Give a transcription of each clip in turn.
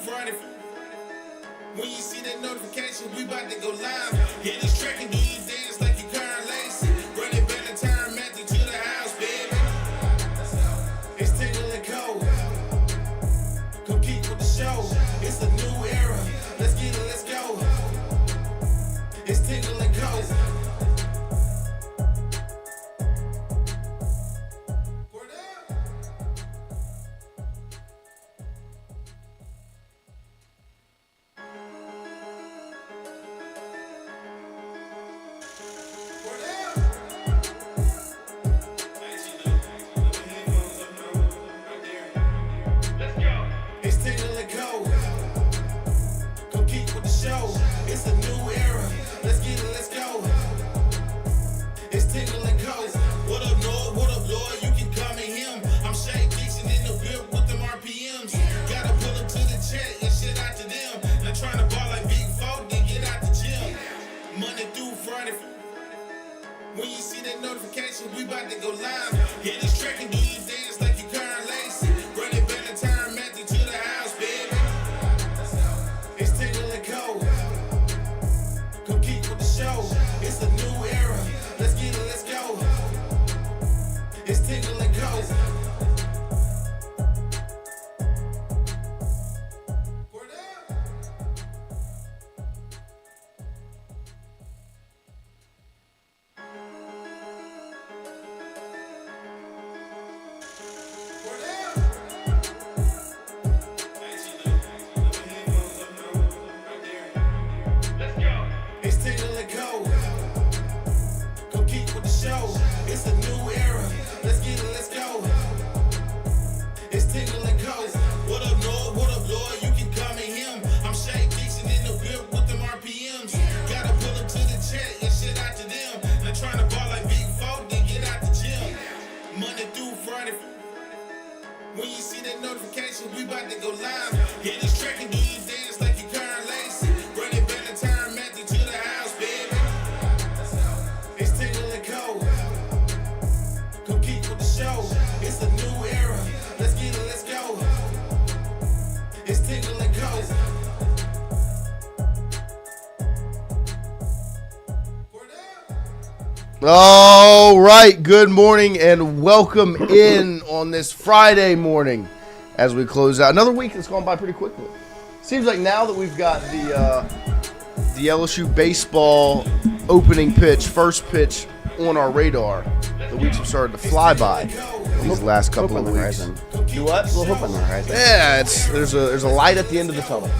Friday. When you see that notification, we about to go live. Hit this track and do you dance like you Karen Lacey. Run it back and turn Matthew to the house, baby. It's Tingle and Co. Come keep with the show. It's a new era. Let's get it, let's go. It's Tingle and Co. It's a new era. Let's get it, let's go. It's Tingle and Co. What up, Lloyd? What up, Lloyd? You can call me him. I'm Shane Dixon in the whip with them RPMs. Gotta pull up to the chat and shit out to them. Not trying to ball like Big Folk, then get out the gym. Monday through Friday. When you see that notification, we about to go live. Hit this track and do you dance like you Karen Lacey. Run it back and turn Matthew to the house, baby. It's Tingle and Co. Come keep with the show. It's a new era. Let's get it, let's go. It's Tingle and Co. Word up. Word up. It's Tingle and Co. Come keep with the show. It's a new era. Let's get it, let's go. It's Tingle and Co. What up, Lloyd? What up, Lloyd? You can call me him. I'm Shane Dixon in the whip with them RPMs. Gotta pull up to the chat and shit out to them. Not trying to ball like Big Folk, then get out the gym. Monday through Friday. When you see that notification, we about to go live. Hit this track and do you dance like you Karen Lacey. Run it back and turn Matthew to the house, baby. It's Tingle and Co. Come keep with the show. It's a new era. Let's get it, let's go. It's Tingle and Co. Word up. All right, good morning and welcome in on this Friday morning as we close out another week that's gone by pretty quickly. Seems like now that we've got the LSU Baseball opening pitch, first pitch on our radar, the weeks have started to fly by these last couple of weeks. Do what? A little hope on the horizon. Yeah, there's a light at the end of the tunnel.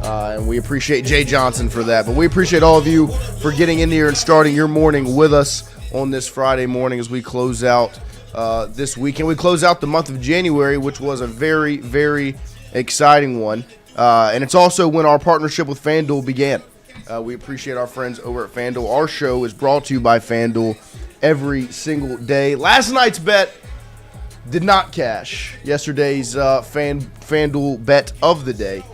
And we appreciate Jay Johnson for that. But we appreciate all of you for getting in here and starting your morning with us on this Friday morning as we close out this weekend. We close out the month of January, which was a very, very exciting one. And it's also when our partnership with FanDuel began. We appreciate our friends over at FanDuel. Our show is brought to you by FanDuel every single day. Last night's bet did not cash. Yesterday's FanDuel bet of the day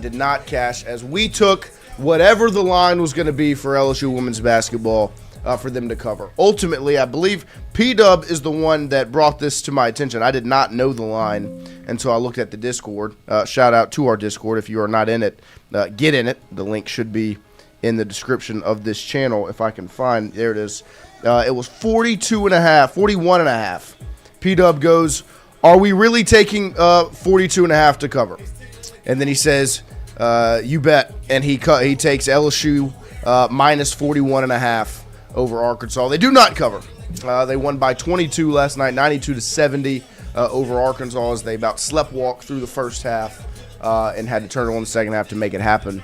did not cash as we took whatever the line was going to be for LSU women's basketball for them to cover. Ultimately, I believe P-Dub is the one that brought this to my attention. I did not know the line until I looked at the Discord. Shout out to our Discord. If you are not in it, get in it. The link should be in the description of this channel if I can find. There it is. It was 41.5. P-Dub goes, are we really taking 42.5 to cover? And then he says, you bet. And he takes LSU minus 41.5 over Arkansas. They do not cover. They won by 22 last night, 92-70 over Arkansas as they about sleptwalked through the first half and had to turn it on the second half to make it happen.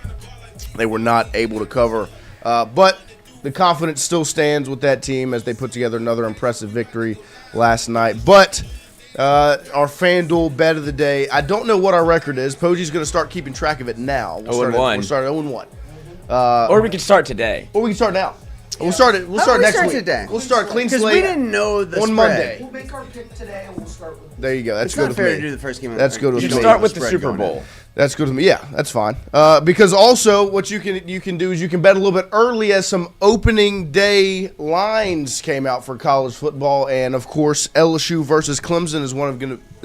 They were not able to cover. But the confidence still stands with that team as they put together another impressive victory last night. But our FanDuel bet of the day, I don't know what our record is. Poji's going to start keeping track of it now. We'll start at 0-1. Or we could start today. Or we can start now. We'll start next week. Today? We'll start clean slate. Because we didn't know the on spread. Monday. We'll make our pick today and we'll start with. There you go. That's It's good not with fair me. to do the first game. That's good with You me. should start with the Spread Super going Bowl. in. That's good with me. Yeah, that's fine. Because also what you can do is you can bet a little bit early as some opening day lines came out for college football, and of course LSU versus Clemson is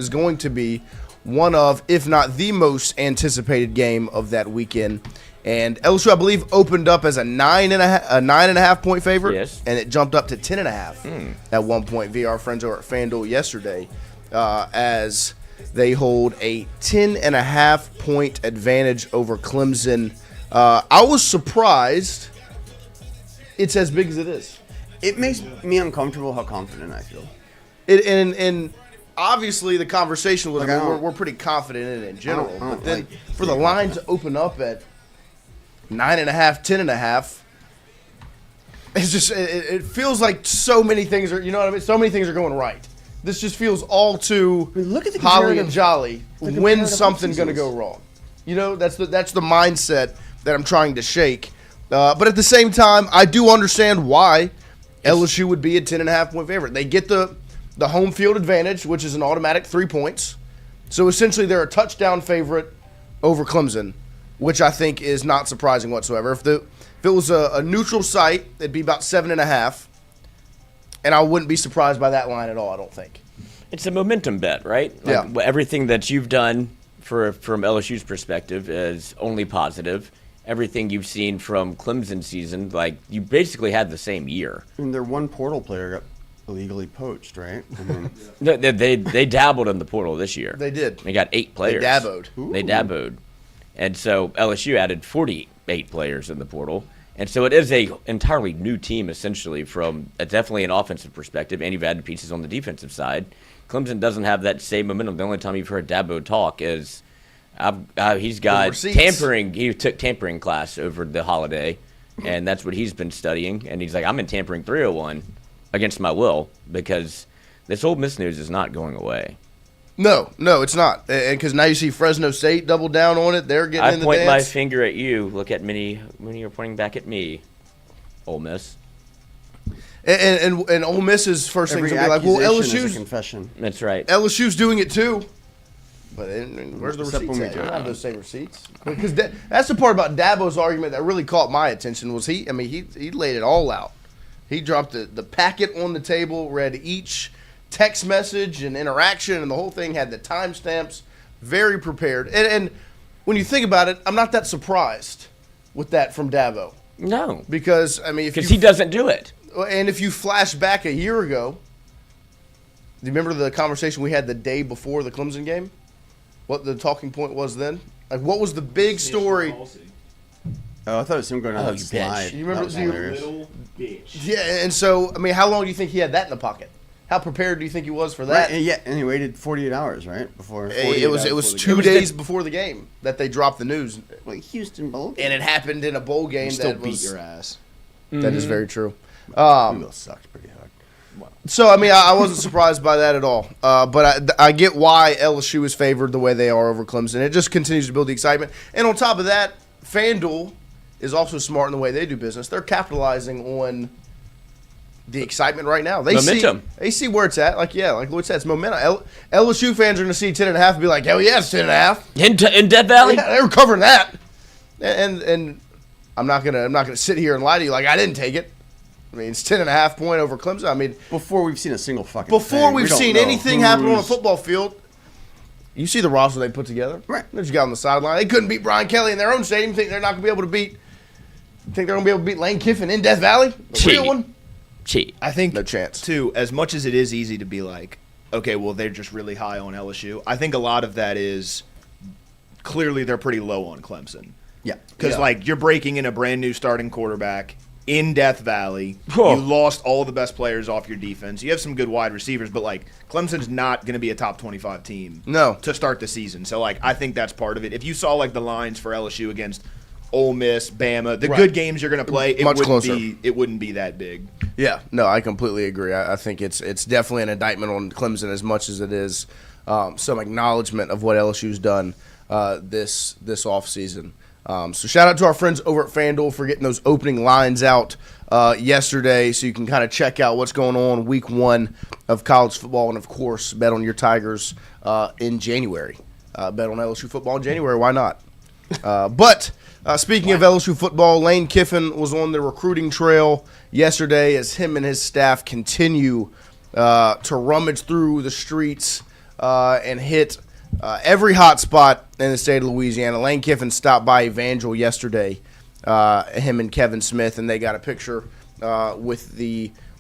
going to be one of, if not the most anticipated game of that weekend. And LSU, I believe, opened up as a 9.5 point favorite. Yes. And it jumped up to 10.5 at one point via our friends over at FanDuel yesterday, as they hold a 10.5 point advantage over Clemson. I was surprised it's as big as it is. It makes me uncomfortable how confident I feel. And obviously the conversation was, Like, we're pretty confident in it in general. I don't But then like for the line to open up at 9.5, 10.5, it's just it feels like so many things are, you know what I mean? So many things are going right. This just feels all too Look at the holly and comparative- jolly. the When comparative something's going to seasons. go wrong, you know, that's the mindset that I'm trying to shake. But at the same time, I do understand why LSU would be a 10.5 point favorite. They get the home field advantage, which is an automatic 3 points. So essentially, they're a touchdown favorite over Clemson, which I think is not surprising whatsoever. If it was a neutral site, it'd be about 7.5, and I wouldn't be surprised by that line at all. I don't think. It's a momentum bet, right? Yeah. Everything that you've done from LSU's perspective is only positive. Everything you've seen from Clemson season, like, you basically had the same year. I mean, their one portal player got illegally poached, right? I mean, No, they dabbled in the portal this year. They did. They got 8 players. dabbled. They dabbled. And so LSU added 48 players in the portal. And so it is a entirely new team, essentially, from definitely an offensive perspective, and you've added pieces on the defensive side. Clemson doesn't have that same momentum. The only time you've heard Dabo talk is he's got receipts. tampering. He took tampering class over the holiday, and that's what he's been studying. And he's like, I'm in tampering 301 against my will, because this Ole Miss news is not going away. No, it's not. And because now you see Fresno State double down on it. They're getting I in the point my dance. finger at you. Look at Minnie. Minnie, you're pointing back at me. Ole Miss. And Ole Miss's first thing is every going to be like, well, accusation is a LSU's confession. That's right. LSU's doing it too. But where's the Except receipts when we at? You do don't it. have those same receipts. Because that's the part about Dabo's argument that really caught my attention was he laid it all out. He dropped the packet on the table, read each text message and interaction, and the whole thing had the timestamps, very prepared. And when you think about it, I'm not that surprised with that from Dabo. No, Because, I mean, because he doesn't do it. And if you flash back a year ago, do you remember the conversation we had the day before the Clemson game? What the talking point was then? Like, what was the big story? Oh, I thought it was him going on Oh, that you slide. bitch. You remember- That was you- hilarious. Little bitch. Yeah, and so, I mean, how long do you think he had that in the pocket? How prepared do you think he was for that? Right, and and he waited 48 hours, right? Before It was 2 days before the game that they dropped the news, like Houston Bowl. and it happened in a bowl game Still that beat was. your ass. That is very true. Louisville sucked pretty hard. So, I mean, I wasn't surprised by that at all. But I get why LSU is favored the way they are over Clemson. It just continues to build the excitement. And on top of that, FanDuel is also smart in the way they do business. They're capitalizing on the excitement right now. Momentum. They see where it's at. Like Lloyd said, it's momentum. LSU fans are going to see 10.5 and be like, hell yeah, it's 10.5. In Death Valley? Yeah, they were covering that. And I'm not gonna sit here and lie to you like I didn't take it. I mean, it's 10.5 point over Clemson. I mean, Before we've seen a single fucking before thing. We we've don't seen know anything happen on a who's- football field, you see the roster they put together. Right. They just got on the sideline. They couldn't beat Brian Kelly in their own stadium. Think they're not gonna be able to beat? Think they're gonna be able to beat Lane Kiffin in Death Valley? The real one? Cheat. I think, No chance. too, as much as it is easy to be like, okay, well, they're just really high on LSU, I think a lot of that is clearly they're pretty low on Clemson. Yeah. Because, Yeah. like, you're breaking in a brand new starting quarterback in Death Valley. Whoa. You lost all the best players off your defense. You have some good wide receivers, but, like, Clemson's not going to be a top 25 team No. to start the season. So, like, I think that's part of it. If you saw, like, the lines for LSU against Ole Miss, Bama, the Right. good games you're going to play, Much closer. it wouldn't be that big. Yeah, no, I completely agree. I think it's definitely an indictment on Clemson as much as it is some acknowledgement of what LSU's done this offseason. So shout out to our friends over at FanDuel for getting those opening lines out yesterday, so you can kind of check out what's going on week 1 of college football, and of course bet on your Tigers in January. Bet on LSU football in January. Why not? But speaking of LSU football, Lane Kiffin was on the recruiting trail yesterday as him and his staff continue to rummage through the streets and hit every hot spot in the state of Louisiana. Lane Kiffin stopped by Evangel yesterday, him and Kevin Smith, and they got a picture with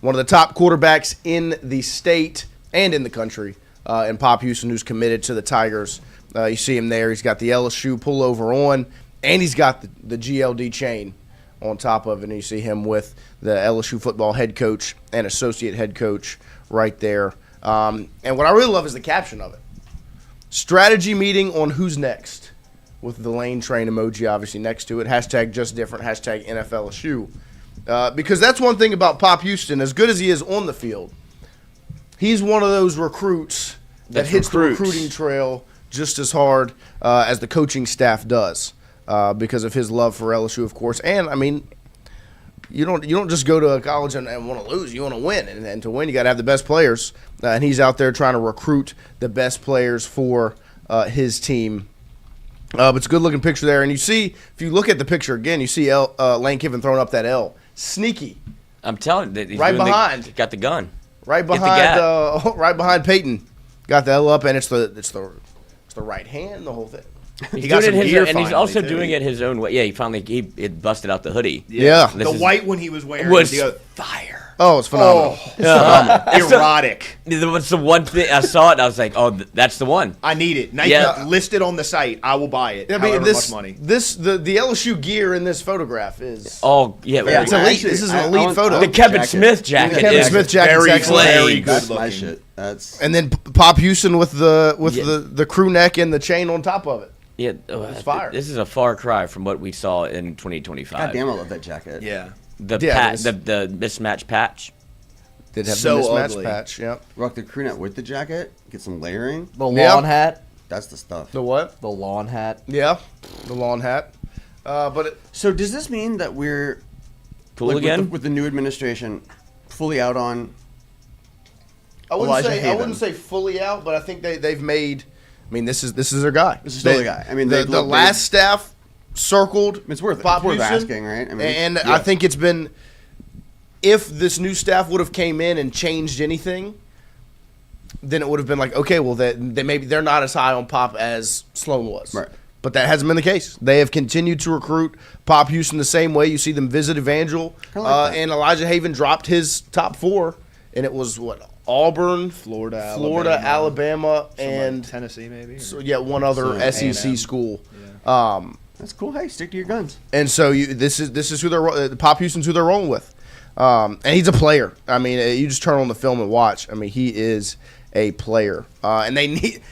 one of the top quarterbacks in the state and in the country, and Pop Houston, who's committed to the Tigers. You see him there. He's got the LSU pullover on, and he's got the GLD chain on top of it. And you see him with the LSU football head coach and associate head coach right there. And what I really love is the caption of it. Strategy meeting on who's next, with the Lane train emoji obviously next to it. Hashtag just different. Hashtag NFLSU. Because that's one thing about Pop Houston. As good as he is on the field, he's one of those recruits that hits the recruiting trail just as hard as the coaching staff does, because of his love for LSU, of course. And I mean, you don't just go to a college and want to lose. You want to win, and to win, you got to have the best players. And he's out there trying to recruit the best players for his team. But it's a good-looking picture there. And you see, if you look at the picture again, you see Lane Kiffin throwing up that L. Sneaky. I'm telling you, he's right behind. Got the gun. Right behind. Right behind Peyton. Got the L up, and it's the right hand, the whole thing. He's got some gear, and he's also doing it his own way. Yeah, he busted out the hoodie. Yeah. The white one he was wearing was fire. Oh, it's phenomenal. Erotic. It's the one thing I saw it, and I was like, "Oh, that's the one. I need it. Nike listed on the site. I will buy it. I mean, much money. The LSU gear in this photograph is It's elite. Actually, This is an elite photo. The Kevin Smith jacket. The Kevin Smith jacket is excellent. Very good That's looking. my shit. That's And then Pop Houston with the crew neck and the chain on top of it. Yeah, It's fire. This is a far cry from what we saw in 2025. God damn, I love that jacket. Yeah. The mismatch patch. Did have So the mismatch ugly. patch. Yep. Rock the crew neck with the jacket. Get some layering. The lawn hat. That's the stuff. The what? The lawn hat. Yeah, the lawn hat. But So does this mean that we're Cool again? with the new administration fully out on? I Elijah Haven. wouldn't say fully out, but I think they've made. I mean, this is their guy. This is still the guy. I mean, the last staff circled. It's worth Pop worth Houston, asking, right? I mean, and I think it's been. If this new staff would have came in and changed anything, then it would have been like, okay, well, they're not as high on Pop as Sloan was. Right. But that hasn't been the case. They have continued to recruit Pop Houston the same way. You see them visit Evangel, I like that. and Elijah Haven dropped his top 4, and it was Auburn, Florida, Alabama, and and Tennessee, maybe. one other So, SEC A&M. school. that's cool. Hey, stick to your guns. And so this is who they're Pop Houston's who they're rolling with, and he's a player. I mean, you just turn on the film and watch. I mean, he is a player, and they need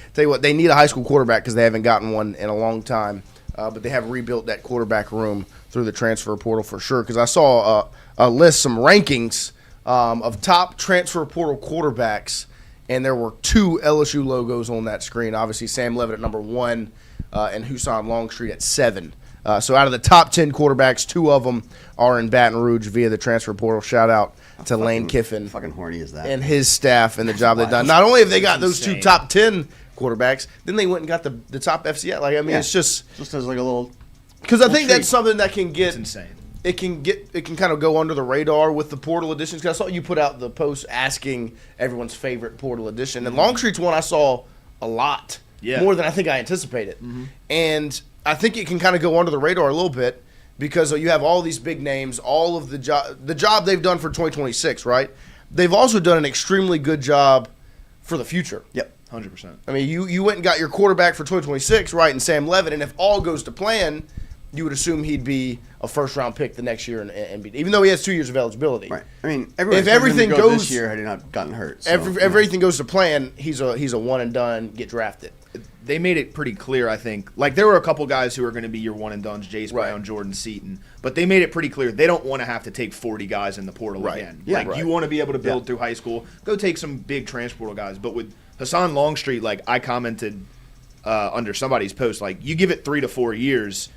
a high school quarterback because they haven't gotten one in a long time. But they have rebuilt that quarterback room through the transfer portal for sure. Because I saw a list, some rankings of top transfer portal quarterbacks, and there were 2 LSU logos on that screen. Obviously, Sam Levitt at number 1, and Husan Longstreet at 7. So out of the top 10 quarterbacks, 2 of them are in Baton Rouge via the transfer portal. Shout out to Lane Kiffin Fucking horny is that? and his staff and the job they've done. Not only have they got those 2 insane. top 10 quarterbacks, then they went and got the top FCS. Like, I mean, it's just as like a little. because I think treat. that's something that can get It's insane. it can kind of go under the radar with the portal editions. Because I saw you put out the post asking everyone's favorite portal edition, and Longstreet's one I saw a lot, more than I think I anticipated, and I think it can kind of go under the radar a little bit because you have all these big names, all of the job they've done for 2026, right? They've also done an extremely good job for the future. Yep. 100%. I mean, you went and got your quarterback for 2026, right, and Sam Levitt, and if all goes to plan, you would assume he'd be a first-round pick the next year, and even though he has 2 years of eligibility. Right. I mean, If everything goes goes this year, had he not gotten hurt. So, everything goes to plan, he's a one and done, get drafted. They made it pretty clear, I think. Like, there were a couple guys who are going to be your one-and-dones, Jace Right. Brown, Jordan Seaton. But they made it pretty clear they don't want to have to take 40 guys in the portal Right. again. Yeah. Like, Right. you want to be able to build through high school. Go take some big transportal guys. But with Hassan Longstreet, like, I commented under somebody's post, like, you give it 3 to 4 years,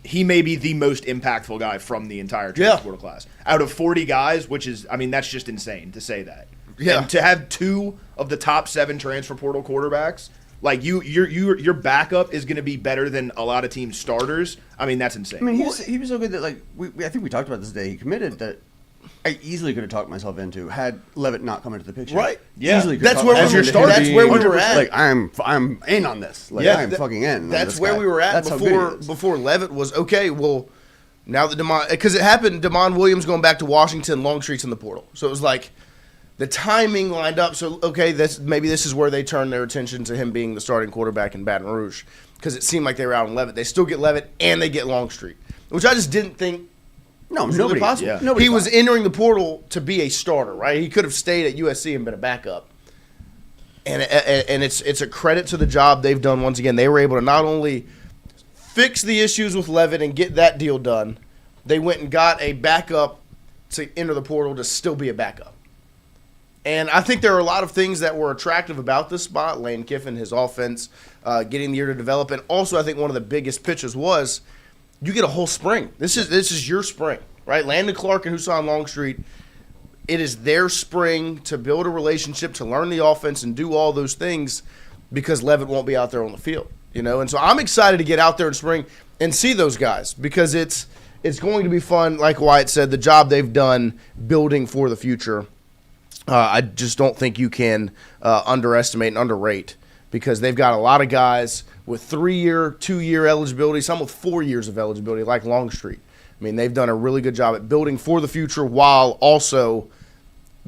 he may be the most impactful guy from the entire transportal class. Out of 40 guys, which is, I mean, that's just insane to say that. Yeah. And to have 2 of the top 7 transfer portal quarterbacks, like your backup is going to be better than a lot of teams' starters. I mean, that's insane. I mean, he was so good that, like, I think we talked about this day. He committed that I easily could have talked myself into had Levitt not come into the picture. Right. Yeah. Easily could That's have where talked we were myself into that's him where we being were at. Like I'm in on this. Like I'm fucking in. on That's this where guy. we were at That's how good he before is. before Levitt was okay. Well, now that because it happened, Damon Williams going back to Washington, Longstreet's in the portal, so it was like the timing lined up. So okay, maybe this is where they turn their attention to him being the starting quarterback in Baton Rouge, because it seemed like they were out on Levitt. They still get Levitt and they get Longstreet, which I just didn't think. No, was nobody. really possible. Yeah. Nobody He was thought. entering the portal to be a starter, right? He could have stayed at USC and been a backup. And it's a credit to the job they've done once again. They were able to not only fix the issues with Levitt and get that deal done, they went and got a backup to enter the portal to still be a backup. And I think there are a lot of things that were attractive about this spot. Lane Kiffin, his offense, getting the year to develop. And also I think one of the biggest pitches was you get a whole spring. This is your spring, right? Landon Clark and Husan Longstreet, it is their spring to build a relationship, to learn the offense and do all those things, because Levitt won't be out there on the field, And so I'm excited to get out there in spring and see those guys, because it's going to be fun. Like Wyatt said, the job they've done building for the future, I just don't think you can underestimate and underrate, because they've got a lot of guys with 3-year, 2-year eligibility, some with 4 years of eligibility, like Longstreet. I mean, they've done a really good job at building for the future while also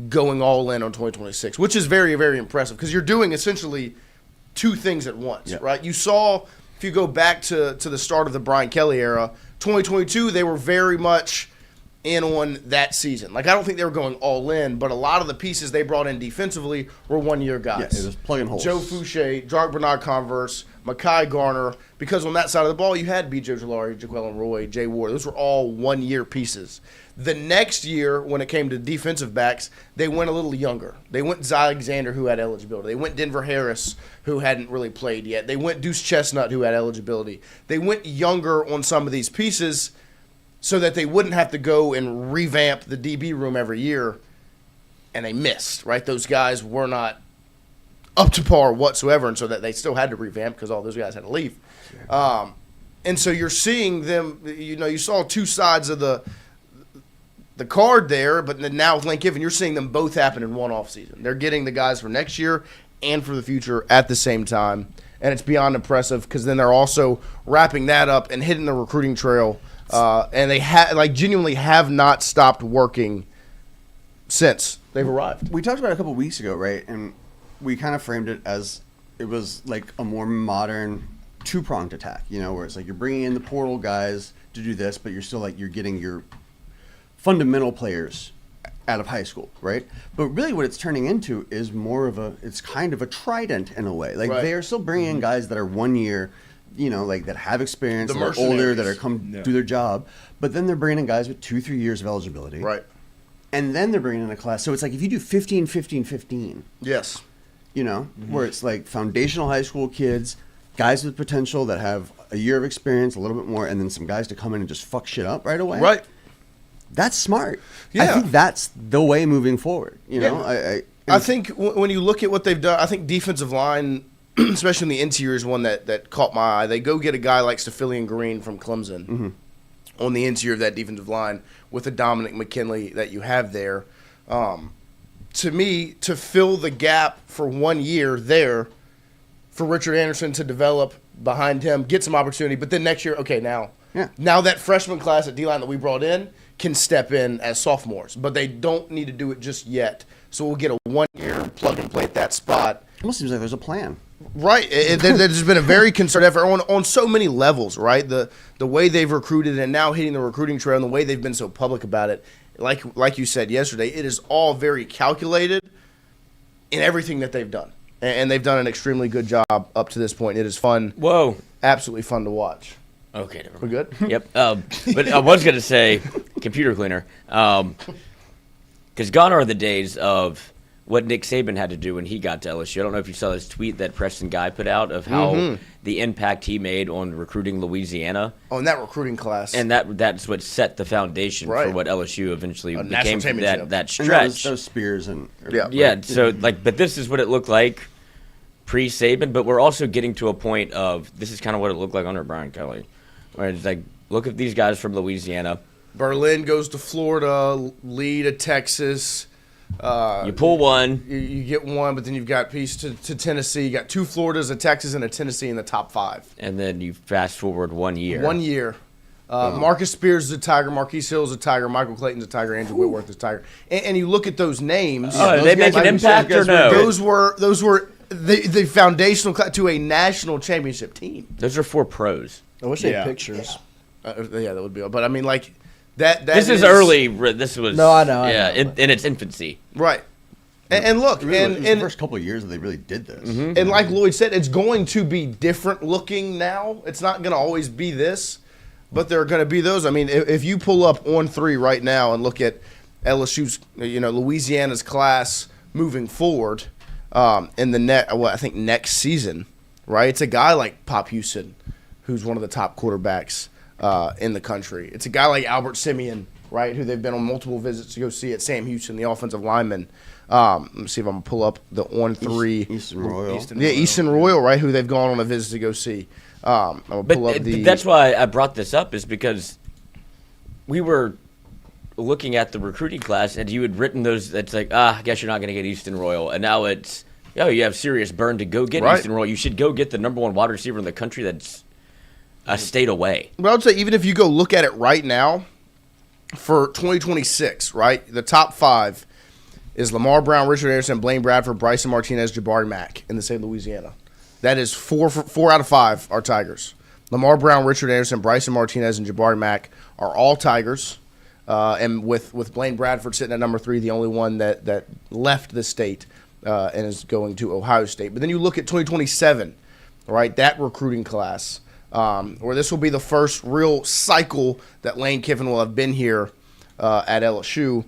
going all in on 2026, which is very, very impressive, because you're doing essentially two things at once, right? You saw, if you go back to the start of the Brian Kelly era, 2022, they were very much in on that season. Like, I don't think they were going all in, but a lot of the pieces they brought in defensively were 1-year guys. Yeah, it was plugging holes. Joe Fouché, Jark Bernard Converse, Mekhi Garner, because on that side of the ball, you had B.J. Jolari, Jaquelin Roy, Jay Ward. Those were all 1-year pieces. The next year, when it came to defensive backs, they went a little younger. They went Zy Alexander, who had eligibility. They went Denver Harris, who hadn't really played yet. They went Deuce Chestnut, who had eligibility. They went younger on some of these pieces so that they wouldn't have to go and revamp the DB room every year, and they missed, right? Those guys were not up to par whatsoever, and so that they still had to revamp because all those guys had to leave. And so you're seeing them, you saw two sides of the card there, but then now with Lane Kiffin, you're seeing them both happen in one offseason. They're getting the guys for next year and for the future at the same time, and it's beyond impressive, because then they're also wrapping that up and hitting the recruiting trail, and they genuinely have not stopped working since they've arrived. We talked about it a couple weeks ago, right? And we kind of framed it as it was like a more modern two-pronged attack, where it's like you're bringing in the portal guys to do this, but you're still you're getting your fundamental players out of high school, right? But really what it's turning into is more of it's kind of a trident in a way. Like, Right. they are still bringing in guys that are 1 year, that have experience, The that are older, mercenaries. that are come do their job, but then they're bringing in guys with 2-3 years of eligibility. Right. And then they're bringing in a class. So it's like if you do 15, 15, 15, Yes. where it's like foundational high school kids, guys with potential that have a year of experience, a little bit more, and then some guys to come in and just fuck shit up right away. Right. That's smart. Yeah. I think that's the way moving forward. I think when you look at what they've done, I think defensive line, especially in the interior, is one that caught my eye. They go get a guy like Stephilian Green from Clemson on the interior of that defensive line with the Dominic McKinley that you have there. To me, to fill the gap for 1 year there, for Richard Anderson to develop behind him, get some opportunity, but then next year, okay, now that freshman class at D-line that we brought in can step in as sophomores, but they don't need to do it just yet. So we'll get a 1-year plug and play at that spot. almost seems like there's a plan. Right. There's been a very concerted effort on so many levels, right? The way they've recruited and now hitting the recruiting trail and the way they've been so public about it, like you said yesterday, it is all very calculated in everything that they've done. And they've done an extremely good job up to this point. It is fun. Whoa. Absolutely fun to watch. Okay, never We mind. good? Yep. But I was going to say computer cleaner. Because gone are the days of what Nick Saban had to do when he got to LSU. I don't know if you saw this tweet that Preston Guy put out of how the impact he made on recruiting Louisiana. Oh, and that recruiting class. And that's what set the foundation for Right. what LSU eventually A became national from championship. that And stretch. those Spears and Yeah. So but this is what it looked like pre-Saban, but we're also getting to a point of this is kind of what it looked like under Brian Kelly, where it's like, look at these guys from Louisiana. Berlin goes to Florida, Lee to Texas. You pull one. You get one, but then you've got piece to Tennessee. You got 2 Floridas, a Texas, and a Tennessee in the top 5. And then you fast forward 1 year. 1 year. Marcus Spears is a Tiger. Marquise Hill is a Tiger. Michael Clayton's a Tiger. Andrew Whitworth is a Tiger. And you look at those names. Oh, they make an impact or no? Those were the foundational to a national championship team. Those are 4 pros. I wish they had pictures. Yeah, that would be. But I mean, like that. This is early. This was. No, I know. Yeah, I know. in its infancy. Right. And look, It was and the first couple of years that they really did this. and like Lloyd said, it's going to be different looking now. It's not going to always be this, but there are going to be those. I mean, if you pull up On 3 right now and look at LSU's, Louisiana's class moving forward in the I think next season, right? It's a guy like Pop Houston, who's one of the top quarterbacks in the country. It's a guy like Albert Simeon, right, who they've been on multiple visits to go see at Sam Houston, the offensive lineman. Let me see if I'm going to pull up the On 3. Eastern Royal. Eastern Royal, right, who they've gone on a visit to go see. I'm going to pull up But that's why I brought this up, is because we were looking at the recruiting class, and you had written those. That's like, I guess you're not going to get Eastern Royal. And now it's, you have serious burn to go get Eastern Royal. You should go get the number 1 wide receiver in the country that's a state away. But I would say even if you go look at it right now, for 2026, right, the top 5 is Lamar Brown, Richard Anderson, Blaine Bradford, Bryson Martinez, Jabari Mack in the state of Louisiana. That is 4 out of 5 are Tigers. Lamar Brown, Richard Anderson, Bryson Martinez, and Jabari Mack are all Tigers. And with Blaine Bradford sitting at number 3, the only one that left the state and is going to Ohio State. But then you look at 2027, right, that recruiting class, where this will be the first real cycle that Lane Kiffin will have been here at LSU.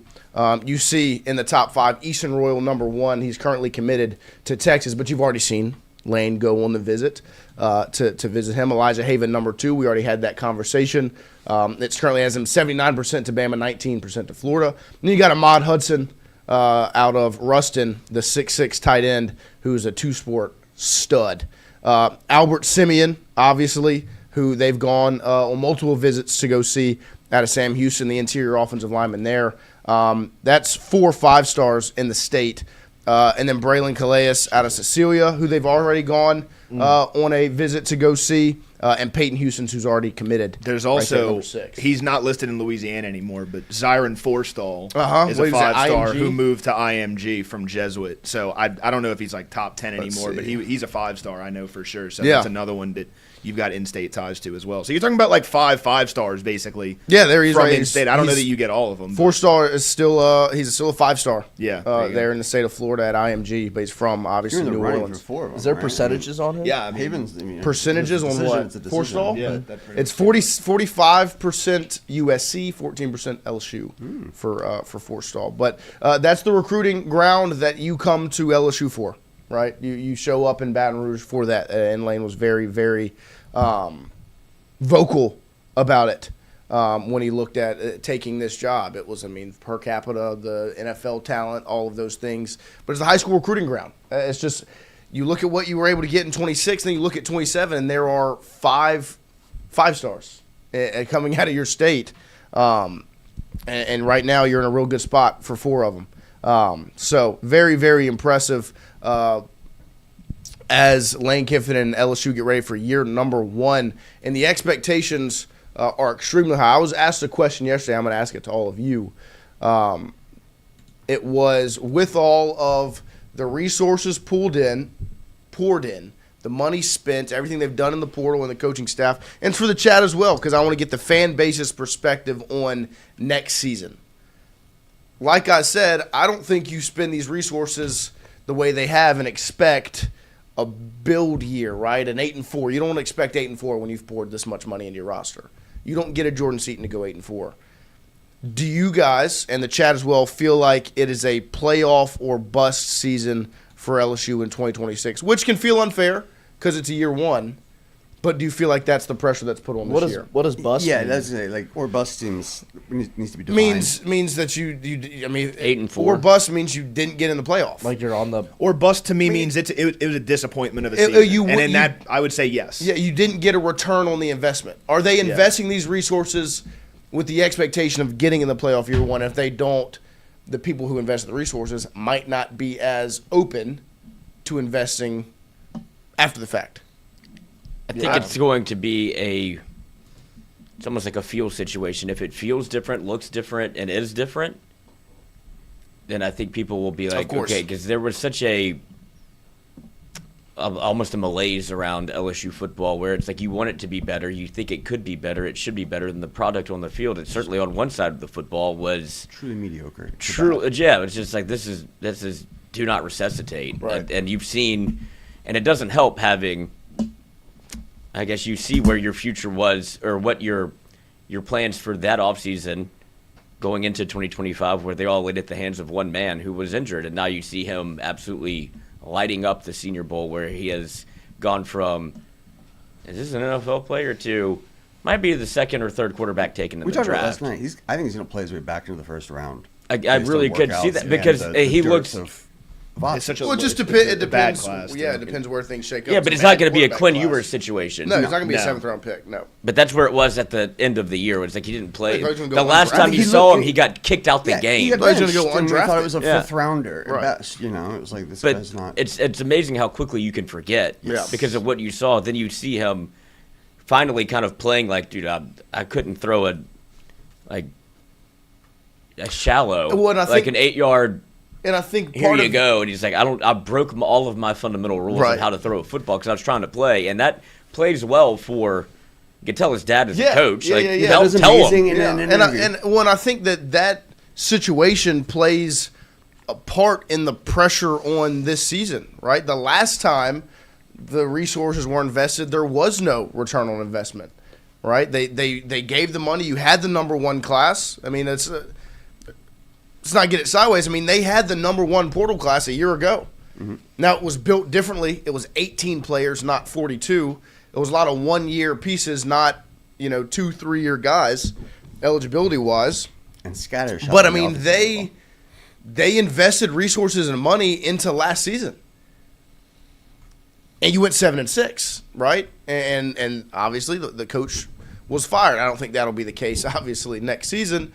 You see in the top 5, Eastern Royal number 1. He's currently committed to Texas, but you've already seen Lane go on the visit to visit him. Elijah Haven number 2. We already had that conversation. It currently has him 79% to Bama, 19% to Florida. And then you got Ahmad Hudson out of Ruston, the 6'6" tight end, who's a 2-sport stud. Albert Simeon, obviously, who they've gone on multiple visits to go see out of Sam Houston, the interior offensive lineman there. That's 4 5-stars in the state. And then Braylon Calais out of Cecilia, who they've already gone on a visit to go see, and Peyton Houston, who's already committed. There's right also, there, number 6. he's not listed in Louisiana anymore, but Zyron Forstall is What a is that, 5-star IMG? who moved to IMG from Jesuit. So I don't know if he's like top 10 anymore, but he's a 5-star, I know for sure. So that's another one that you've got in-state ties to as well. So you're talking about like 5 stars basically. Yeah, there he is. From Right. in-state. I don't know that you get all of them. 4-star is still he's still a 5-star. Yeah, there you go. there in the state of Florida at IMG, but he's from obviously You're in the New running Orleans. for 4 of them, Is there right? percentages on him? Yeah, I mean, Haven's Percentages on what? 4-star? Yeah, It's 45% USC, 14% LSU for 4-star. But that's the recruiting ground that you come to LSU for, right? You show up in Baton Rouge for that, and Lane was very, very vocal about it when he looked at taking this job. It was, per capita, the NFL talent, all of those things. But it's the high school recruiting ground. It's just you look at what you were able to get in 26, then you look at 27, and there are 5 5-stars coming out of your state. And right now you're in a real good spot for 4 of them. So very, very impressive as Lane Kiffin and LSU get ready for year number 1. And the expectations are extremely high. I was asked a question yesterday. I'm going to ask it to all of you. It was, with all of the resources poured in, the money spent, everything they've done in the portal and the coaching staff, and it's for the chat as well, because I want to get the fan base's perspective on next season. Like I said, I don't think you spend these resources the way they have and expect a build year, right? An 8-4. You don't expect 8-4 when you've poured this much money into your roster. You don't get a Jordan Seaton to go 8-4. Do you guys, and the chat as well, feel like it is a playoff or bust season for LSU in 2026, which can feel unfair because it's a year 1, but do you feel like that's the pressure that's put on this year? What does bust Yeah, mean? that's like, or bust teams needs to be defined. Means that you 8-4. Or bust means you didn't get in the playoff. Like you're on the or bust to me means it was a disappointment of a season. And in that, I would say yes. Yeah, you didn't get a return on the investment. Are they investing these resources with the expectation of getting in the playoff year one. If they don't, the people who invest the resources might not be as open to investing after the fact. I think it's going to be it's almost like a feel situation. If it feels different, looks different, and is different, then I think people will be like, okay, because there was such almost a malaise around LSU football where it's like you want it to be better, you think it could be better, it should be better than the product on the field. And certainly on one side of the football was truly mediocre. Yeah, it's just like this is do not resuscitate. Right. And you've seen, and it doesn't help having, I guess you see where your future was or what your plans for that offseason going into 2025 where they all laid at the hands of one man who was injured, and now you see him absolutely lighting up the Senior Bowl where he has gone from, is this an NFL player, to might be the second or third quarterback taken in the draft. We talked about last night. I think he's going to play his way back into the first round. I really could see that because he looks. It's such a Well, it just depends. It bad depends. class, Yeah, it depends where things shake up. Yeah, but it's not going to be a Quinn Ewers situation. No, it's not going to be a No. 7th round pick. No. But that's where it was at the end of the year. It's like he didn't play. Like, he's gonna go The last undrafted. time you saw him, he got kicked out the He game. got But he's gonna benched, go and we thought undrafted. it was a Yeah. 5th rounder at Right. best. You know, it was like this But guy's not. it's amazing how quickly you can forget Yeah. because of what you saw. Then you see him finally kind of playing like, dude, I couldn't throw a shallow, Well, and I like think- an 8-yard. And I think Here part you of go, and he's like, I broke all of my fundamental rules Right. on how to throw a football because I was trying to play, and that plays well for. You can tell his dad is a coach. Yeah, like, yeah, yeah. Tell, That was tell amazing him. in Yeah. an And interview. I think that situation plays a part in the pressure on this season, right? The last time the resources were invested, there was no return on investment, right? They gave the money. You had the number one class. I mean, let's not get it sideways. I mean, they had the number one portal class a year ago. Mm-hmm. Now, it was built differently. It was 18 players, not 42. It was a lot of one-year pieces, not 2-3 year guys, eligibility-wise. And scattershot. But I on the mean, offensive they invested resources and money into last season, and you went 7-6, right? And obviously the coach was fired. I don't think that'll be the case, obviously, next season.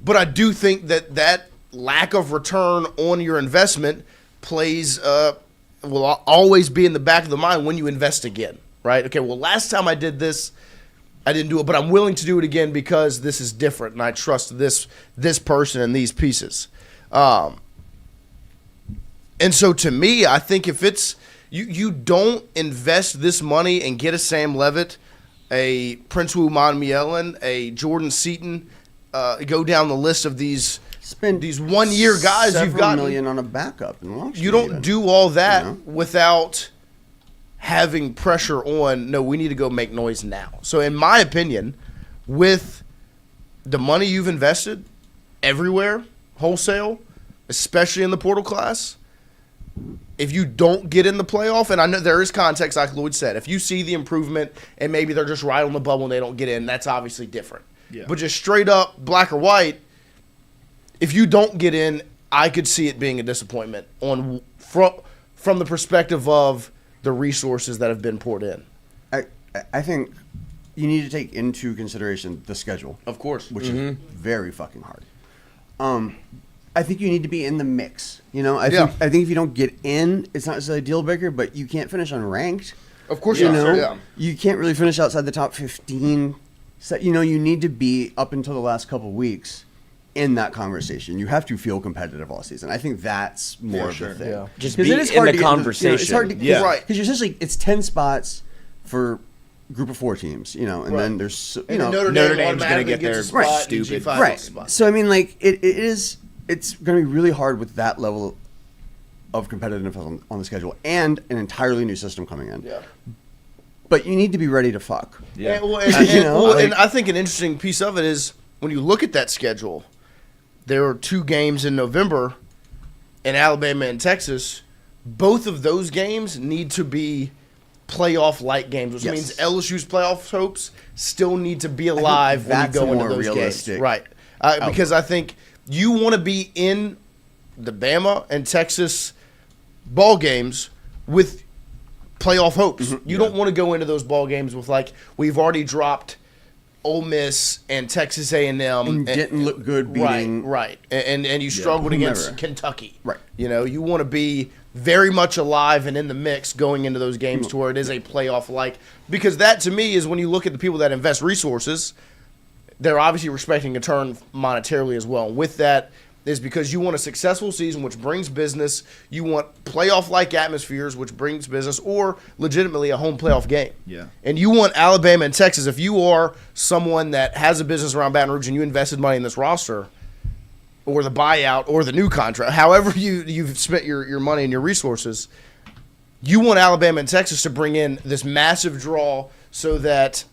But I do think that lack of return on your investment will always be in the back of the mind when you invest again, right? Okay, well, last time I did this, I didn't do it, but I'm willing to do it again because this is different, and I trust this person and these pieces. And so to me, I think if it's you don't invest this money and get a Sam Levitt, a Prince Wu Monmielen, a Jordan Seaton, go down the list of these Spend these 1 year guys you've several got. million on a backup in Long Street You don't even. do all that You know? without having pressure on, no, we need to go make noise now. So in my opinion, with the money you've invested everywhere, wholesale, especially in the portal class, if you don't get in the playoff, and I know there is context, like Lloyd said, if you see the improvement and maybe they're just right on the bubble and they don't get in, that's obviously different. Yeah. But just straight up, black or white, if you don't get in, I could see it being a disappointment from the perspective of the resources that have been poured in. I think you need to take into consideration the schedule, Of course. which is very fucking hard. I think you need to be in the mix. I think if you don't get in, it's not necessarily a deal breaker, but you can't finish unranked. Of course You not. know, Yeah. you can't really finish outside the top 15. So, you need to be up until the last couple of weeks in that conversation. You have to feel competitive all season. I think that's more of the thing. Yeah. Just 'Cause be it is in hard the to get conversation. it's hard to, Yeah. Right. Because essentially it's 10 spots for group of 4 teams, and Right. then there's And Notre Dame Dame's gonna automatically get gets their a spot, and stupid G5 right. gets a spot. So I mean, like it's going to be really hard with that level of competitiveness on the schedule and an entirely new system coming in. Yeah. But you need to be ready to fuck. Yeah. And, well, like- and I think an interesting piece of it is when you look at that schedule, there are 2 games in November in Alabama and Texas. Both of those games need to be playoff-like games, which Yes. means LSU's playoff hopes still need to be alive when you that's go a into more those games. realistic Right. Because I think you want to be in the Bama and Texas ball games with playoff hopes. You don't want to go into those ball games with, like, we've already dropped Ole Miss and Texas A&M And didn't look good beating. Right. And you struggled against whomever. Kentucky. Right. You know, you want to be very much alive and in the mix going into those games to where it is a playoff-like. Because that, to me, is when you look at the people that invest resources, they're obviously respecting a turn monetarily as well. And with that is because you want a successful season, which brings business. You want playoff-like atmospheres, which brings business, or legitimately a home playoff game. Yeah. And you want Alabama and Texas. If you are someone that has a business around Baton Rouge and you invested money in this roster, or the buyout, or the new contract, however you've spent your money and your resources, you want Alabama and Texas to bring in this massive draw so that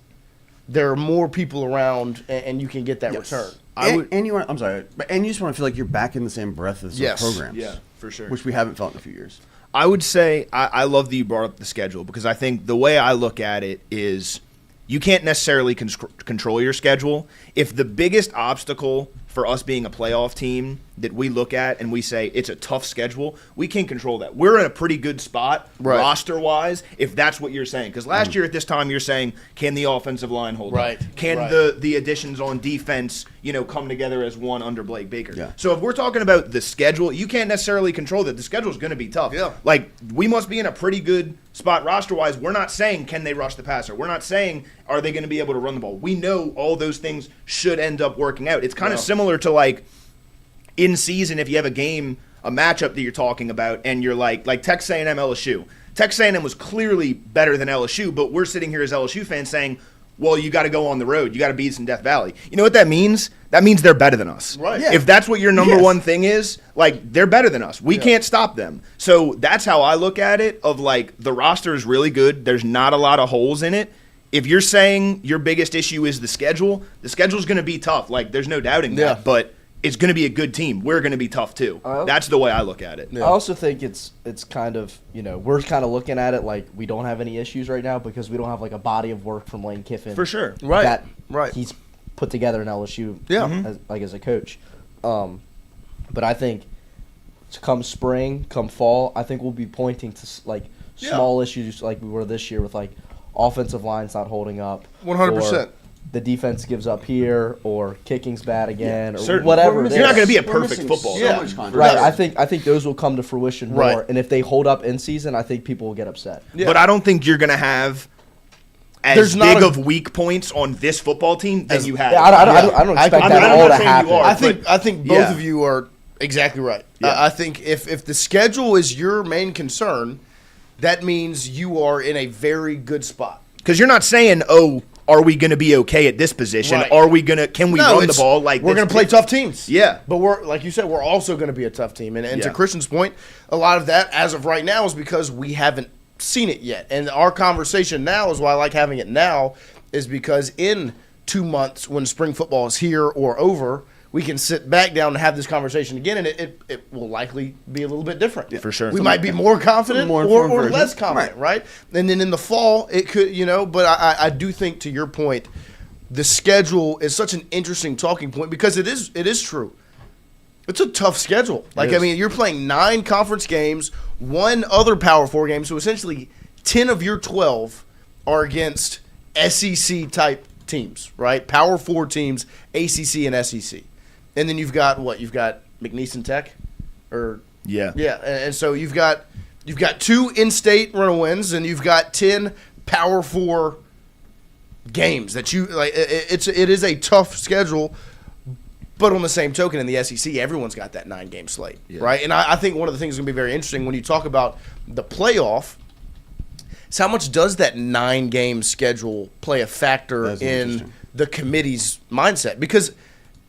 there are more people around and you can get that return. And you want, I'm sorry, and you just want to feel like you're back in the same breath of the programs. Yeah, for sure. Which we haven't felt in a few years. I would say I love that you brought up the schedule because I think the way I look at it is you can't necessarily control your schedule. If the biggest obstacle for us being a playoff team that we look at and we say it's a tough schedule, we can't control that. We're in a pretty good spot roster-wise if that's what you're saying. Because last year at this time you're saying, can the offensive line hold up? Can the additions on defense come together as one under Blake Baker? Yeah. So if we're talking about the schedule, you can't necessarily control that. The schedule is going to be tough. Yeah. Like, we must be in a pretty good spot roster-wise. We're not saying, can they rush the passer? We're not saying, are they going to be able to run the ball? We know all those things should end up working out. It's kind of similar to, like, in season, if you have a matchup that you're talking about, and you're like Texas A&M LSU. Texas A&M was clearly better than LSU, but we're sitting here as LSU fans saying, well, you got to go on the road. You got to beat us in Death Valley. You know what that means? That means they're better than us. Right. Yeah. If that's what your number one thing is, like, they're better than us. We can't stop them. So that's how I look at it, of like, the roster is really good. There's not a lot of holes in it. If you're saying your biggest issue is the schedule's going to be tough. Like, there's no doubting that. But it's going to be a good team. We're going to be tough too. That's the way I look at it. I also think it's kind of, we're kind of looking at it like we don't have any issues right now because we don't have like a body of work from Lane Kiffin. For sure. That he's put together in LSU as a coach. But I think come spring, come fall, I think we'll be pointing to like small issues like we were this year with like offensive lines not holding up. 100%. The defense gives up here, or kicking's bad again, or whatever. You're not going to be a perfect football. Right. I think those will come to fruition more, and if they hold up in season, I think people will get upset. Yeah. But I don't think you're going to have as big of weak points on this football team than you have. I don't expect that all to happen. I think both of you are exactly right. I think if the schedule is your main concern, that means you are in a very good spot. Because you're not saying, are we going to be okay at this position? Right. Can we run the ball? Like, we're going to play tough teams. Yeah. But we're, like you said, we're also going to be a tough team. And to Christian's point, a lot of that, as of right now, is because we haven't seen it yet. And our conversation now is why I like having it now, is because in 2 months, when spring football is here or over, we can sit back down and have this conversation again, and it will likely be a little bit different. For sure. We might be more confident or less confident, right? And then in the fall, it could, but I do think, to your point, the schedule is such an interesting talking point because it is true. It's a tough schedule. Like, I mean, you're playing 9 conference games, 1 other Power 4 game, so essentially 10 of your 12 are against SEC-type teams, right? Power 4 teams, ACC and SEC. And then you've got what? You've got McNeese Tech, and so you've got 2 in-state run-wins, and you've got 10 Power 4 games that you like. It is a tough schedule, but on the same token, in the SEC, everyone's got that 9-game slate, right? And I think one of the things that's going to be very interesting when you talk about the playoff is how much does that 9-game schedule play a factor in the committee's mindset, because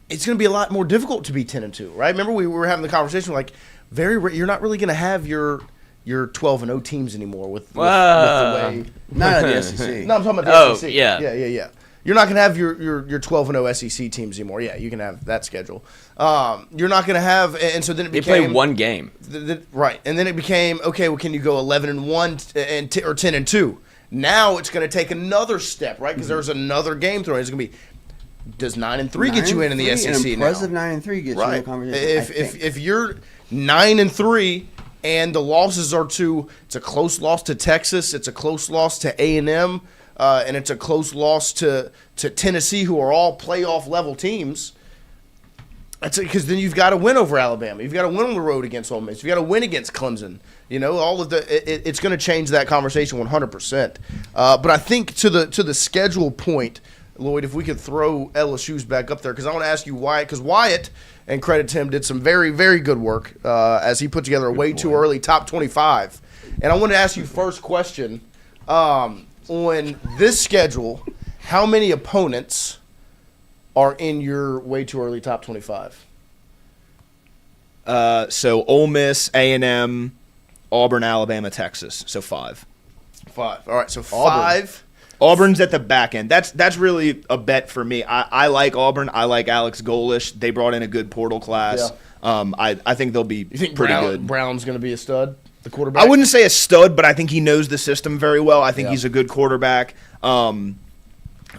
it's going to be a lot more difficult to be 10-2, right? Remember we were having the conversation like you're not really going to have your 12-0 teams anymore with the way. Not at the SEC. No, I'm talking about the SEC. Yeah. You're not going to have your 12-0 SEC teams anymore. Yeah, you can have that schedule. You're not going to have, and so then it became. They play one game. Right, and then it became, okay, well, can you go 11-1 or 10-2? Now it's going to take another step, right? Because there's another game thrown. It's going to be. Does 9-3 get you in the SEC now? An impressive 9-3 gets you in the conversation. If you're 9-3 and the losses are it's a close loss to Texas, it's a close loss to A&M, and it's a close loss to Tennessee, who are all playoff level teams. That's because then you've got to win over Alabama. You've got to win on the road against Ole Miss. You've got to win against Clemson. All of it's going to change that conversation 100%. But I think to the schedule point, Lloyd, if we could throw LSU's back up there, because I want to ask you Wyatt, because Wyatt, and credit to him, did some very, very good work as he put together a way too early top 25. And I want to ask you first question, on this schedule, how many opponents are in your way too early top 25? So Ole Miss, A&M, Auburn, Alabama, Texas. So 5. 5. All right, so 5. Auburn's at the back end. That's really a bet for me. I like Auburn. I like Alex Golish. They brought in a good portal class. Yeah. I think they'll be You think pretty good. Brown's going to be a stud, the quarterback? I wouldn't say a stud, but I think he knows the system very well. I think he's a good quarterback.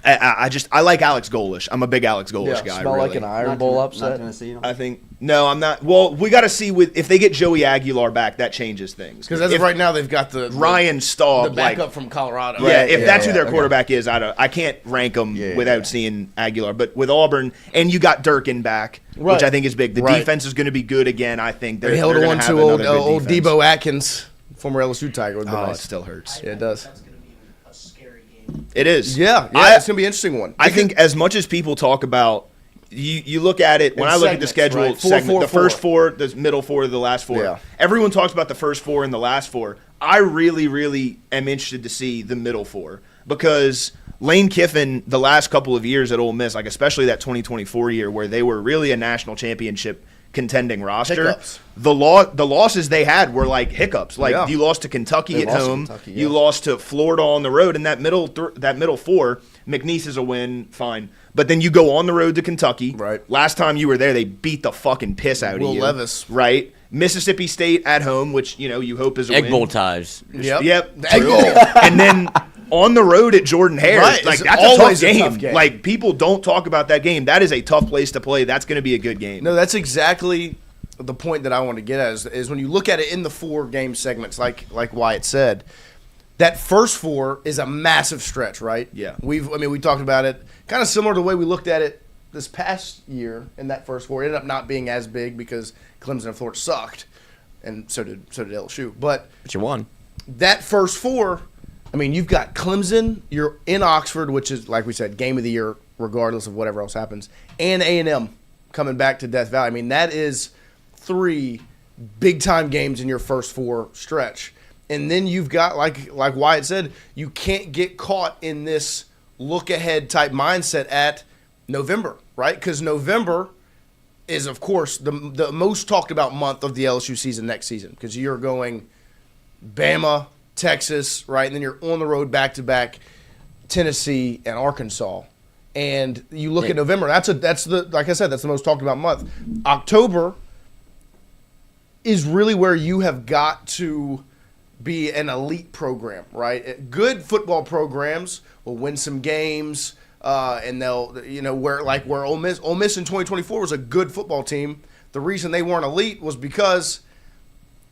I like Alex Golish. I'm a big Alex Golish guy. Smell really. like an Iron Bowl upset. I think no, I'm not. Well, we got to see if they get Joey Aguilar back, that changes things. Because as of right now, they've got the Ryan Staub, the backup from Colorado. Yeah, if that's who their quarterback is, I can't rank them without seeing Aguilar. But with Auburn, and you got Durkin back, which I think is big. The defense is going to be good again. I think they held on to old Debo Atkins, former LSU Tiger. Nice. It still hurts. Yeah, it does. It is. Yeah, it's going to be an interesting one. I think as much as people talk about, you look at it, when I look at the schedule, right? the first 4, the middle 4, the last 4. Yeah. Everyone talks about the first 4 and the last 4. I really, really am interested to see the middle 4 because Lane Kiffin, the last couple of years at Ole Miss, like especially that 2024 year where they were really a national championship contending roster. Hiccups. The losses they had were like hiccups. Like you lost to Kentucky at home, you lost to Florida on the road, and that middle 4, McNeese is a win, fine. But then you go on the road to Kentucky. Right. Last time you were there, they beat the fucking piss out of you. Will Levis. Right. Mississippi State at home, which you hope is a Egg win. Bowl ties. Yep. The Egg Bowl. And then on the road at Jordan Hare, Right. like It's that's always a tough game. Like people don't talk about that game. That is a tough place to play. That's going to be a good game. No, that's exactly the point that I want to get at is when you look at it in the 4 game segments, like Wyatt said, that first 4 is a massive stretch, right? Yeah. We talked about it kind of similar to the way we looked at it this past year in that first 4. It ended up not being as big because Clemson and Florida sucked, and so did LSU. But you won. That first 4, you've got Clemson, you're in Oxford, which is, like we said, game of the year regardless of whatever else happens, and A&M coming back to Death Valley. That is 3 big-time games in your first 4 stretch. And then you've got, like Wyatt said, you can't get caught in this look-ahead type mindset at November, right? Because November is, of course, the most talked-about month of the LSU season next season because you're going Bama, Texas, right? And then you're on the road back-to-back Tennessee and Arkansas. And you look at November, like I said, that's the most talked-about month. October is really where you have got to be an elite program, right? Good football programs will win some games, and they'll, where Ole Miss in 2024 was a good football team. The reason they weren't elite was because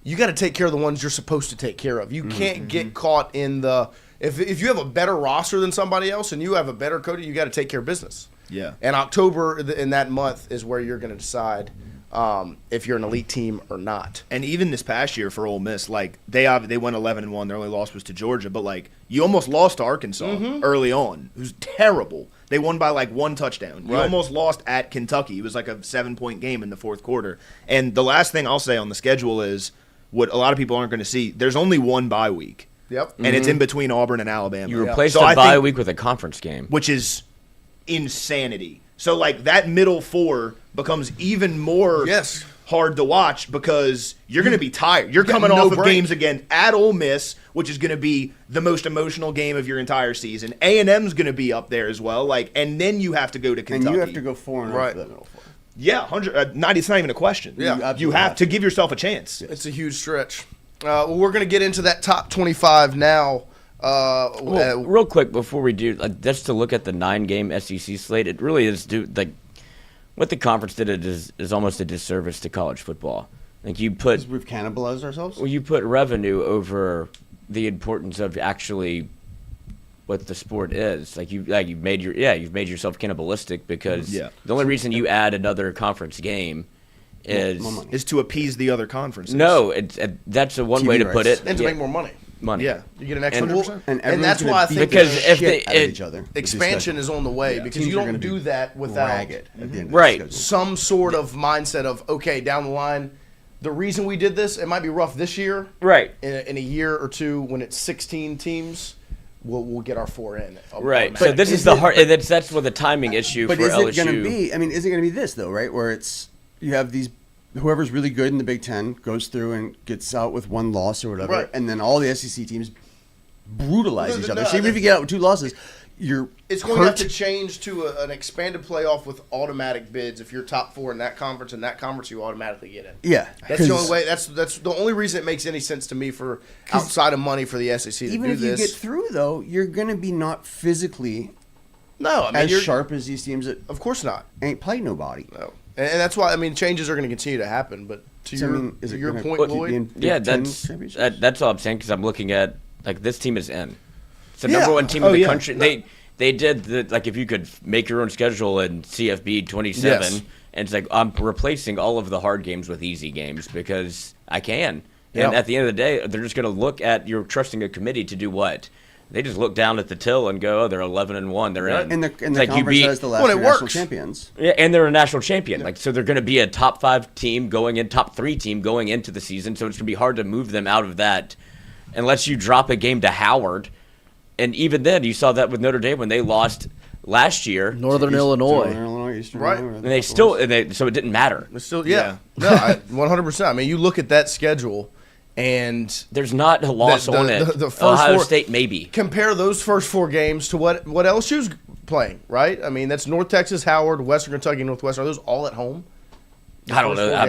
you got to take care of the ones you're supposed to take care of. You can't get caught in if you have a better roster than somebody else and you have a better coach, you got to take care of business. Yeah. And October in that month is where you're going to decide if you're an elite team or not. And even this past year for Ole Miss, like they went 11-1. Their only loss was to Georgia, but like you almost lost to Arkansas early on, who's terrible. They won by like 1 touchdown. You almost lost at Kentucky. It was like a 7-point game in the fourth quarter. And the last thing I'll say on the schedule is what a lot of people aren't going to see. There's only 1 bye week. Yep. And it's in between Auburn and Alabama. You replaced the bye week with a conference game, which is insanity. So like that middle 4 becomes even more hard to watch because you're going to be tired. You're coming off of games again at Ole Miss, which is going to be the most emotional game of your entire season. A&M's going to be up there as well. Like, and then you have to go to Kentucky. And you have to go 4-0 for that middle 4. Yeah, 100. It's not even a question. Yeah, you have to give yourself a chance. It's a huge stretch. Well, we're going to get into that top 25 now. Real quick before we do, just to look at the 9-game SEC slate, it really is what the conference did is almost a disservice to college football. Like we've cannibalized ourselves. Well, you put revenue over the importance of actually what the sport is. You've made yourself cannibalistic because the only reason you add another conference game is to appease the other conferences. No, that's one way to put it. And to make more money. Yeah, you get an extra 100%. And that's why I think because if each other, expansion is on the way because you don't do that without some sort of mindset of okay, down the line. The reason we did this, it might be rough this year. Right. In a year or two, when it's 16 teams, we'll get our 4 in. Right. So this is the hard. And that's what the timing issue for LSU. But is it going to be? I mean, is it going to be this though? Right, where you have these. Whoever's really good in the Big Ten goes through and gets out with 1 loss or whatever, and then all the SEC teams brutalize each other. So even if you get out with 2 losses, it's going to have to change to an expanded playoff with automatic bids. If you're top 4 in that conference, you automatically get in. Yeah, that's the only way. That's the only reason it makes any sense to me for outside of money for the SEC to do this. Even if you get through, though, you're going to be not physically as sharp as these teams that of course not ain't played nobody. No. And that's why changes are going to continue to happen. But to your point, Lloyd, that's all I'm saying because I'm looking at this team is in. It's the number 1 team in the country. They did if you could make your own schedule in CFB 27, and it's I'm replacing all of the hard games with easy games because I can. And at the end of the day, they're just going to look at you're trusting a committee to do what. They just look down at the till and go, they're 11-1. They're in. And the conference has the last national champions. Yeah, and they're a national champion. Yeah. So they're going to be a top 5 team top 3 team going into the season. So it's going to be hard to move them out of that unless you drop a game to Howard. And even then, you saw that with Notre Dame when they lost last year. Northern Illinois. Eastern right. Illinois. And they still, so it didn't matter. It's still, No, 100%. I mean, you look at that schedule. And there's not a loss on it. The first Ohio State maybe. Compare those first 4 games to what LSU's playing, right? I mean, that's North Texas, Howard, Western Kentucky, Northwestern. Are those all at home? I don't know. I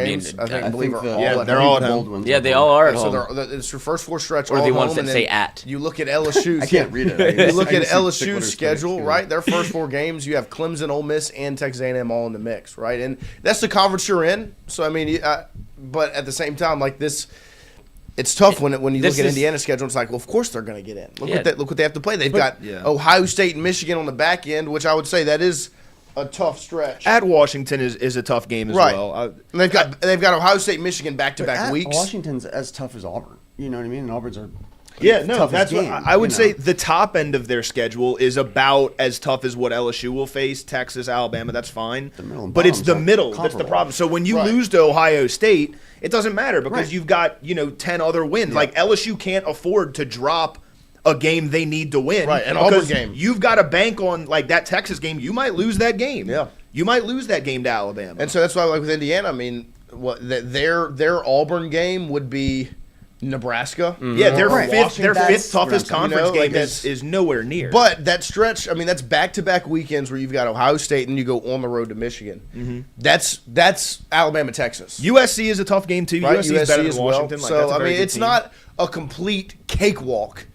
believe they're all at home. Yeah, they all are at home. So it's your first 4 stretch. Or all the ones home, that say at. You look at LSU's. I can't read it. You look at LSU's schedule, right? Their first 4 games, you have Clemson, Ole Miss, and Texas A&M all in the mix, right? And that's the conference you're in. So I mean, but at the same time, this. It's tough when you look at Indiana's schedule. It's well, of course they're going to get in. Look what they have to play. They've got Ohio State and Michigan on the back end, which I would say that is a tough stretch. At Washington is a tough game as well. And they've got Ohio State and Michigan back-to-back weeks. Washington's as tough as Auburn. You know what I mean? And Auburn's are that's what I would say. The top end of their schedule is about as tough as what LSU will face. Texas, Alabama, that's fine. But it's the middle that's the problem. So when you lose to Ohio State, it doesn't matter because you've got 10 other wins. LSU can't afford to drop a game they need to win. Right, an Auburn game. You've got to bank on that Texas game. You might lose that game. Yeah, you might lose that game to Alabama. And so that's why, with Indiana, I mean, their Auburn game would be Nebraska. Mm-hmm. Yeah, their fifth toughest conference game is nowhere near. But that stretch, I mean, that's back-to-back weekends where you've got Ohio State and you go on the road to Michigan. Mm-hmm. That's Alabama, Texas. USC is a tough game too. Right? USC is better than Washington. So I mean, it's not a complete cakewalk.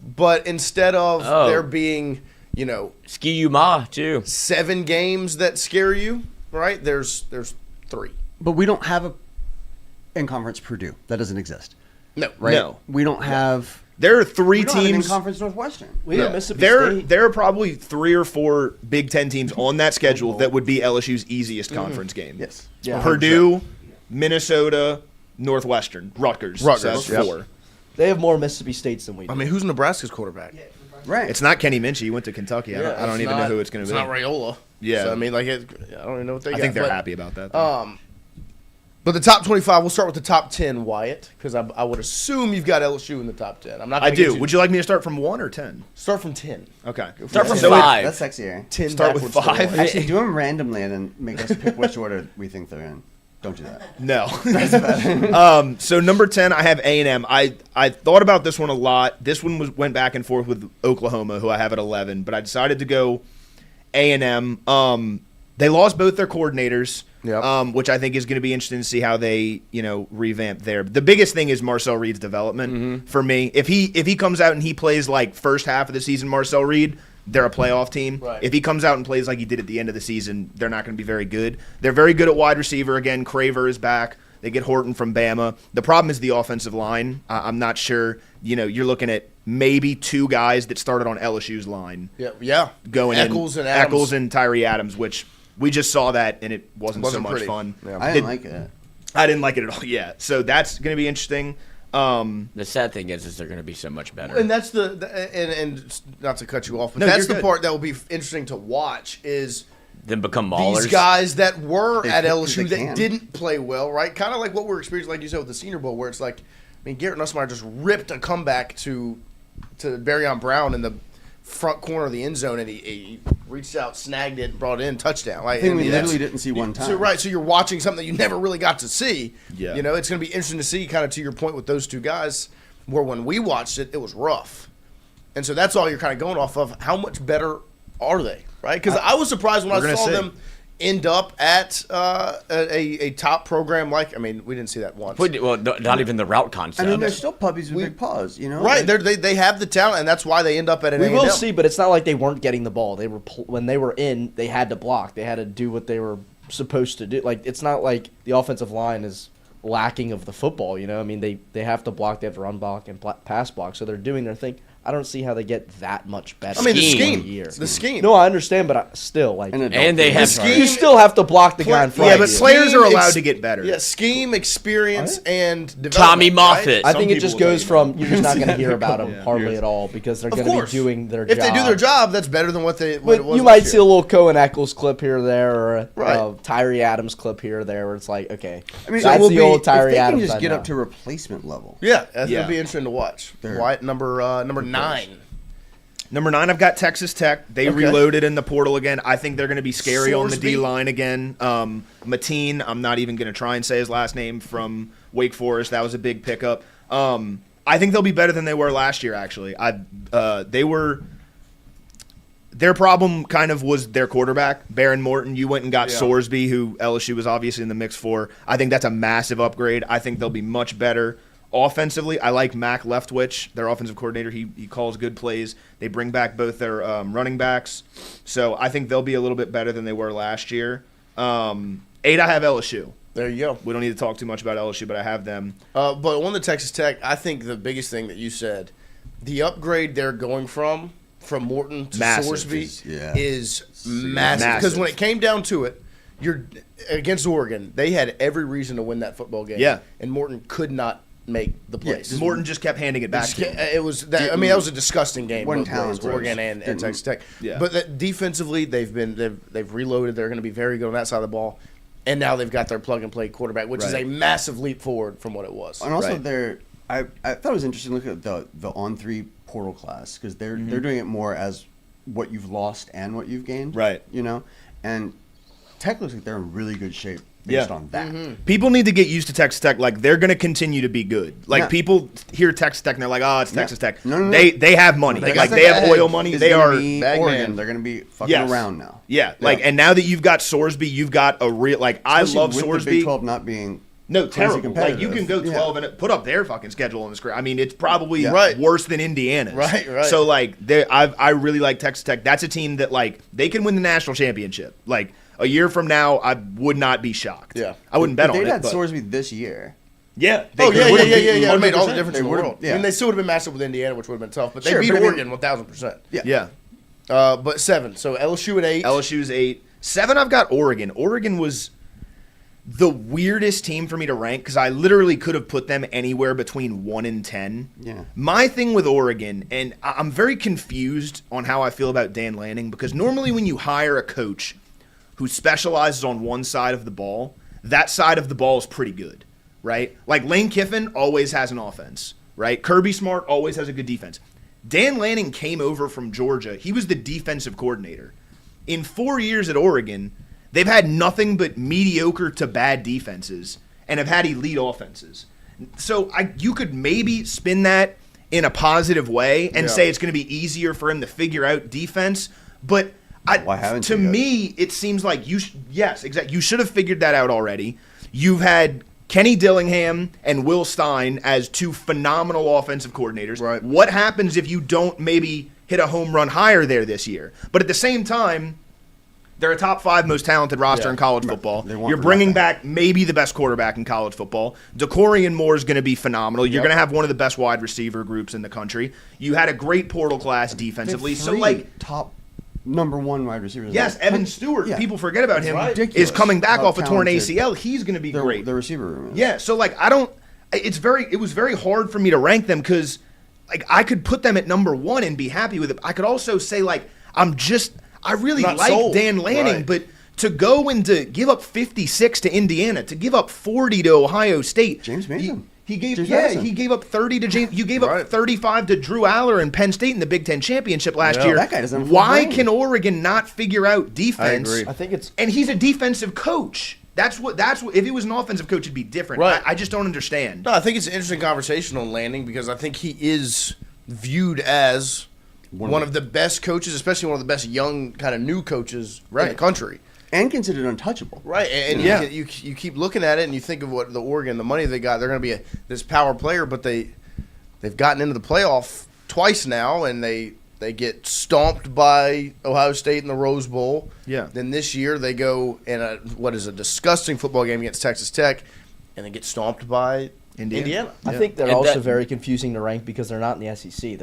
But instead of there being, Ski-U-Ma too, 7 games that scare you, right? There's 3. But we don't have a in-conference Purdue. That doesn't exist. No, right? No. We don't have. There are 3 we don't have teams. in-conference Northwestern. We have Mississippi State. There are probably 3 or 4 Big Ten teams on that schedule that would be LSU's easiest conference game. Yes. Yeah. Purdue, Minnesota, Northwestern, Rutgers. So that's 4. They have more Mississippi States than we do. I mean, who's Nebraska's quarterback? Right. It's not Kenny Minchie. He went to Kentucky. I don't even know who it's going to be. It's not Raiola. Yeah. So, I mean, I don't even know what they got. I think they're happy about that. Though. But the top 25, we'll start with the top 10, Wyatt, because I would assume you've got LSU in the top 10. I'm not. I do. Would you like me to start from 1 or 10? Start from 10. Okay. Start from 5. That's sexier. 10. Start with 5. Actually, do them randomly and then make us pick which order we think they're in. Don't do that. No. That's bad. So number 10, I have A&M. I thought about this one a lot. This one went back and forth with Oklahoma, who I have at 11, but I decided to go A&M. They lost both their coordinators, which I think is going to be interesting to see how they, revamp there. The biggest thing is Marcel Reed's development for me. If he comes out and he plays like first half of the season, Marcel Reed, they're a playoff team. Right. If he comes out and plays like he did at the end of the season, they're not going to be very good. They're very good at wide receiver. Again, Craver is back. They get Horton from Bama. The problem is the offensive line. I'm not sure. You're looking at maybe 2 guys that started on LSU's line. Yeah. Going Eccles in. and Adams. Eccles and Tyree Adams, which we just saw that, and it wasn't so much pretty. fun. Yeah. I didn't like it. I didn't like it at all. Yeah. So that's going to be interesting. The sad thing is they're going to be so much better. And that's and not to cut you off, but No, that's you're the good. part that will be interesting to watch is Then become maulers. these guys that were They at can- LSU they that can. didn't play well, right? Kind of like what we're experiencing, like you said, with the Senior Bowl, where it's like, Garrett Nussmeier just ripped a comeback to Barryon Brown in the front corner of the end zone, and he reached out, snagged it, and brought it in, touchdown. Like, I think I we mean, literally that's- didn't see one time. So right, so you're watching something that you never really got to see. Yeah. It's going to be interesting to see, kind of to your point with those 2 guys, where when we watched it, it was rough, and so that's all you're kind of going off of. How much better are they, right? Because I was surprised when We're I gonna saw see. them end up at a top program. Like, I mean, we didn't see that once. Well, not even the route I concept. mean, they're still puppies with big paws, Right, they have the talent, and that's why they end up at an We will A&M. see, but it's not like they weren't getting the ball. They were when they were in, they had to block. They had to do what they were supposed to do. Like, it's not like the offensive line is lacking of the football. I mean, they have to block, they have to run block and pass block, so they're doing their thing. I don't see how they get that much better. I mean, the Scheme. scheme. The scheme. No, I understand, but still, like, And they have you still have to block the guy in front Yeah, of but you. players are allowed to get better. Yeah, scheme, experience, and development. Tommy right? Moffitt. I Some think it people just will goes tell you from you're just not going to hear about them Yeah. hardly at all because they're Of going to course. be doing their If job. they do their job, that's better than what it was. But you might see a little Cohen Eccles clip here or there, or a Right. Tyree Adams clip here or there, where it's like, okay, I mean, that's it will the be, old Tyree if they Adams. can just I get know. up to replacement level. Yeah, that's Yeah. gonna be interesting to watch. They're- Wyatt, number 9. Number 9, I've got Texas Tech. They Okay. reloaded in the portal again. I think they're going to be scary on the Sorsby. D line again. Mateen, I'm not even going to try and say his last name, from Wake Forest. That was a big pickup. I think they'll be better than they were last year. Actually, their problem kind of was their quarterback, Baron Morton. You went and got Sorsby, who LSU was obviously in the mix for. I think that's a massive upgrade. I think they'll be much better. Offensively, I like Mac Leftwich, their offensive coordinator. He calls good plays. They bring back both their running backs. So I think they'll be a little bit better than they were last year. 8, I have LSU. There you go. We don't need to talk too much about LSU, but I have them. But on the Texas Tech, I think the biggest thing that you said, the upgrade they're going from Morton to Massive. Sorsby Yeah. is massive. Because when it came down to it, you're against Oregon, they had every reason to win that football game. Yeah. And Morton could not make the plays. Morton just kept handing it back to him. It was that. I mean, that was a disgusting game. One both ways, talent Oregon was- and didn't- Texas Tech. Yeah. But defensively, they've reloaded. They're going to be very good on that side of the ball. And now they've got their plug and play quarterback, which is Right. a massive leap forward from what it was. And also, Right. I thought it was interesting to look at the on-3 portal class because they're doing it more as what you've lost and what you've gained. Right. And Tech looks like they're in really good shape based on that. People need to get used to Texas Tech. Like, they're going to continue to be good. Like, Yeah. people hear Texas Tech and they're like, oh, it's Yeah. Texas Tech. No. They have money. They Like, got they the have bag. oil money. It's They gonna are. be bag Oregon. man. They're going to be fucking Yes. around now. Yeah. Like, and now that you've got Sorsby, you've got a real. Like, I Especially love with Sorsby. the Big 12 not being No, crazy terrible. Like, competitive. you can go 12 and put up their fucking schedule on the screen. I mean, it's probably Yeah. Right. worse than Indiana's. Right. So, like, I really like Texas Tech. That's a team that, like, they can win the national championship. Like, a year from now, I would not be shocked. Yeah. I wouldn't bet If on they'd it. had But Sorsby this year. yeah. Oh, could yeah. would've It beaten made all the 100%. difference They in the would've- world. yeah. I mean, they still would have been matched up with Indiana, which would have been tough. But they Sure, beat but I mean- Oregon 1,000%. Yeah. But 7. So LSU at 8. LSU's 8. 7, I've got Oregon. Oregon was the weirdest team for me to rank because I literally could have put them anywhere between 1 and 10. Yeah. My thing with Oregon, and I'm very confused on how I feel about Dan Lanning, because normally when you hire a coach who specializes on one side of the ball, that side of the ball is pretty good, right? Like Lane Kiffin always has an offense, right? Kirby Smart always has a good defense. Dan Lanning came over from Georgia. He was the defensive coordinator. In 4 years at Oregon, they've had nothing but mediocre to bad defenses and have had elite offenses. So you could maybe spin that in a positive way and say it's going to be easier for him to figure out defense. But Why haven't to you yet? me, it seems like yes, exactly. You should have figured that out already. You've had Kenny Dillingham and Will Stein as 2 phenomenal offensive coordinators. Right. What happens if you don't maybe hit a home run higher there this year? But at the same time, They're a top 5 most talented roster in college football. You're bringing back maybe the best quarterback in college football. DeCorian Moore is going to be phenomenal. You're going to have one of the best wide receiver groups in the country. You had a great portal class defensively. So, like, top number 1 wide receivers. Yes, Evan Stewart. Yeah. People forget about him. Ridiculous. Is coming back How off a torn talented ACL. He's going to be great. The receiver room is. Yeah, so like it was very hard for me to rank them because like I could put them at number 1 and be happy with it. I could also say like I really Not like sold. Dan Lanning, Right. but to go and to give up 56 to Indiana, to give up 40 to Ohio State. James Mason. He gave James Madison. he gave up 30 to James. You gave up Right. 35 to Drew Aller and Penn State in the Big Ten championship last year. That guy doesn't have a full Why brain. can Oregon not figure out defense? agree. I think it's And he's a defensive coach. That's what. If he was an offensive coach, it'd be different. Right. I just don't understand. No, I think it's an interesting conversation on Lanning because I think he is viewed as one of the best coaches, especially one of the best young kind of new coaches in the country. And considered untouchable. Right, and you keep looking at it and you think of what the Oregon, the money they got, they're going to be this power player, but they've gotten into the playoff twice now, and they get stomped by Ohio State in the Rose Bowl. Yeah. Then this year they go in a disgusting football game against Texas Tech, and they get stomped by Indiana. I think they're And also that- very confusing to rank because they're not in the SEC.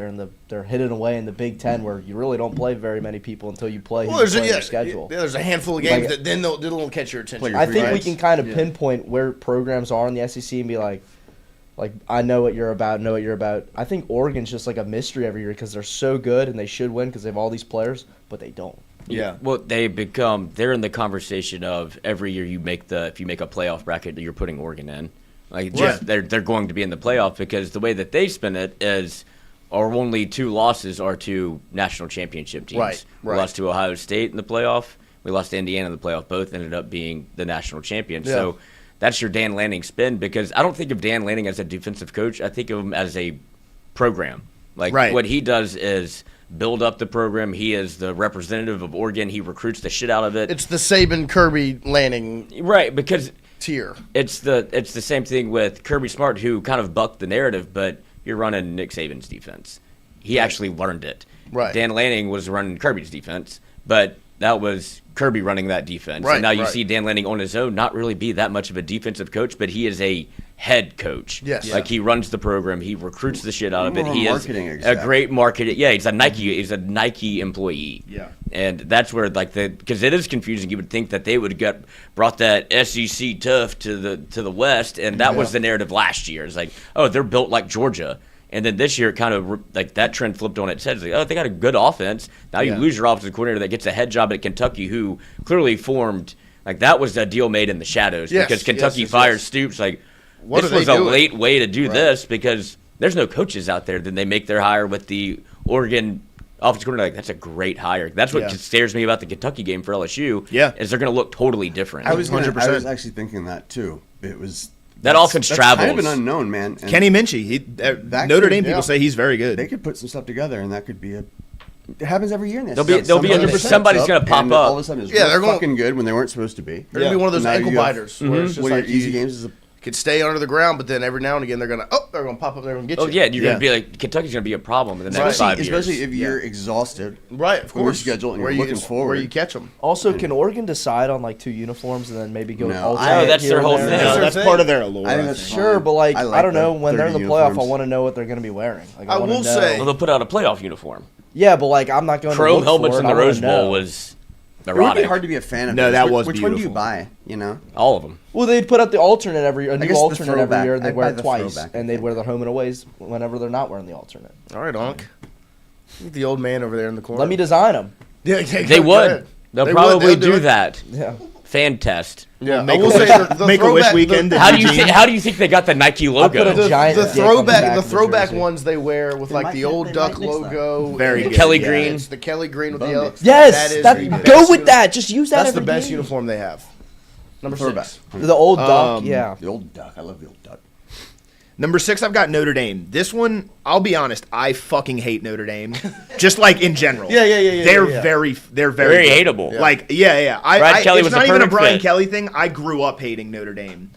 They're hidden away in the Big Ten where you really don't play very many people until you play who you play in your schedule. There's a handful of games Like- that then they'll catch your attention. I think we can kind of pinpoint where programs are in the SEC and be like I know what you're about, know what you're about. I think Oregon's just like a mystery every year because they're so good and they should win because they have all these players, but they don't. Yeah. Well, they're in the conversation of every year if you make a playoff bracket, you're putting Oregon in. Like they're going to be in the playoff because the way that they spin it is our only 2 losses are to national championship teams. Right. We lost to Ohio State in the playoff. We lost to Indiana in the playoff. Both ended up being the national champions. Yeah. So that's your Dan Lanning spin because I don't think of Dan Lanning as a defensive coach. I think of him as a program. Like what he does is build up the program. He is the representative of Oregon. He recruits the shit out of it. It's the Saban, Kirby, Lanning Right, because tier. it's the same thing with Kirby Smart, who kind of bucked the narrative, but you're running Nick Saban's defense. He actually learned it. Right. Dan Lanning was running Kirby's defense, but that was Kirby running that defense. Right, And now you right. see Dan Lanning on his own not really be that much of a defensive coach, but he is a head coach. Yes. Like he runs the program, he recruits the shit out of it. More He is marketing a exec. great marketing. Yeah, he's a Nike employee. Yeah. And that's where because it is confusing. You would think that they would get brought that SEC tough to the West, and that was the narrative last year. It's like, oh, they're built like Georgia. And then this year, it kind of like that trend flipped on its head. It's like, oh, they got a good offense. Now you lose your offensive coordinator that gets a head job at Kentucky, who clearly formed like that was a deal made in the shadows because Kentucky fired Stoops. Like What this are they was a doing? late way to do this because there's no coaches out there. Then they make their hire with the Oregon offensive coordinator. Like that's a great hire. That's what scares me about the Kentucky game for LSU. Yeah. Is they're going to look totally different. I was 100%. actually thinking that too. It was That offense that's travels. kind of an unknown, man. And Kenny Minchie, Notre Dame people say he's very good. they could put some stuff together, and that could be a. It happens every year in this. There'll be somebody's going to pop and up. All of a sudden, it's they're going fucking good when they weren't supposed to be. They're going to be one of those Now ankle you have- biters where it's just One of like your easy games is a could stay under the ground, but then every now and again they're going to pop up there and get you. Oh yeah, you're going to be like Kentucky's going to be a problem in the next 5 years. especially if you're exhausted. Right, of From your course. schedule and where you're you looking forward. where you catch them. Also, can Oregon decide on like 2 uniforms and then maybe go No, alternate that's here their and whole there? thing. No, their that's thing. part of their allure. I think that's Sure, fine. but like I, like don't know the when they're in the 30 playoff, I uniforms. want to know what they're going to be wearing. Like, I wanna will know. say- Well, they'll put out a playoff uniform. Yeah, but like I'm not going to Chrome look helmets for in it. the I wanna Rose Bowl know. was It would be erotic. hard to be a fan of. No, those. that Which- was Which one do you beautiful. buy? You know, All of them. Well, they'd put out the alternate a guess new the alternate every throwback. year, and they'd I'd wear buy it the twice, throwback, and I they'd wear the home and aways whenever they're not wearing the alternate. All right, Onk. The old man over there in the corner. Let me design them. Yeah, They would. They'll probably do that. Yeah. Fan test. Yeah, Make I will a say wish- the make a wish throwback- weekend. How do you think they got the Nike logo? put a giant The dick on the back throwback, the of the throwback jersey. ones they wear with like might the mix- old they duck might mix that. logo. Very and good. Kelly yeah, green. It's the Kelly green with Bum the yellow. mix. Yes, the that best go with uniform. that. Just use that. That's the every best game. uniform they have. Number Throwback. 6. The old duck, yeah. The old duck. I love the old duck. Number 6, I've got Notre Dame. This one, I'll be honest, I fucking hate Notre Dame. Just like in general. Yeah. They're yeah. very Very good. hateable. Like, yeah. Brad Kelly it's was not the even a perfect Brian fit. Kelly thing. I grew up hating Notre Dame.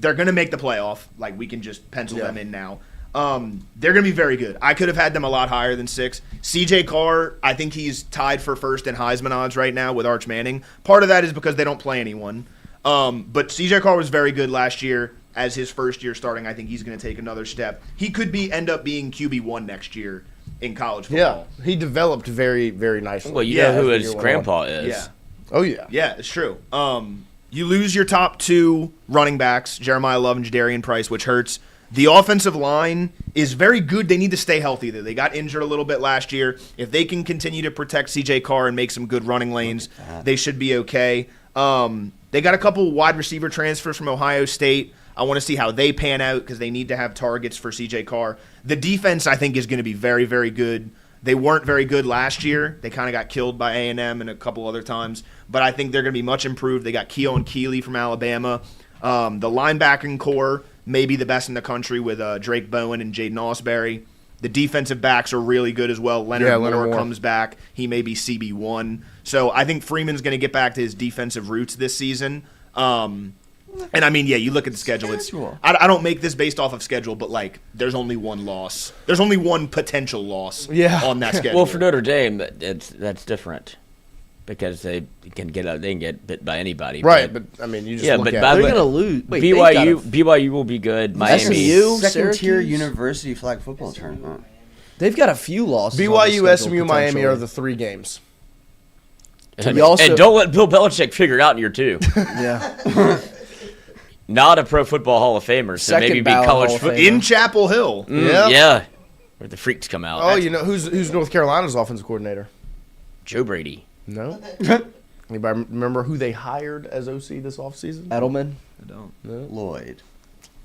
They're gonna make the playoff. Like, we can just pencil them in now. They're going to be very good. I could have had them a lot higher than 6. CJ Carr, I think he's tied for first in Heisman odds right now with Arch Manning. Part of that is because they don't play anyone. But CJ Carr was very good last year as his first year starting. I think he's going to take another step. He could end up being QB1 next year in college football. Yeah, he developed very, very nicely. Well, you know who his grandpa is. Yeah. Oh, yeah. Yeah, it's true. You lose your top 2 running backs, Jeremiah Love and Jadarian Price, which hurts. The offensive line is very good. They need to stay healthy, though. They got injured a little bit last year. If they can continue to protect C.J. Carr and make some good running lanes, they should be okay. They got a couple wide receiver transfers from Ohio State. I want to see how they pan out because they need to have targets for C.J. Carr. The defense, I think, is going to be very, very good. They weren't very good last year. They kind of got killed by A&M and a couple other times. But I think they're going to be much improved. They got Keon Keeley from Alabama. The linebacking core may be the best in the country with Drake Bowen and Jaden Ausberry. The defensive backs are really good as well. Leonard Moore comes back. He may be CB1. So I think Freeman's going to get back to his defensive roots this season. And I mean, yeah, you look at the schedule. I don't make this based off of schedule, but like, there's only one loss. There's only one potential loss on that schedule. Well, for Notre Dame, that's different because they can get bit by anybody. Right, but I mean, you just look at it. They're going to lose. Wait, BYU will be good. Miami, SMU, second-tier university flag football tournament. They've got a few losses. BYU, SMU, Miami are the 3 games. And don't let Bill Belichick figure it out in year 2. Yeah. Not a Pro Football Hall of Famer, so maybe be college football in Chapel Hill. Yeah, where the freaks come out. Oh, you know who's North Carolina's offensive coordinator? Joe Brady. No. Anybody remember who they hired as OC this offseason? Edelman. I don't. No. Lloyd.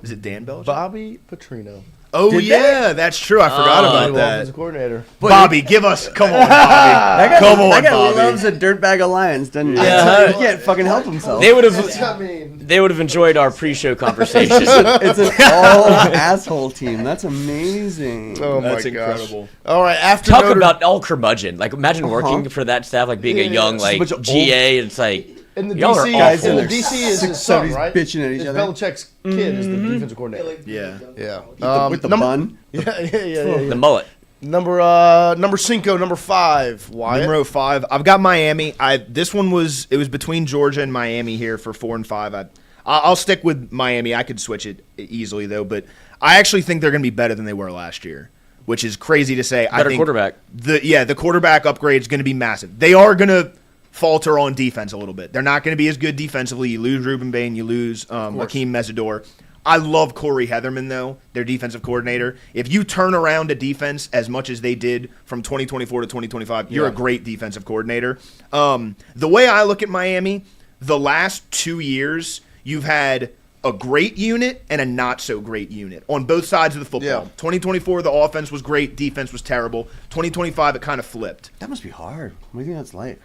Is it Dan Belichick? Bobby Petrino. Oh, yeah, that's true. I forgot about that. Offensive coordinator. Bobby, give us. Come on, Bobby. That guy loves a dirtbag alliance, doesn't he? Yeah. He can't fucking help himself. They would have enjoyed our pre-show conversation. It's an all-asshole team. That's amazing. Oh, my That's gosh. incredible. All right, after Talk about all curmudgeon. Like, imagine working for that staff, like being a young, Just a like, bunch of GA, and it's like, And the y'all are DC awful. and the DC is his son, right? bitching at each It's other. Belichick's kid is the defensive coordinator. Yeah. Yeah. With the bun. Yeah. the mullet. Number 5, Wyatt. Numero 5. I've got Miami. It was between Georgia and Miami here for 4 and 5. I'll stick with Miami. I could switch it easily though, but I actually think they're going to be better than they were last year, which is crazy to say. Better I think quarterback. The quarterback upgrade is going to be massive. They are going to falter on defense a little bit. They're not going to be as good defensively. You lose Ruben Bain, you lose Akeem Mesidor. I love Corey Heatherman, though, their defensive coordinator. If you turn around a defense as much as they did from 2024 to 2025, you're a great defensive coordinator. The way I look at Miami, the last 2 years, you've had a great unit and a not-so-great unit on both sides of the football. Yeah. 2024, the offense was great, defense was terrible. 2025, it kind of flipped. That must be hard. What do you think that's like?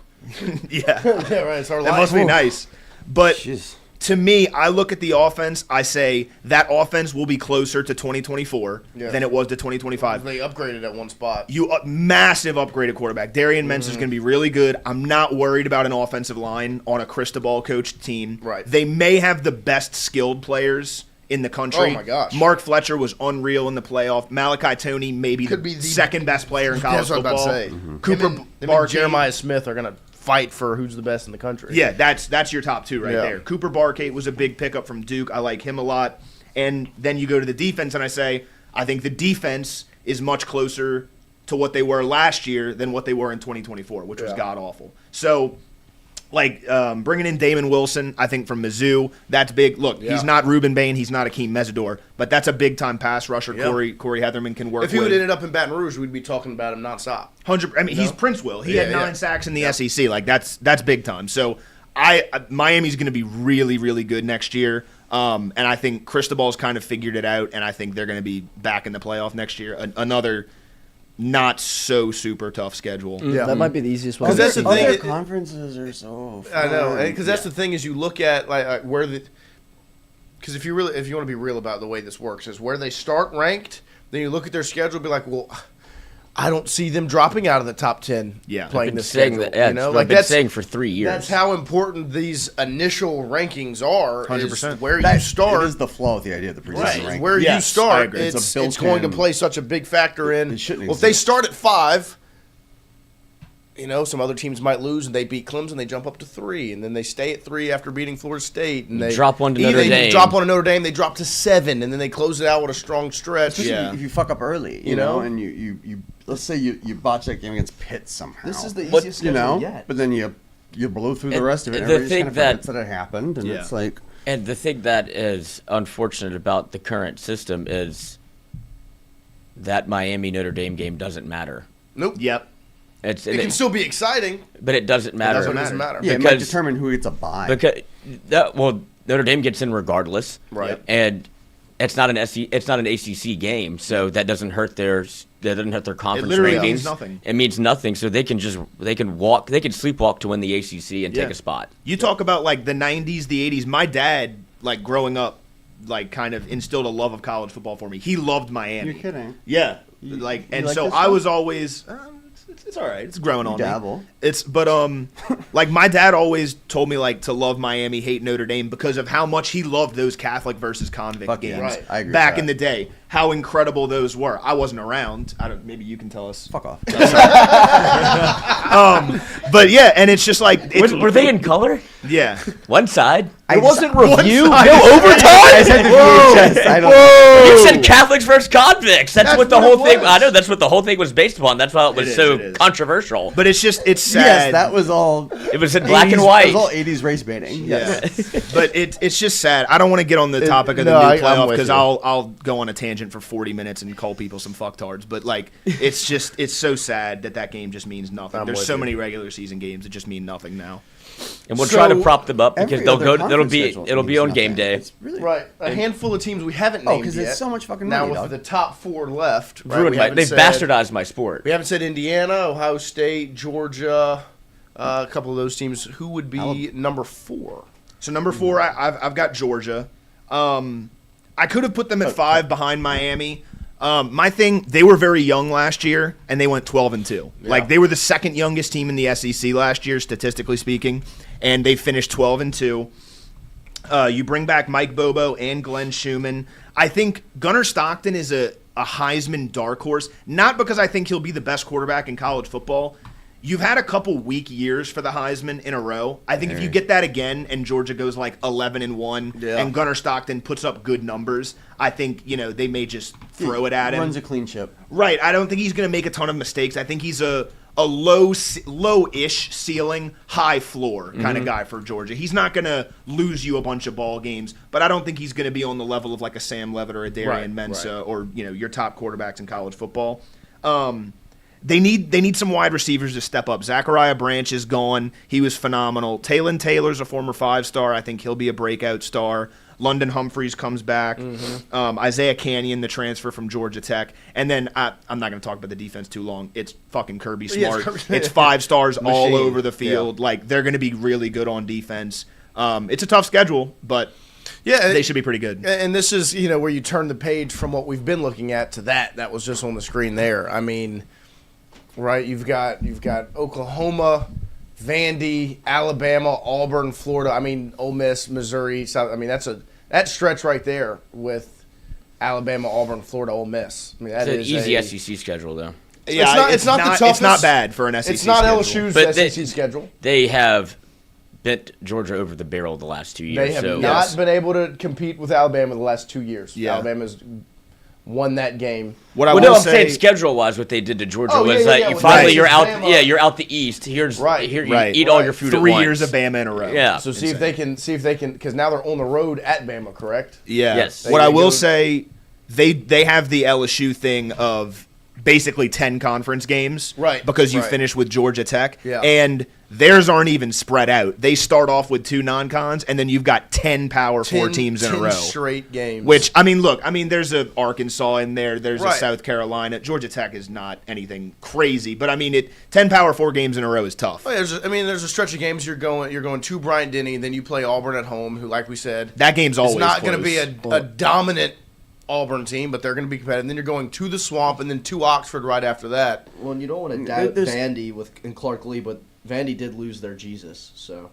Yeah. Yeah, right. It's our That life. must be nice. But Jeez. to me, I look at the offense, I say that offense will be closer to 2024 than it was to 2025. They upgraded at one spot. Massive upgraded quarterback. Darian Mensah is going to be really good. I'm not worried about an offensive line on a Cristobal coached team. Right. They may have the best skilled players in the country. Oh, my gosh. Mark Fletcher was unreal in the playoff. Malachi Toney may be Could the be the second best player in college That's what I'm football. about to say. Cooper Him and Barkey. Jeremiah Smith are going to fight for who's the best in the country. Yeah, that's your top 2 right Yeah. there. Cooper Barkate was a big pickup from Duke. I like him a lot. And then you go to the defense, and I say, I think the defense is much closer to what they were last year than what they were in 2024, which was god-awful. So, bringing in Damon Wilson, I think from Mizzou, that's big. Look, he's not Ruben Bain, he's not Akeem Mesidor, but that's a big-time pass rusher. Yeah. Corey Heatherman can work If he would with. have ended up in Baton Rouge, we'd be talking about him nonstop. 100. I mean, he's Prince Will. He had 9 sacks in the SEC. Like that's big time. So Miami's going to be really, really good next year. And I think Cristobal's kind of figured it out, and I think they're going to be back in the playoff next year. Another not so super tough schedule. Yeah. That might be the easiest one. Because that's the thing. Other conferences are so fun. I know, because that's the thing is you look at like where the. Because if you want to be real about the way this works, is where they start ranked, then you look at their schedule, and be like, well, I don't see them dropping out of the top 10 playing this schedule. I've been saying for 3 years. That's how important these initial rankings are. 100%. Where you start. It is the flaw of the idea of the preseason Right. ranking. Where you I start, agree. it's going to play such a big factor in. It shouldn't If they exist. start at 5, some other teams might lose and they beat Clemson, they jump up to 3, and then they stay at 3 after beating Florida State, and they drop one to Notre they Dame. drop one to Notre Dame, they drop to 7, and then they close it out with a strong stretch. Especially if you fuck up early, you know, and you let's say you botch that game against Pitt somehow. This is the But- easiest you know, schedule yet. but then you blow through the And rest of it. the Everybody just thing kind of that- forgets that it happened, and it's like And the thing that is unfortunate about the current system is that Miami Notre Dame game doesn't matter. Nope. Yep. It can still be exciting. But it doesn't matter. It doesn't matter. yeah, it might because- determine who gets a bye. Because Notre Dame gets in regardless, Right. And it's not an ACC game, so that doesn't hurt their conference literally rankings. means nothing. It means nothing. So they can sleepwalk to win the ACC and take a spot. You talk about like the 90s, the 80s. My dad, like growing up, like kind of instilled a love of college football for me. He loved Miami. You're kidding. Yeah. You like like so this I stuff? was always it's all right. It's growing on dabble. me. Like my dad always told me like to love Miami, hate Notre Dame because of how much he loved those Catholic versus convict Fuck yeah. games Right. I agree back with in that. the day. How incredible those were. I wasn't around. Maybe you can tell us. Fuck off. But yeah, and it's just like Were they in color? yeah. One side. It wasn't review. side. No overtime. You said Catholics versus convicts. That's what the what whole it thing. was. I know that's what the whole thing was based upon. That's why it was It so is. controversial. But it's sad. Yes, that was all. It was in black and 80s white. It was all 80s race baiting. Yeah, Yes. but it's just sad. I don't want to get on the topic of the no, new I'm playoff with because you. I'll go on a tangent for 40 minutes and call people some fucktards. But like, it's so sad that game just means nothing. I'm There's with so you. many regular season games that just mean nothing now. And we'll try to So, prop them up because Every they'll other go. conference schedule It'll be means on game nothing. day. It's really Right. A handful of teams we haven't Oh, named 'cause yet. there's so much fucking now money, with dog. the top 4 left. Right? Ruined We my, haven't they've said- bastardized my sport. We haven't said Indiana, Ohio State, Georgia, a couple of those teams. Who would be number 4? So number 4, I've got Georgia. I could have put them at 5 behind Miami. My thing, they were very young last year, and they went 12-2. Yeah. Like they were the second youngest team in the SEC last year, statistically speaking, and they finished 12-2. You bring back Mike Bobo and Glenn Schumann. I think Gunnar Stockton is a Heisman dark horse, not because I think he'll be the best quarterback in college football. You've had a couple weak years for the Heisman in a row. I think if you get that again and Georgia goes like 11-1 and Gunnar Stockton puts up good numbers, I think, they may just throw it at him. Runs a clean ship. Right. I don't think he's going to make a ton of mistakes. I think he's a low-ish ceiling, high floor kind of guy for Georgia. He's not going to lose you a bunch of ball games, but I don't think he's going to be on the level of like a Sam Levitt or a Darian Mensah or your top quarterbacks in college football. They need some wide receivers to step up. Zachariah Branch is gone. He was phenomenal. Talon Taylor's a former 5-star. I think he'll be a breakout star. London Humphreys comes back. Isaiah Canyon, the transfer from Georgia Tech. And then I'm not going to talk about the defense too long. It's fucking Kirby Smart. It's 5 stars all over the field. Like, they're going to be really good on defense. It's a tough schedule, but they should be pretty good. And this is, where you turn the page from what we've been looking at to that was just on the screen there. I mean, right, you've got Oklahoma, Vandy, Alabama, Auburn, Florida. I mean, Ole Miss, Missouri, South. I mean, that stretch right there with Alabama, Auburn, Florida, Ole Miss. I mean, that It's is an easy a, SEC schedule though. Yeah, it's not the toughest. It's not bad for an SEC It's not schedule. LSU's But SEC schedule. They have bent Georgia over the barrel the last 2 years. They have so not been able to compete with Alabama the last 2 years. Yeah. Alabama's won that game. What I Well, will no, I'm say, saying schedule-wise, what they did to Georgia Oh, was yeah, like yeah, you with finally Alabama. you're out the East. Here you Right. eat all your food at 3 once. years of Bama in a row. Yeah. So see if they can, because now they're on the road at Bama, correct? Yeah. Yes. What I They will go- say, they have the LSU thing of basically 10 conference games. Right, Because you right. finish with Georgia Tech. Yeah. And theirs aren't even spread out. They start off with 2 non-cons, and then you've got 10 Power 4 teams in a 10 row. straight games. Which, there's a Arkansas in there. There's a Right. South Carolina. Georgia Tech is not anything crazy. But, 10 Power 4 games in a row is tough. Oh, yeah, there's a stretch of games you're going to Bryant-Denny, and then you play Auburn at home, who, like we said, That game's always is not going to close. be a dominant Auburn team, but they're going to be competitive. And then you're going to the Swamp and then to Oxford right after that. Well, and you don't want to doubt Vandy and Clark Lee, but Vandy did lose their Jesus, so.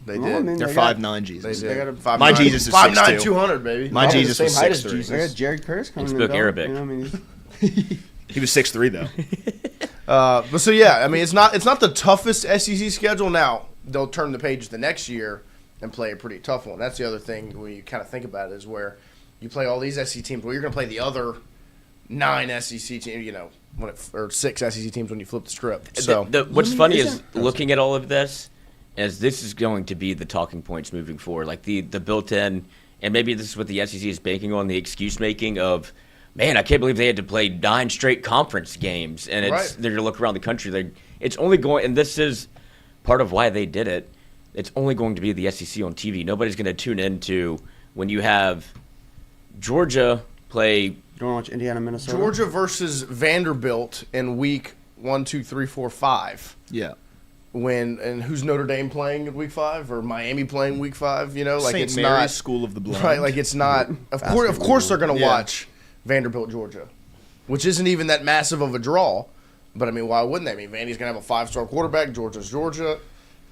They did. Well, I mean, They're 5'9" Jesus. They did. My Jesus is 5'9", 6'2". 200, baby. My Jesus was same height as 6'3". Jesus. I got Jared Curtis coming in. spoke Arabic. You know, I mean, He was 6'3", though. But so yeah, I mean it's not the toughest SEC schedule. Now they'll turn the page the nenext year and play a pretty tough one. That's the other thing when you kind of think about it is where you play all these SEC teams. Well, you're going to play the other 9 SEC teams, or 6 SEC teams when you flip the script. So What's funny is looking at all of this, as this is going to be the talking points moving forward, like the built-in, and maybe this is what the SEC is banking on, the excuse making of, man, I can't believe they had to play 9 straight conference games, and they're going to look around the country. It's only going, and this is part of why they did it. It's only going to be the SEC on TV. Nobody's going to tune into when you have Georgia play. you want to watch Indiana, Minnesota? Georgia versus Vanderbilt in week 1, 2, 3, 4, 5. Yeah. And who's Notre Dame playing in week 5 or Miami playing week 5? Like St. it's Mary's not School of the Blind. right. Like it's not. Of course, they're going to watch Vanderbilt, Georgia, which isn't even that massive of a draw. But I mean, why wouldn't they? I mean, Vandy's going to have a 5-star quarterback. Georgia's Georgia.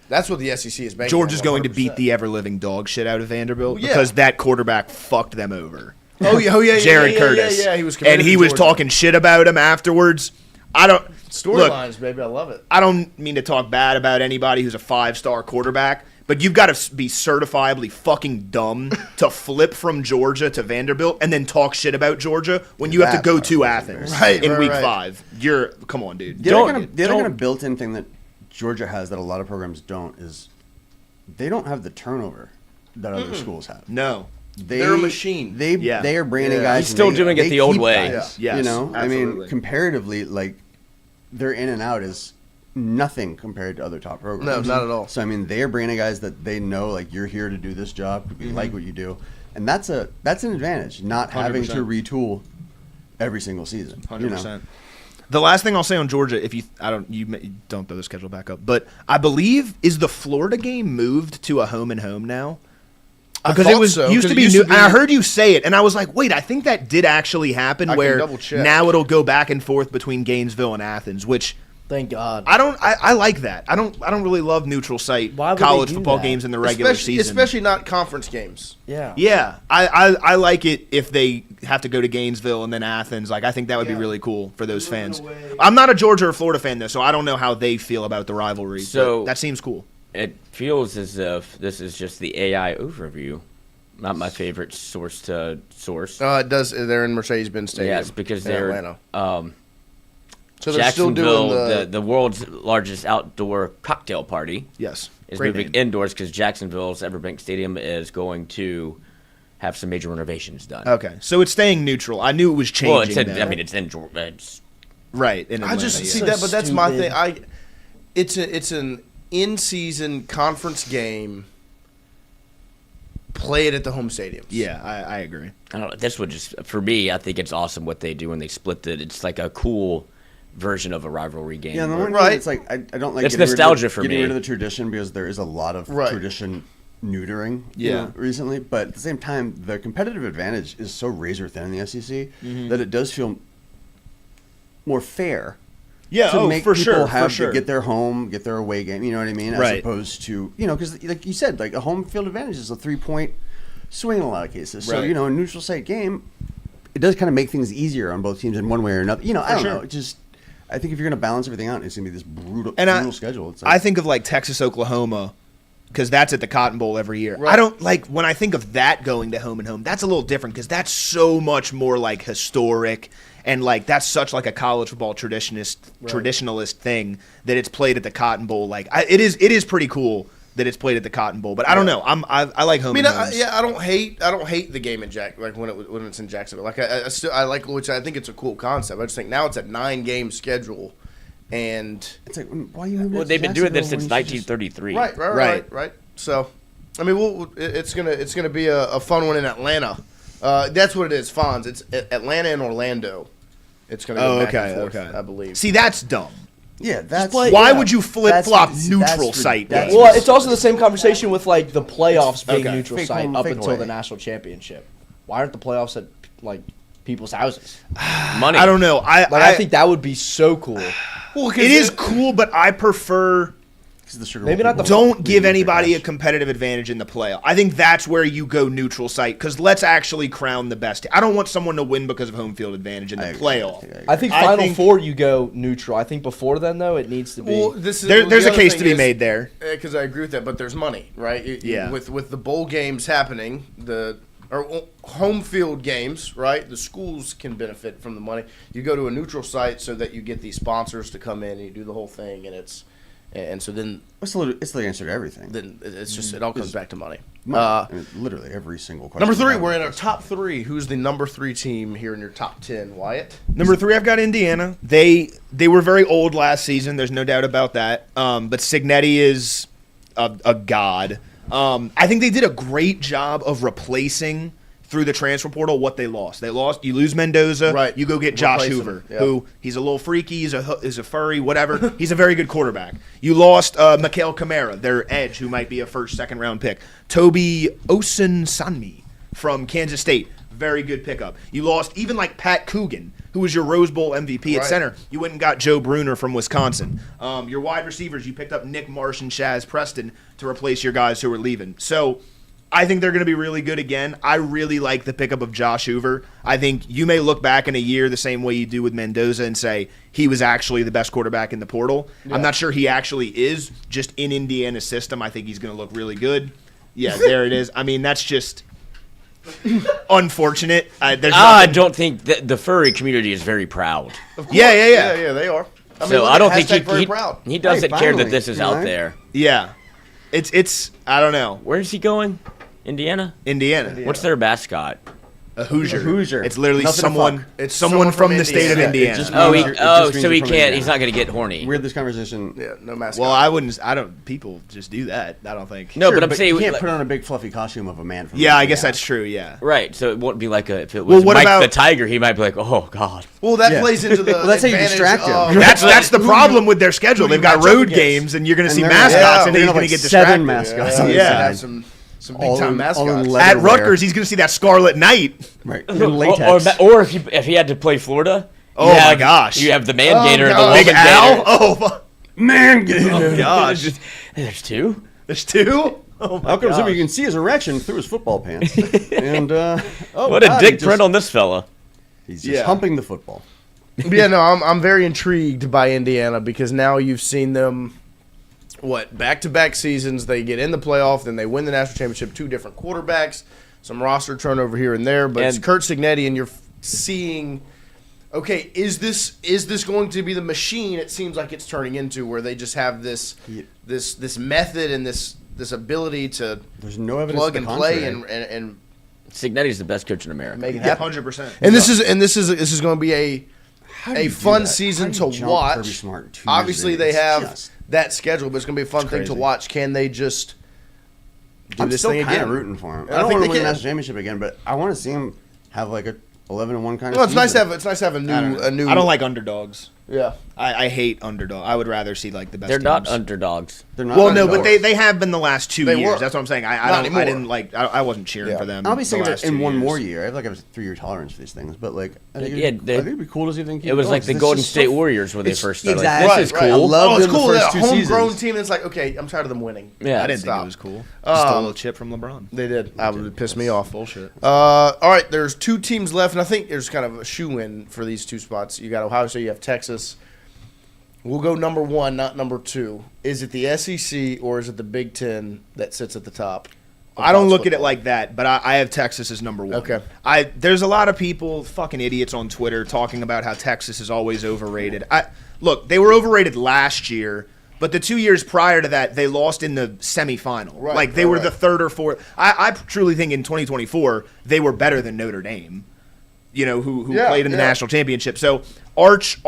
That's what the SEC is banking on. Georgia's going to beat the ever-living dog shit out of Vanderbilt Well, yeah. because that quarterback fucked them over. Oh yeah, Jared Curtis. Yeah, he was and he to was Georgia. talking shit about him afterwards. Storylines, baby. I love it. I don't mean to talk bad about anybody who's a 5-star quarterback, but you've got to be certifiably fucking dumb to flip from Georgia to Vanderbilt and then talk shit about Georgia when you have to go to Athens in week 5. Come on, dude. The other kind of built-in thing that Georgia has that a lot of programs don't is they don't have the turnover that other schools have. No. They're a machine. They are bringing in guys. He's still doing it the old way. Yes, you know, I mean, absolutely. comparatively, like their in and out is nothing compared to other top programs. No, not at all. So I mean, they are bringing in guys that they know, like you're here to do this job. We like what you do, and that's an advantage. Not having to 100%. retool every single season. 100%. The last thing I'll say on Georgia, you don't throw the schedule back up, but I believe is the Florida game moved to a home and home now. Because it was used to be new. And I heard you say it, and I was like, wait, I think that did actually happen. Where now it'll go back and forth between Gainesville and Athens, which Thank God. I like that. I don't really love neutral site college football games in the regular season, especially not conference games. Yeah. Yeah, I like it if they have to go to Gainesville and then Athens. Like I think that would be really cool for those fans. I'm not a Georgia or Florida fan though, so I don't know how they feel about the rivalry. So that seems cool. It feels as if this is just the AI overview. Not my favorite source to source. It does. They're in Mercedes-Benz Stadium. Yes, because they're Atlanta. So they're still Jacksonville, doing the world's largest outdoor cocktail party. Yes, is moving indoors because Jacksonville's Everbank Stadium is going to have some major renovations done. Okay, so it's staying neutral. I knew it was changing. Well, it's indoor. It's right. In Atlanta, I just see that, but that's my thing. It's an in-season conference game. Play it at the home stadiums. Yeah, I agree. I don't know. This would just, for me, I think it's awesome what they do when they split it. It's like a cool version of a rivalry game. Yeah, the one thing it's like I don't like it's nostalgia for getting me. rid of the tradition because there is a lot of tradition neutering recently. But at the same time, the competitive advantage is so razor thin in the SEC that it does feel more fair. Yeah, to make for people sure, have to get their home, get their away game. You know what I mean? As opposed to because like you said, like a home field advantage is a 3-point swing in a lot of cases. So a neutral site game, it does kind of make things easier on both teams in one way or another. I don't know. It just I think if you're going to balance everything out, it's going to be this brutal schedule. It's like, I think of like Texas, Oklahoma, because that's at the Cotton Bowl every year. Right. I don't like when I think of that going to home and home. That's a little different because that's so much more like historic. And like that's such like a college football traditionalist thing that it's played at the Cotton Bowl. Like it is pretty cool that it's played at the Cotton Bowl. But I don't know. I like home. I don't hate the game in when it's in Jacksonville. Like I like, which I think it's a cool concept. I just think now it's a 9-game schedule, and it's like why you? Well, they've been doing this since 1933. Right. So, I mean, it's gonna be a fun one in Atlanta. That's what it is, Fonz. It's Atlanta and Orlando. It's going to go back and forth, I believe. See, that's dumb. Yeah, that's why would you flip-flop neutral site games? Well, it's also the same conversation with like the playoffs being neutral site up until the national championship. why aren't the playoffs at like people's houses? Money. I don't know. I think that would be so cool. Well, it is cool, but I prefer Maybe not the don't give anybody a competitive advantage in the playoff. I think that's where you go neutral site because let's actually crown the best. I don't want someone to win because of home field advantage in the playoff. I think Final Four you go neutral. I think before then though it needs to be. Well, there's a case to be made there because I agree with that, but there's money, right? Yeah. With the bowl games happening, or home field games, right? The schools can benefit from the money. You go to a neutral site so that you get these sponsors to come in and you do the whole thing, and so then it's the answer to everything. Then it's just it all comes back to money. Literally every single question. Number 3, we're in our top 3. Who's the number 3 team here in your top 10, Wyatt? Number 3, I've got Indiana. They were very old last season. There's no doubt about that. But Cignetti is a god. I think they did a great job of replacing through the transfer portal what they lost. You lose Mendoza, right. You go get Josh Replace Hoover, him. Yep. who he's a little freaky, he's a furry, whatever. He's a very good quarterback. You lost Mikael Kamara, their edge, who might be a first, second round pick. Toby Osunsanmi from Kansas State, very good pickup. You lost even like Pat Coogan, who was your Rose Bowl MVP at center. You went and got Joe Bruner from Wisconsin. Your wide receivers, you picked up Nick Marsh and Shaz Preston to replace your guys who were leaving. So I think they're going to be really good again. I really like the pickup of Josh Hoover. I think you may look back in a year the same way you do with Mendoza and say he was actually the best quarterback in the portal. Yeah. I'm not sure he actually is. Just in Indiana's system, I think he's going to look really good. Yeah, there it is. I mean, that's just unfortunate. I don't think the furry community is very proud. Yeah, they are. I don't think proud. He doesn't care that this is out there. Yeah. It's I don't know. Where is he going? Indiana? What's their mascot? A Hoosier. Hoosier. It's literally someone. It's someone from the state of Indiana. So he can't. He's not going to get horny. We had this conversation. Yeah, no mascot. Well, I don't. People just do that. I don't think. No, Sure, but I'm saying you can't put on a big fluffy costume of a man. From I guess that's true. Yeah. Right. So it won't be like if it was Mike the Tiger, he might be like, oh God. Well, that plays into the. Well, that's how you distract him. That's the problem with their schedule. They've got road games, and you're going to see mascots, and he's going to get distracted. 7 mascots. Yeah. Some big time mascots. At Rutgers, he's going to see that Scarlet Knight. Right. In latex. Or if he had to play Florida. My gosh. You have the Man Gator and the Big Woman Al. Gator. Oh, Man Gator. Oh gosh. There's 2. There's 2. Oh my How come gosh. you can see his erection through his football pants? And what a dick print on this fella. He's just humping the football. Yeah, no, I'm very intrigued by Indiana because now you've seen them, back-to-back seasons. They get in the playoff, then they win the national championship, 2 different quarterbacks, some roster turnover here and there, but it's Kurt Cignetti, and you're seeing, okay, is this going to be the machine it seems like it's turning into, where they just have this method and this ability to There's no evidence plug and play and Cignetti's the best coach in America. make it happen. 100%. And this is going to be a fun season to watch. Obviously, they have that schedule, but it's going to be a fun thing to watch. Can they just do this thing again? I'm still kind of rooting for him. I I don't think want they to win the can. national championship again, but I want to see him have like a 11-1 kind of. Well, it's nice season. to have a new. I don't like underdogs. Yeah. I hate underdog. I would rather see like the best. They're not teams. underdogs. They're not Well, no, but underdogs. they have been the last 2 They years. were. That's what I'm saying. Not I anymore. didn't like. I wasn't cheering for them. I'll be the sick of last it in 2 one years. more year. I have like a 3-year tolerance for these things, but like I think it'd be cool to see them keep It was going, like the 'cause it's Golden just State so- Warriors when they first started. exactly. Like, this is Right, cool. I love it's them the cool first that 2 a homegrown seasons. team is like, okay, I'm tired of them winning. Yeah. I didn't think Stop. it was cool. Just stole a little chip from LeBron. They did. That would piss me off. Bullshit. All right, there's 2 teams left, and I think there's kind of a shoe-in for these 2 spots. You got Ohio State, you have Texas. We'll go number 1, not number 2. Is it the SEC or is it the Big Ten that sits at the top? I don't look at it like that, but I have Texas as number 1. Okay. There's a lot of people, fucking idiots on Twitter, talking about how Texas is always overrated. Look, they were overrated last year, but the 2 years prior to that, they lost in the semifinal. Right, They were the 3rd or 4th. I truly think in 2024 they were better than Notre Dame. Who played in the national championship. So Arch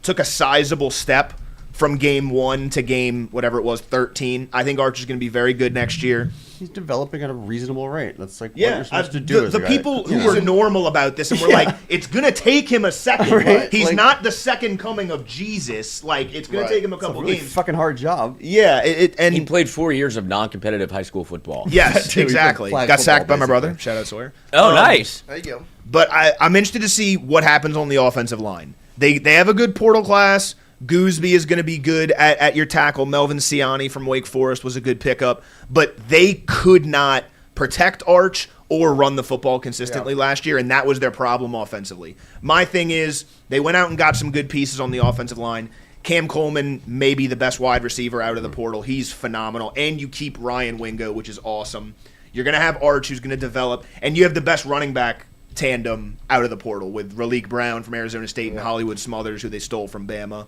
took a sizable step from game 1 to game whatever it was 13. I think Archer's going to be very good next year. He's developing at a reasonable rate. That's like what you're supposed to do. The people who were normal about this and were like, it's going to take him a second. Right. He's Like- not the second coming of Jesus. Like, it's going to take him a couple really games. fucking hard job. Yeah, and He played 4 years of non-competitive high school football. yes, Dude, exactly. flag Got sacked by football, my brother. basically. Shout out Sawyer. Oh, nice. There you go. But I'm interested to see what happens on the offensive line. They have a good portal class. Gooseby is going to be good at your tackle. Melvin Ciani from Wake Forest was a good pickup. But they could not protect Arch or run the football consistently last year, and that was their problem offensively. My thing is they went out and got some good pieces on the offensive line. Cam Coleman may be the best wide receiver out of the portal. He's phenomenal. And you keep Ryan Wingo, which is awesome. You're going to have Arch, who's going to develop. And you have the best running back tandem out of the portal with Raleek Brown from Arizona State and Hollywood Smothers, who they stole from Bama.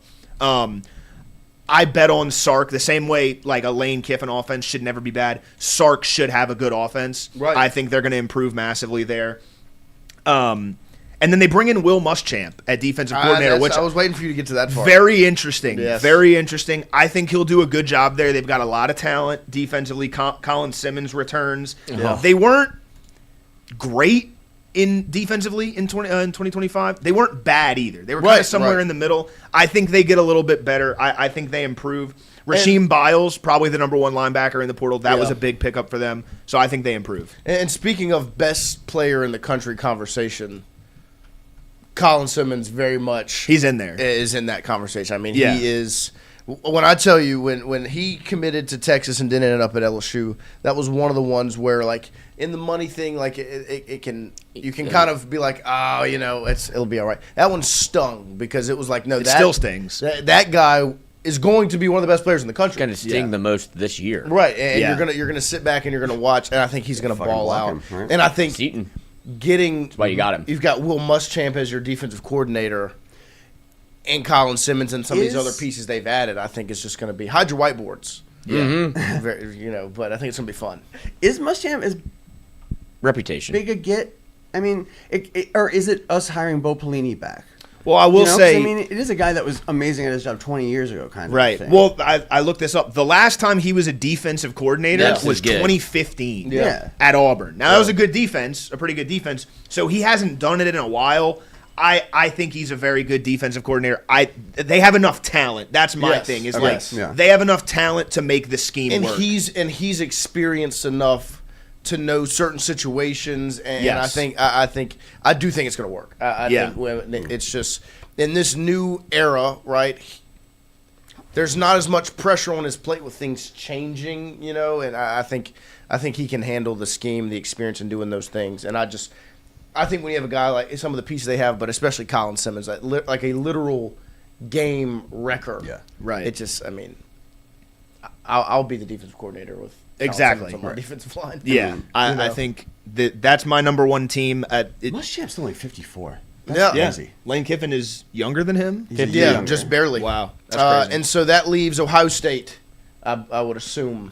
I bet on Sark the same way like a Lane Kiffin offense should never be bad. Sark should have a good offense. Right. I think they're going to improve massively there. And then they bring in Will Muschamp at defensive coordinator, which I was waiting for you to get to that part. very interesting. Yes. Very interesting. I think he'll do a good job there. They've got a lot of talent defensively. Colin Simmons returns. Yeah. They weren't great in defensively in 2025. They weren't bad either. They were kind of somewhere in the middle. I think they get a little bit better. I think they improve. Rasheem Biles, probably the number 1 linebacker in the portal. That was a big pickup for them. So I think they improve. And speaking of best player in the country conversation, Colin Simmons very much He's in there. is in that conversation. I mean, Yeah. he is. When I tell you, when he committed to Texas and then ended up at LSU, that was one of the ones where, like, in the money thing, like, you can kind of be like, oh, you know, it'll be all right. That one stung because it was like, no, It that still stings. That guy is going to be one of the best players in the country. Going to sting the most this year. Right, and Yeah. you're gonna sit back and you're gonna watch, and I think he's gonna Fucking ball block out. him, right? And I think Seton. getting why you got him. You've got Will Muschamp as your defensive coordinator, and Colin Simmons and some of these other pieces they've added. I think is just going to be hide your whiteboards. Yeah, but I think it's going to be fun. Is Muschamp as Reputation. big a get? I mean, or is it us hiring Bo Pelini back? Well, I will You know, 'cause, say, I mean, it is a guy that was amazing at his job 20 years ago, kind of. right. Thing. Well, I looked this up. The last time he was a defensive coordinator That's was his gig. 2015 Yeah. at Auburn. Now, that was a good defense, a pretty good defense. So he hasn't done it in a while. I think he's a very good defensive coordinator. They have enough talent. That's my Yes. thing. Is Okay. like Yeah. they have enough talent to make the scheme And work. he's experienced enough to know certain situations, and Yes. I do think it's going to work. I Yeah. think it's just in this new era, right? There's not as much pressure on his plate with things changing, you know, and I think he can handle the scheme, the experience in doing those things, and I think when you have a guy like some of the pieces they have, but especially Colin Simmons, like a literal game wrecker. Yeah. Right. It just, I mean, I'll be the defensive coordinator with Colin Exactly. Simmons on my defensive line. yeah, I think that's my number 1 team. Muschamp's only 54. That's Yeah. crazy. Lane Kiffin is younger than him. He's a year Yeah, younger. just barely. Wow, that's crazy. And so that leaves Ohio State, I would assume,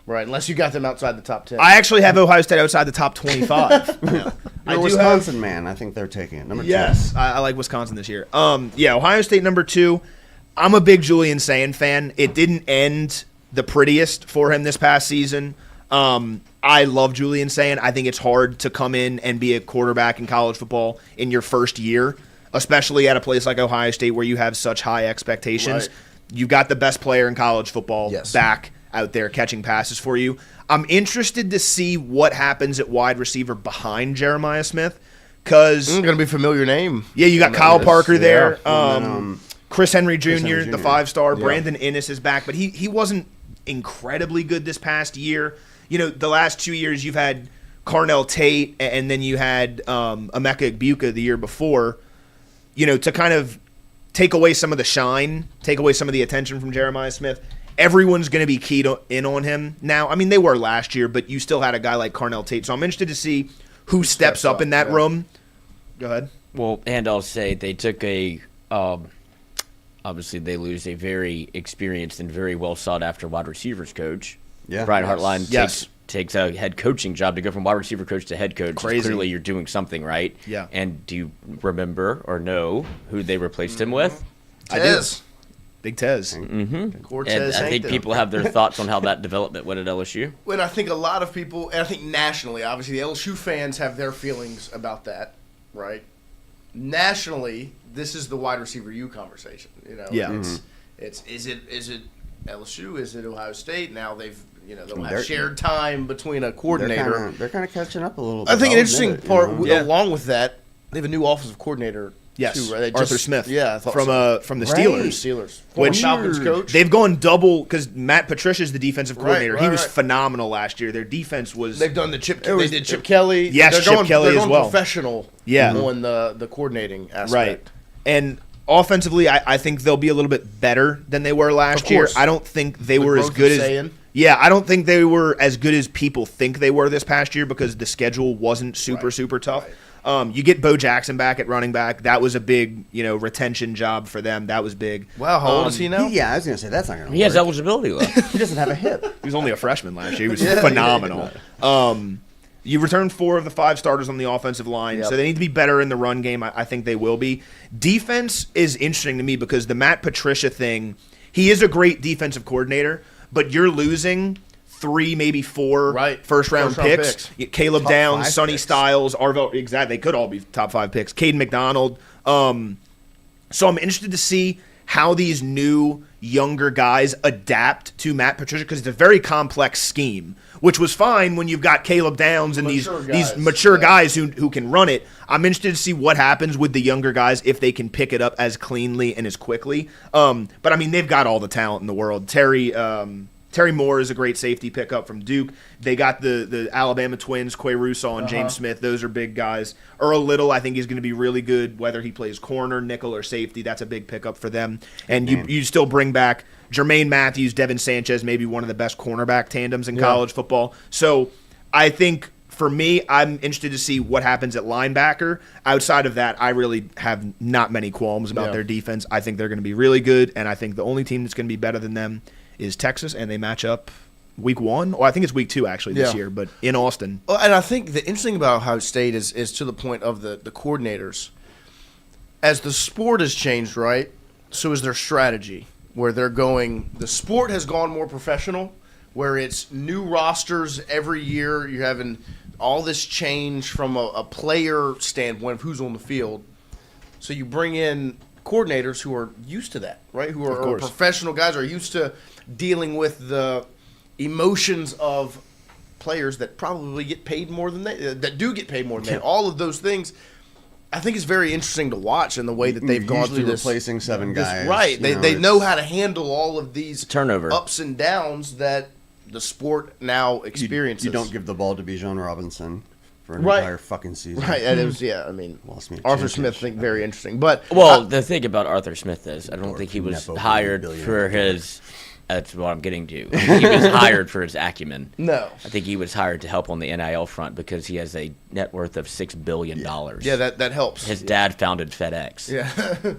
right? Unless you got them outside the top 10. I actually have Ohio State outside the top 25. I You're a do Wisconsin man. I think they're taking it. Number 2. Yes, I like Wisconsin this year. Yeah, Ohio State number 2. I'm a big Julian Sand fan. It didn't end the prettiest for him this past season. I love Julian Sand. I think it's hard to come in and be a quarterback in college football in your first year, especially at a place like Ohio State where you have such high expectations. Right. You've got the best player in college football Yes. back out there catching passes for you. I'm interested to see what happens at wide receiver behind Jeremiah Smith because going to be a familiar name. yeah, you got Kyle Parker there. And then, Chris Henry Jr., Henry the Jr. 5-star. Yeah. Brandon Innes is back, but he wasn't incredibly good this past year. You know, the last 2 years you've had Carnell Tate and then you had Emeka Egbuka the year before, you know, to kind of take away some of the shine, take away some of the attention from Jeremiah Smith. Everyone's going to be keyed in on him now. I mean, they were last year, but you still had a guy like Carnell Tate. So I'm interested to see who steps up in that room. Go ahead. Well, and I'll say they took obviously they lose a very experienced and very well sought after wide receivers coach. Yeah. Brian Yes. Hartline Yes. takes a head coaching job to go from wide receiver coach to head coach. Crazy. Clearly you're doing something right. Yeah. And do you remember or know who they replaced him with? I do. Tez. Big Tez. Cortez And I think Sanctum. people have their thoughts on how that development went at LSU. And I think a lot of people, and I think nationally, obviously, the LSU fans have their feelings about that, right? Nationally, this is the wide receiver U conversation. You know, Yeah. it's is it LSU? Is it Ohio State? Now they'll They're- have shared time between a coordinator. They're kind of catching up a little bit. I think an I'll interesting admit it, part, you know? Yeah. along with that, they have a new offensive coordinator. Yes, too, right? They Arthur just- Smith. Yeah, I thought from so. from the Right. Steelers. Steelers, former Which- Falcons coach. They've gone double because Matt Patricia's the defensive coordinator. He right, was right. phenomenal last year. Their defense was. They've done the Chip. They did Chip Kelly. Yes, they're Chip going, Kelly they're as going well. Professional. Yeah. On the coordinating aspect. Right. And offensively, I think they'll be a little bit better than they were last Of year. course. I don't think they The were as growth good of as. Sayin. Yeah, I don't think they were as good as people think they were this past year because the schedule wasn't super tough. You get Bo Jackson back at running back. That was a big, retention job for them. That was big. Wow, how old is he now? Yeah, I was gonna say that's not gonna. He has work. eligibility left. He doesn't have a hip. He was only a freshman last year. He was phenomenal. You returned 4 of the 5 starters on the offensive line, Yep. so they need to be better in the run game. I think they will be. Defense is interesting to me because the Matt Patricia thing, he is a great defensive coordinator, but you're losing 3, maybe 4 Right. first-round First-round picks. Caleb Top Downs, 5 Sonny picks. Styles, Arvell. Exactly, they could all be top 5 picks. Caden McDonald. So I'm interested to see how these new younger guys adapt to Matt Patricia because it's a very complex scheme, which was fine when you've got Caleb Downs and these mature guys who can run it. I'm interested to see what happens with the younger guys if they can pick it up as cleanly and as quickly. But I mean, they've got all the talent in the world. Terry Moore is a great safety pickup from Duke. They got the Alabama twins, Quay Russaw and James Smith. Those are big guys. Earl Little, I think he's going to be really good, whether he plays corner, nickel, or safety. That's a big pickup for them. And you still bring back Jermaine Matthews, Devin Sanchez, maybe one of the best cornerback tandems in college football. So I think for me, I'm interested to see what happens at linebacker. Outside of that, I really have not many qualms about their defense. I think they're going to be really good, and I think the only team that's going to be better than them is Texas, and they match up week 1, or I think it's week 2 actually this year, but in Austin. Well, and I think the interesting about Ohio State is to the point of the coordinators. As the sport has changed, right, so is their strategy, where they're going – the sport has gone more professional, where it's new rosters every year. You're having all this change from a player standpoint of who's on the field. So you bring in coordinators who are used to that, right, who are professional guys, are used to dealing with the emotions of players that probably get paid more than that do get paid more than they. All of those things, I think, is very interesting to watch in the way that they've gone Usually through this. replacing 7 guys. Right, you they know it's- how to handle all of these Turnover. ups and downs that the sport now experiences. You don't give the ball to Bijan Robinson for an Right. entire fucking season. right, and it was I mean, Lost me a Arthur Smith, championship. I think, very interesting, but Well, the thing about Arthur Smith is, I don't think he was Nepo hired billionaire. for his. That's what I'm getting to. He was hired for his acumen. no, I think he was hired to help on the NIL front because he has a net worth of $6 billion. yeah, that helps. His dad founded FedEx. Yeah,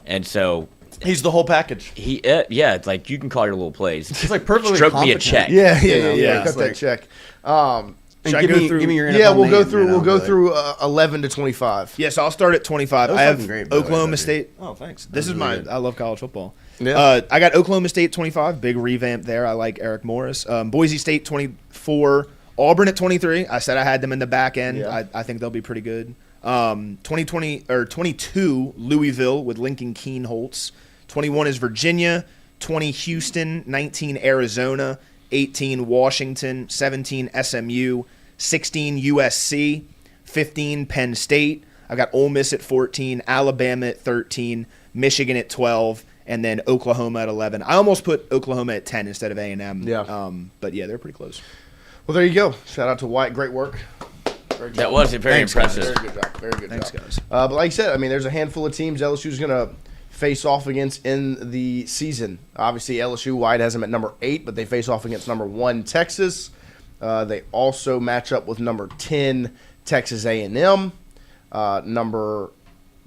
And so he's the whole package. it's like you can call your little plays. It's like perfectly Stroke me a competent. check. Yeah, Yeah, cut it's that like- check. And Should I give go me, through- give me your Yeah, NFL we'll go name, through. you know, We'll go but- through 11 to 25. Yes, I'll start at 25. That was I have fucking great, by the way, Oklahoma dude. State. Oh, thanks. This was is really my. good. I love college football. Yeah. I got Oklahoma State 25. Big revamp there. I like Eric Morris. Boise State 24. Auburn at 23. I said I had them in the back end. Yeah. I think they'll be pretty good. 2020 or 22 Louisville with Lincoln Keenholtz. 21 is Virginia. 20 Houston. 19 Arizona. 18 Washington. 17 SMU. 16 USC. 15 Penn State. I got Ole Miss at 14. Alabama at 13. Michigan at 12. And then Oklahoma at 11. I almost put Oklahoma at 10 instead of A&M. Yeah. But yeah, they're pretty close. Well, there you go. Shout out to White. Great work. Great That job. was very Thanks, guys. impressive. Very good job. Very good Thanks, job. guys. But like I said, I mean, there's a handful of teams LSU's going to face off against in the season. Obviously, LSU White has them at number 8, but they face off against number 1 Texas. They also match up with number 10 Texas A&M, number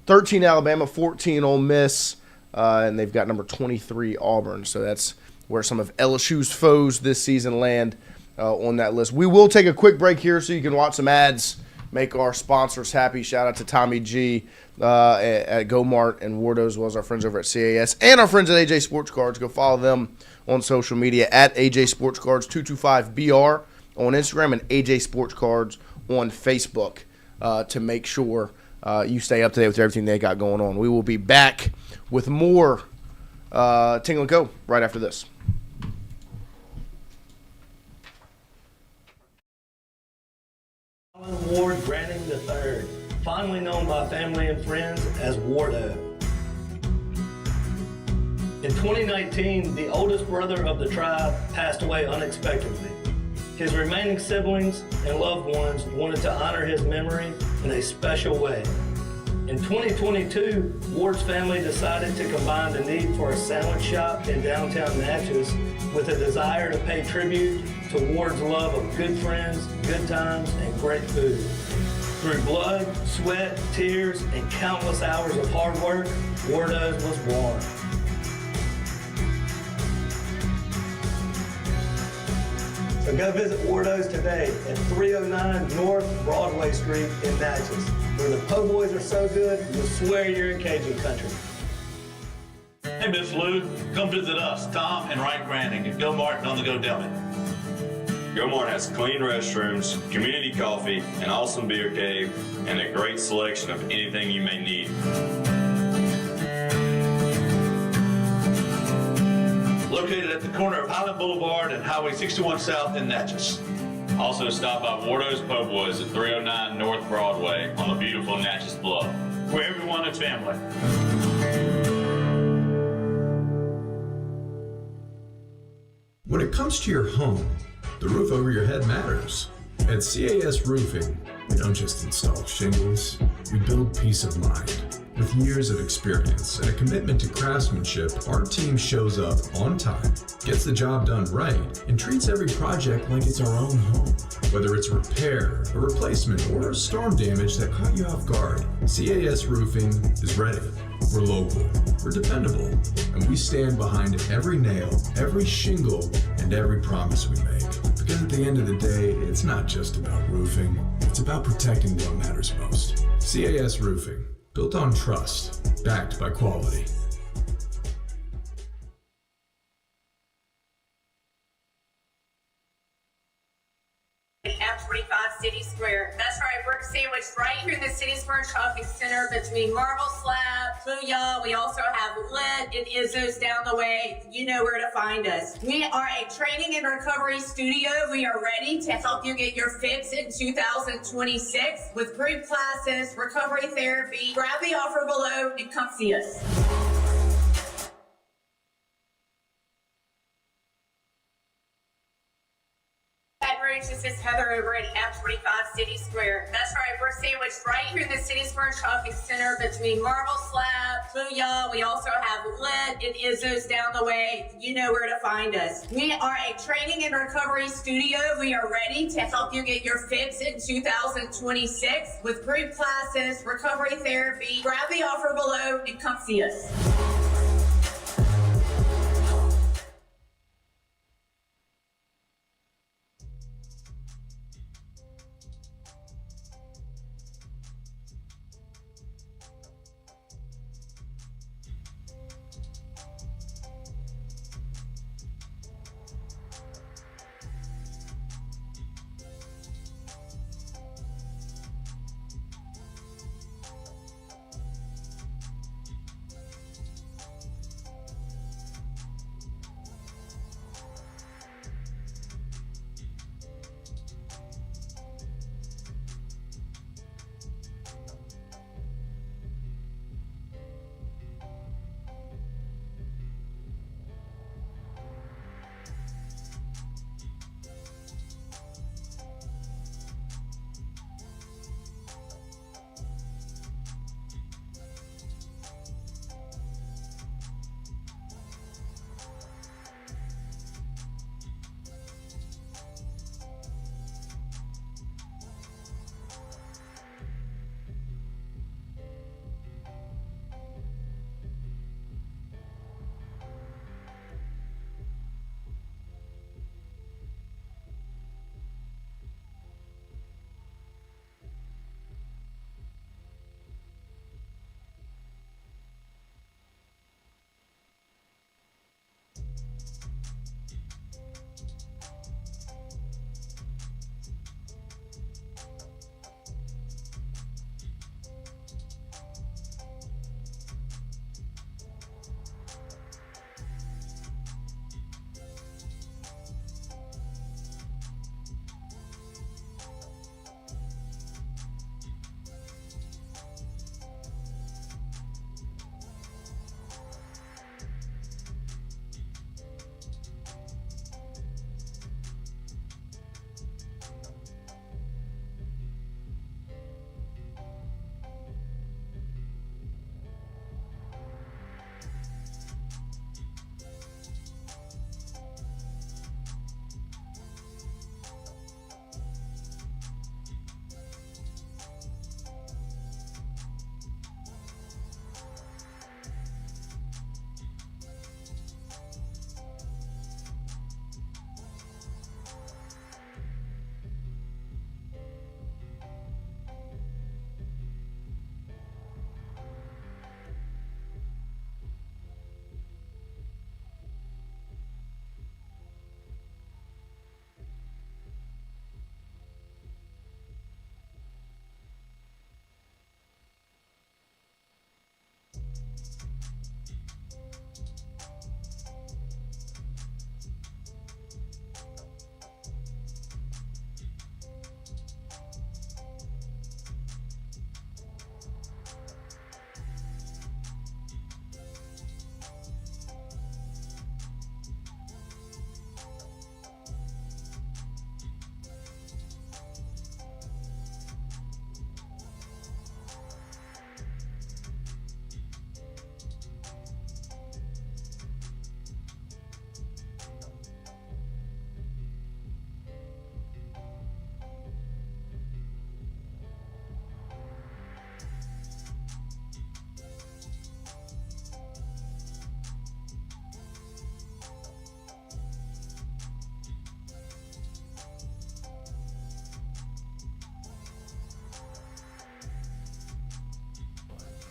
13 Alabama, 14 Ole Miss, and they've got number 23 Auburn. So that's where some of LSU's foes this season land on that list. We will take a quick break here so you can watch some ads make our sponsors happy. Shout out to Tommy G at GoMart and Wardo, as well as our friends over at CAS and our friends at AJ Sports Cards. Go follow them on social media at AJ Sports Cards 225BR on Instagram and AJ Sports Cards on Facebook to make sure you stay up to date with everything they got going on. We will be back with more Tingle and Co. right after this. Ward Branning III, fondly known by family and friends as Wardo. In 2019, the oldest brother of the tribe passed away unexpectedly. His remaining siblings and loved ones wanted to honor his memory in a special way. In 2022, Ward's family decided to combine the need for a sandwich shop in downtown Natchez with a desire to pay tribute to Ward's love of good friends, good times, and great food. Through blood, sweat, tears, and countless hours of hard work, Wardo's was born. So go visit Wardo's today at 309 North Broadway Street in Natchez, where the po' boys are so good, you'll swear you're in Cajun country. Hey, Miss Lou, come visit us, Tom and Wright Branning at Gilmart and On the Go Deli. Gilmart has clean restrooms, community coffee, an awesome beer cave, and a great selection of anything you may need. Located at the corner of Highland Boulevard and Highway 61 South in Natchez. Also stop by Wardo's Po' Boys at 309 North Broadway on the beautiful Natchez Bluff, where everyone is family. When it comes to your home, the roof over your head matters. At CAS Roofing, we don't just install shingles, we build peace of mind. With years of experience and a commitment to craftsmanship, our team shows up on time, gets the job done right, and treats every project like it's our own home. Whether it's a repair, a replacement, or storm damage that caught you off guard, CAS Roofing is ready. We're local, we're dependable, and we stand behind every nail, every shingle, and every promise we make. Because at the end of the day, it's not just about roofing, it's about protecting what matters most. CAS Roofing, built on trust, backed by quality. F45 City Square. That's right, we're sandwiched right here in the City Square Shopping Center between Marble Slab, Booyah. We also have Lit and Izzo's down the way. You know where to find us. We are a training and recovery studio. We are ready to help you get your fix in 2026 with group classes, recovery therapy. Grab the offer below and come see us. This is Heather over at F45 City Square. That's right, we're sandwiched right here in the City Square Shopping Center between Marble Slab, Booyah. We also have Lit and Izzo's down the way. You know where to find us. We are a training and recovery studio. We are ready to help you get your fix in 2026 with group classes, recovery therapy. Grab the offer below and come see us.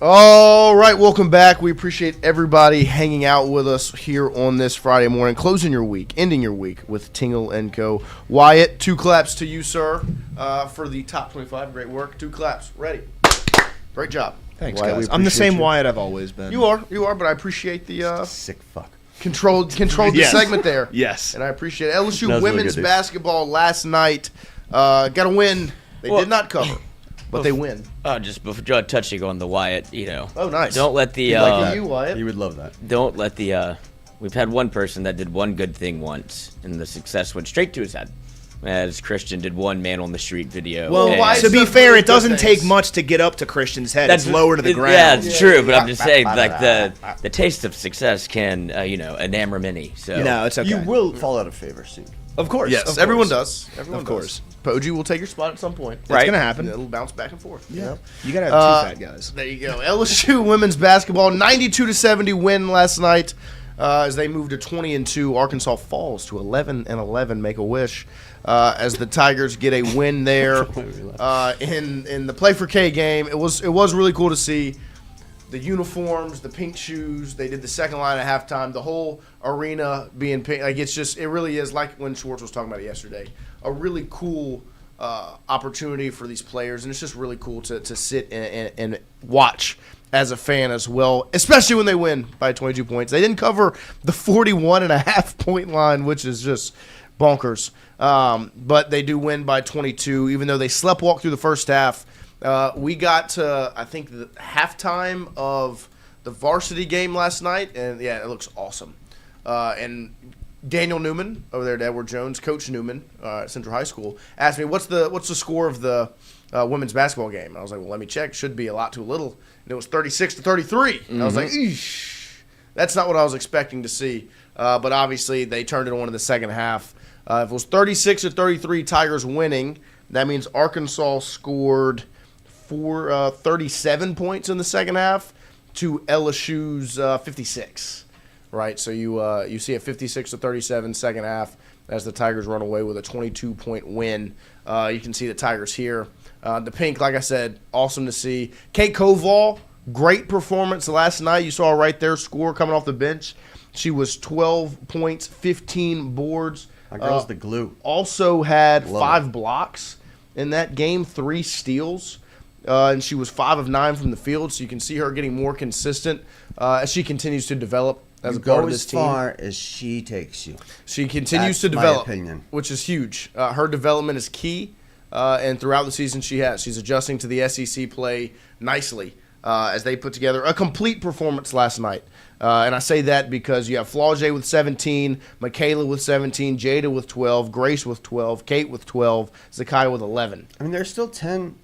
All right, welcome back. We appreciate everybody hanging out with us here on this Friday morning, closing your week, ending your week with Tingle & Co. Wyatt, 2 claps to you, sir, for the top 25. Great work. 2 claps. Ready. Great job. Thanks, Wyatt, guys. I'm the same you. Wyatt I've always been. You are, but I appreciate the sick fuck. Controlled the Yes. segment there. Yes. And I appreciate it. LSU That was really women's good, dude. basketball last night got a win. They did not cover, but they win. Just before touching on the Wyatt, Oh, nice. Don't let the Like you, Wyatt. He would love that. don't let the we've had one person that did one good thing once, and the success went straight to his head. As Christian did one man on the street video. Well, and- why to be some fair, really it doesn't good take things. much to get up to Christian's head. It's lower to the ground. Yeah, it's true, but I'm just saying, like the taste of success can, enamor many. So No, it's okay. You will fall out of favor soon. Of course. Yes, of course. everyone does. Everyone Of course. does. Poji will take your spot at some point. It's going to happen. And it'll bounce back and forth. Yeah. You know? You got to have 2 fat guys. There you go. LSU women's basketball, 92-70 win last night as they moved to 20-2. Arkansas falls to 11-11. Make a wish as the Tigers get a win there in the Play for K game. It was really cool to see the uniforms, the pink shoes. They did the second line at halftime. The whole arena being pink. Like it really is like when Schwartz was talking about it yesterday. A really cool opportunity for these players, and it's just really cool to sit and watch as a fan as well, especially when they win by 22 points. They didn't cover the 41.5-point line, which is just bonkers. But they do win by 22, even though they sleptwalked through the first half. We got to, I think, the halftime of the varsity game last night, and yeah, it looks awesome. And Daniel Newman over there at Edward Jones, Coach Newman at Central High School, asked me, what's the score of the women's basketball game? And I was like, well, let me check. Should be a lot too little. And it was 36-33. And I was like, eesh. That's not what I was expecting to see. But obviously, they turned it on in the second half. If it was 36-33, Tigers winning, that means Arkansas scored 37 points in the second half to LSU's 56. Right, so you see a 56-37 second half as the Tigers run away with a 22-point win. You can see the Tigers here. The pink, like I said, awesome to see. Kate Koval, great performance last night. You saw right there, score coming off the bench. She was 12 points, 15 boards. My girl's the glue. Also had Love 5 blocks in that game, 3 steals. And she was 5 of 9 from the field, so you can see her getting more consistent as she continues to develop as a part of this team. As far as she takes you. She continues to That's my develop, opinion. which is huge. Her development is key, and throughout the season she's adjusting to the SEC play nicely as they put together a complete performance last night. And I say that because you have Flaugier with 17, Michaela with 17, Jada with 12, Grace with 12, Kate with 12, Zakiah with 11. I mean, there's still 10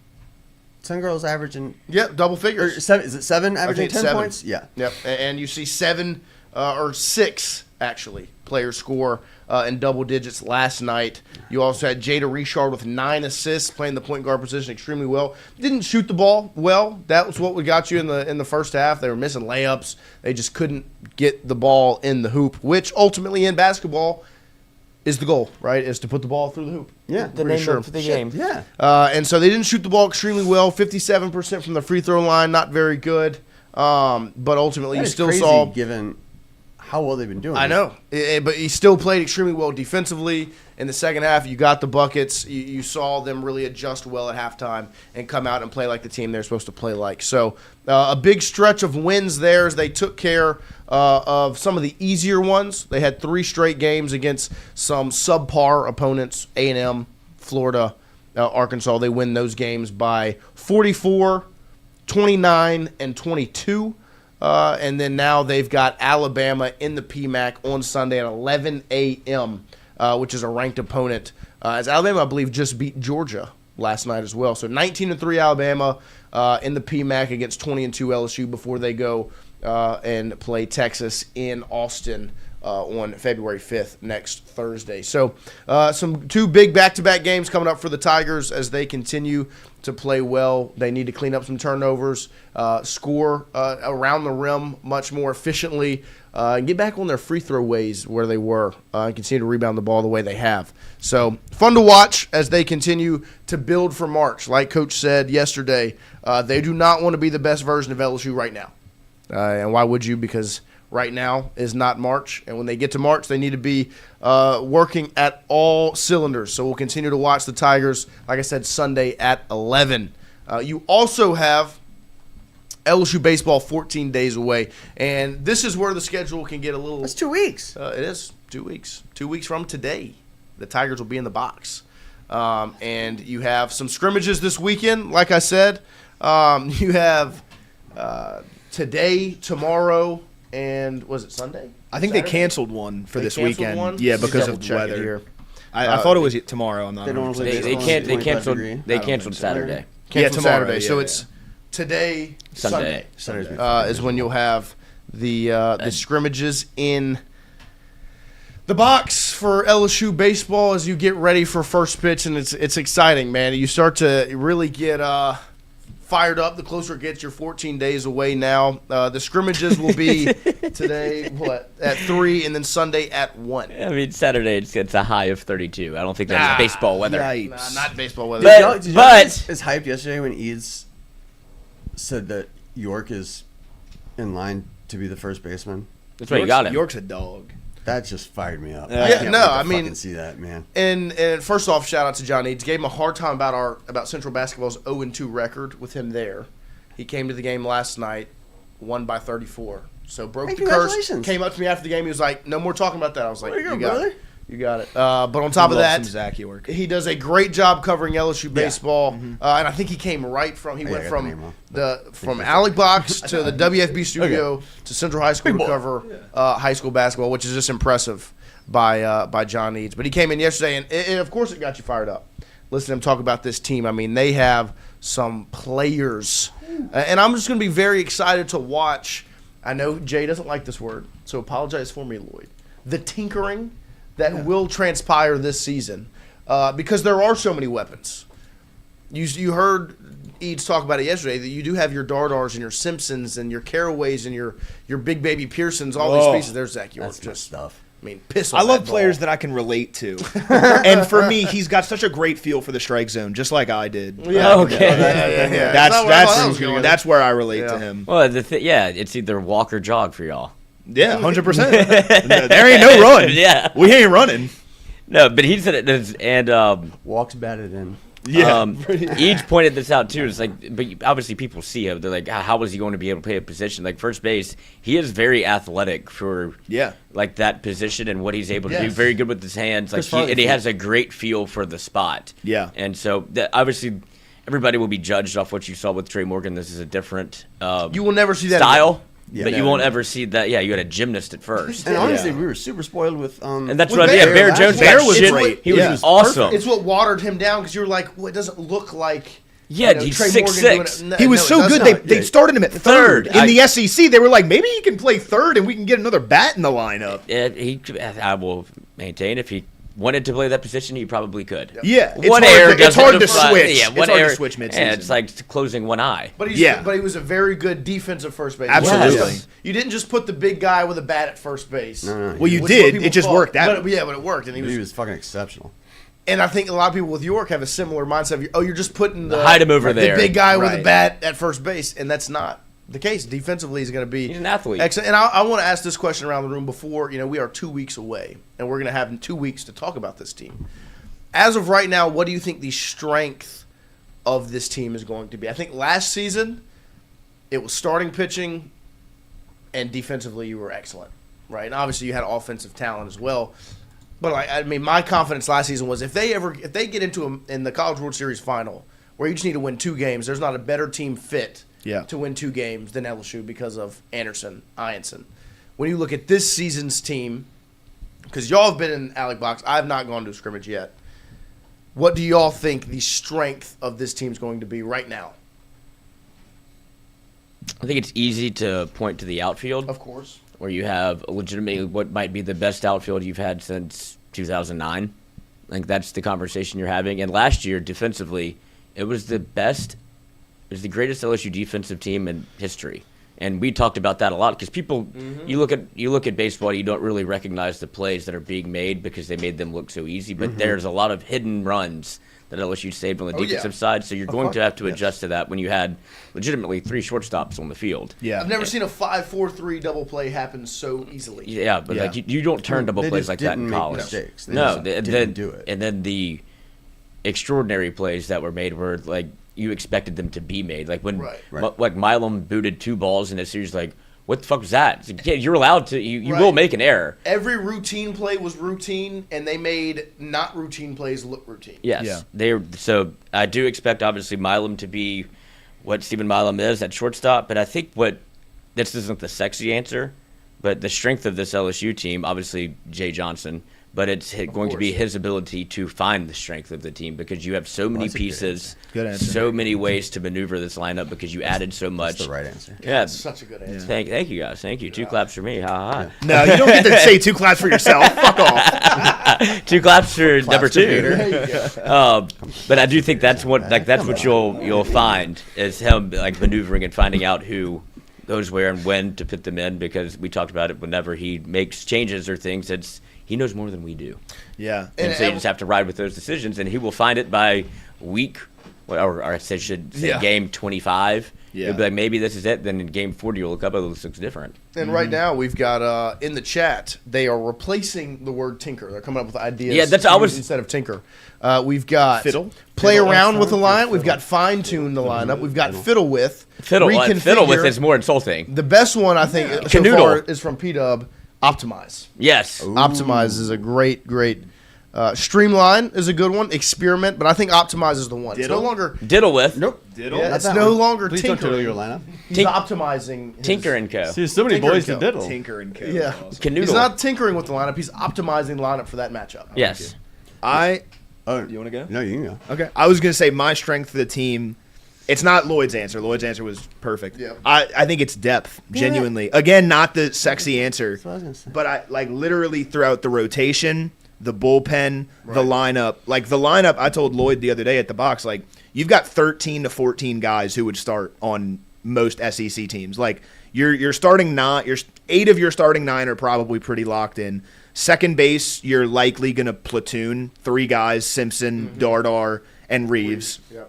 girls averaging. Yep, double figures. Or 7, is it 7 I averaging think 10 7 points? Yeah. Yep, and you see 7 or 6 actually players score in double digits last night. You also had Jada Richard with 9 assists, playing the point guard position extremely well. Didn't shoot the ball well. That was what we got you in the first half. They were missing layups. They just couldn't get the ball in the hoop, which ultimately in basketball is the goal, right? Is to put the ball through the hoop. Yeah, the name of the game. Yeah. And so they didn't shoot the ball extremely well. 57% from the free throw line, not very good. But ultimately, That you is still crazy saw. given how well they've been doing. I know, but he still played extremely well defensively. In the second half, you got the buckets. You saw them really adjust well at halftime and come out and play like the team they're supposed to play like. So a big stretch of wins there as they took care of some of the easier ones. They had 3 straight games against some subpar opponents, A&M, Florida, Arkansas. They win those games by 44, 29, and 22. And then now they've got Alabama in the PMAC on Sunday at 11 a.m., which is a ranked opponent. As Alabama, I believe, just beat Georgia last night as well. So 19-3 Alabama in the PMAC against 20-2 LSU before they go and play Texas in Austin on February 5th next Thursday. So some 2 big back-to-back games coming up for the Tigers as they continue to play well. They need to clean up some turnovers, score around the rim much more efficiently, and get back on their free throw ways where they were and continue to rebound the ball the way they have. So fun to watch as they continue to build for March. Like Coach said yesterday, they do not want to be the best version of LSU right now. And why would you? Because right now is not March, and when they get to March, they need to be working at all cylinders. So we'll continue to watch the Tigers, like I said, Sunday at 11. You also have LSU Baseball 14 days away, and this is where the schedule can get a little – That's 2 weeks. it is 2 weeks. 2 weeks from today, the Tigers will be in the box. And you have some scrimmages this weekend, like I said. You have today, tomorrow, and was it Sunday? I think Saturday? they canceled one for this canceled weekend. one? Yeah, because Double of check it weather. here. I thought it was tomorrow. I'm not. They don't 100% play sure. They baseball can't. They 25 canceled. degree. They I don't canceled think so. Saturday. Canceled tomorrow, Saturday. So yeah, it's today, Sunday. Saturday's is when you'll have the scrimmages in the box for LSU baseball as you get ready for first pitch, and it's exciting, man. You start to really get fired up the closer it gets. You're 14 days away now. The scrimmages will be today at 3, and then Sunday at 1. I mean, Saturday it's a high of 32. I don't think that's baseball weather. Nah, not baseball weather. But is hyped yesterday when Eads said that York is in line to be the first baseman. that's why you got him. York's a dog. That just fired me up. Yeah, I can't no, wait to I mean- fucking see that, man. And first off, shout out to John Eads. Gave him a hard time about Central Basketball's 0-2 record with him there. He came to the game last night, won by 34. So broke Hey, the curse. congratulations. Came up to me after the game. He was like, "No more talking about that." I was like, Way to go, "You got brother. it. You got it." But on top of Love that, some Zach York. he does a great job covering LSU baseball, and I think he came right from. He Yeah, went I got from the name wrong. from Alec Box to the WFB studio to Central High School to cover high school basketball, which is just impressive by John Eads. But he came in yesterday, and of course it got you fired up. Listen to him talk about this team. I mean, they have some players, and I'm just going to be very excited to watch. I know Jay doesn't like this word, so apologize for me, Lloyd. The tinkering that will transpire this season, because there are so many weapons. You heard Eads talk about it yesterday, that you do have your Dardars and your Simpsons and your Caraways and your Big Baby Pearsons, all these pieces. There's Zach York. That's my stuff. I mean, piss on I love that players ball. that I can relate to, and for me, he's got such a great feel for the strike zone, just like I did. Yeah, Okay. yeah. That's where I relate to him. Well, it's either walk or jog for y'all. Yeah, 100%. There ain't no run. Yeah. We ain't running. No, but he said it, and Walks batted in. Yeah. Each pointed this out too. It's like, but obviously people see him. They're like, how is he going to be able to play a position like first base? He is very athletic for like that position and what he's able to do. Very good with his hands. Like he has a great feel for the spot. Yeah. And so obviously everybody will be judged off what you saw with Trey Morgan. This is a different you will never see that style. Yeah. But you won't ever see that. Yeah, you had a gymnast at first. And honestly, we were super spoiled with. And that's with what Bear Jones Bear got was shit. great. He was awesome. It's what watered him down because you're like, well, it doesn't look like. Yeah, he's Trey 6'6". Morgan doing it. He was No, so it good. does not. They started him at third. Third. In the SEC, they were like, maybe he can play third and we can get another bat in the lineup. I will maintain if he wanted to play that position, he probably could. Yeah. One error It's hard to doesn't switch. define- Yeah, It's one hard error. to switch mid-season. Yeah, it's like closing one eye. But Yeah. he was a very good defensive first base. Absolutely. Yes. You didn't just put the big guy with a bat at first base. No. Well, you which is what did. people It just thought. worked out. But it worked, and He was fucking exceptional. And I think a lot of people with York have a similar mindset. You're just putting the Hide him over there. the big guy with a Right. bat at first base, and that's not the case. Defensively, he's going to be He's an athlete. excellent. And I want to ask this question around the room before we are 2 weeks away, and we're going to have 2 weeks to talk about this team. As of right now, what do you think the strength of this team is going to be? I think last season it was starting pitching, and defensively you were excellent, right? And obviously you had offensive talent as well. But I mean, my confidence last season was if they get into in the College World Series final where you just need to win 2 games, there's not a better team fit to win 2 games than LSU because of Anderson, Ianson. When you look at this season's team, because y'all have been in Alec Box, I have not gone to a scrimmage yet. What do y'all think the strength of this team is going to be right now? I think it's easy to point to the outfield. Of course. Where you have legitimately what might be the best outfield you've had since 2009. I think that's the conversation you're having. And last year, defensively, it was the greatest LSU defensive team in history. And we talked about that a lot because people, you look at baseball, you don't really recognize the plays that are being made because they made them look so easy. But there's a lot of hidden runs that LSU saved on the defensive side. So you're going to have to adjust to that when you had legitimately 3 shortstops on the field. Yeah, I've never seen a 5-4-3 double play happen so easily. Yeah, but like you don't turn double plays like that in college. They didn't do it. And then the extraordinary plays that were made were like you expected them to be made. Like when like Milam booted 2 balls in a series, like what the fuck was that? It's like, yeah, you're allowed to. You will make an error. Every routine play was routine, and they made not routine plays look routine. Yes, so I do expect obviously Milam to be what Stephen Milam is at shortstop, but I think this isn't the sexy answer, but the strength of this LSU team, obviously Jay Johnson, but it's going to be his ability to find the strength of the team because you have so many pieces, so many ways to maneuver this lineup because you added so much. That's the right answer. Yeah, that's such a good answer. Thank you guys. Thank you. 2 claps for me. Ha ha. No, you don't get to say 2 claps for yourself. Fuck off. 2 claps for number 2. But I do think that's what you'll find is him like maneuvering and finding out who goes where and when to put them in because we talked about it whenever he makes changes or things. He knows more than we do. Yeah. And so you just have to ride with those decisions, and he will find it by week, or I should say game 25. Yeah. He'll be like, maybe this is it. Then in game 40, you'll look up, oh, this looks different. And right now, we've got in the chat, they are replacing the word tinker. They're coming up with ideas instead of tinker. We've got play around with the line. We've got fine-tune the lineup. We've got fiddle with. Fiddle with is more insulting. The best one, I think, so far is from P-Dub. Optimize. Yes. Ooh. Optimize is a great. Streamline is a good one. Experiment, but I think optimize is the one. Diddle? It's no longer diddle with. Nope. Diddle. Yeah, it's no longer Please tinker. don't diddle your lineup. He's optimizing. Tinker and Co. See, there's so many boys to diddle. Tinker and Co. Yeah. Awesome. He's not tinkering with the lineup. He's optimizing the lineup for that matchup. Yes. You want to go? No, you can go. Okay. I was going to say my strength of the team. It's not Lloyd's answer. Lloyd's answer was perfect. Yeah. I think it's depth, genuinely. Again, not the sexy answer. That's what I was gonna say. But I like literally throughout the rotation, the bullpen, the lineup. Like the lineup, I told Lloyd the other day at the box, like you've got 13 to 14 guys who would start on most SEC teams. Like you're starting 8 of your starting 9 are probably pretty locked in. Second base, you're likely going to platoon 3 guys, Simpson, Dardar, and Reeves. Yeah.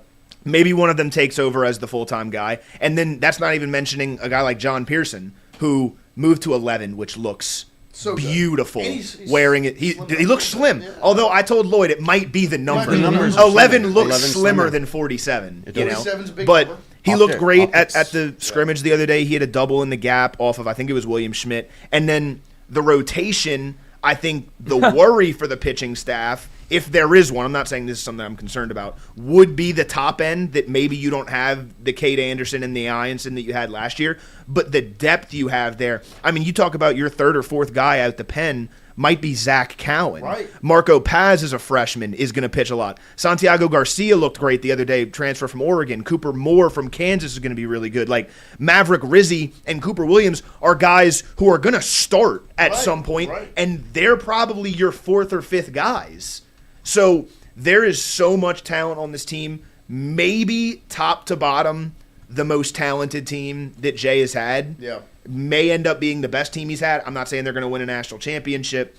Maybe one of them takes over as the full-time guy. And then that's not even mentioning a guy like John Pearson, who moved to 11, which looks so beautiful. He's wearing it. He looks slim. Yeah. Although I told Lloyd it might be the number. The numbers 11 looks slimmer than 47. You know? But he looked great at the scrimmage the other day. He had a double in the gap off of, I think it was William Schmidt. And then the rotation, I think the worry for the pitching staff, if there is one, I'm not saying this is something I'm concerned about, would be the top end that maybe you don't have the Cade Anderson and the Ianson that you had last year, but the depth you have there. I mean, you talk about your 3rd or 4th guy out the pen might be Zach Cowan. Right. Marco Paz is a freshman, is going to pitch a lot. Santiago Garcia looked great the other day, transfer from Oregon. Cooper Moore from Kansas is going to be really good. Like Maverick Rizzi and Cooper Williams are guys who are going to start at some point, and they're probably your 4th or 5th guys. So there is so much talent on this team. Maybe top to bottom, the most talented team that Jay has had. Yeah. May end up being the best team he's had. I'm not saying they're going to win a national championship,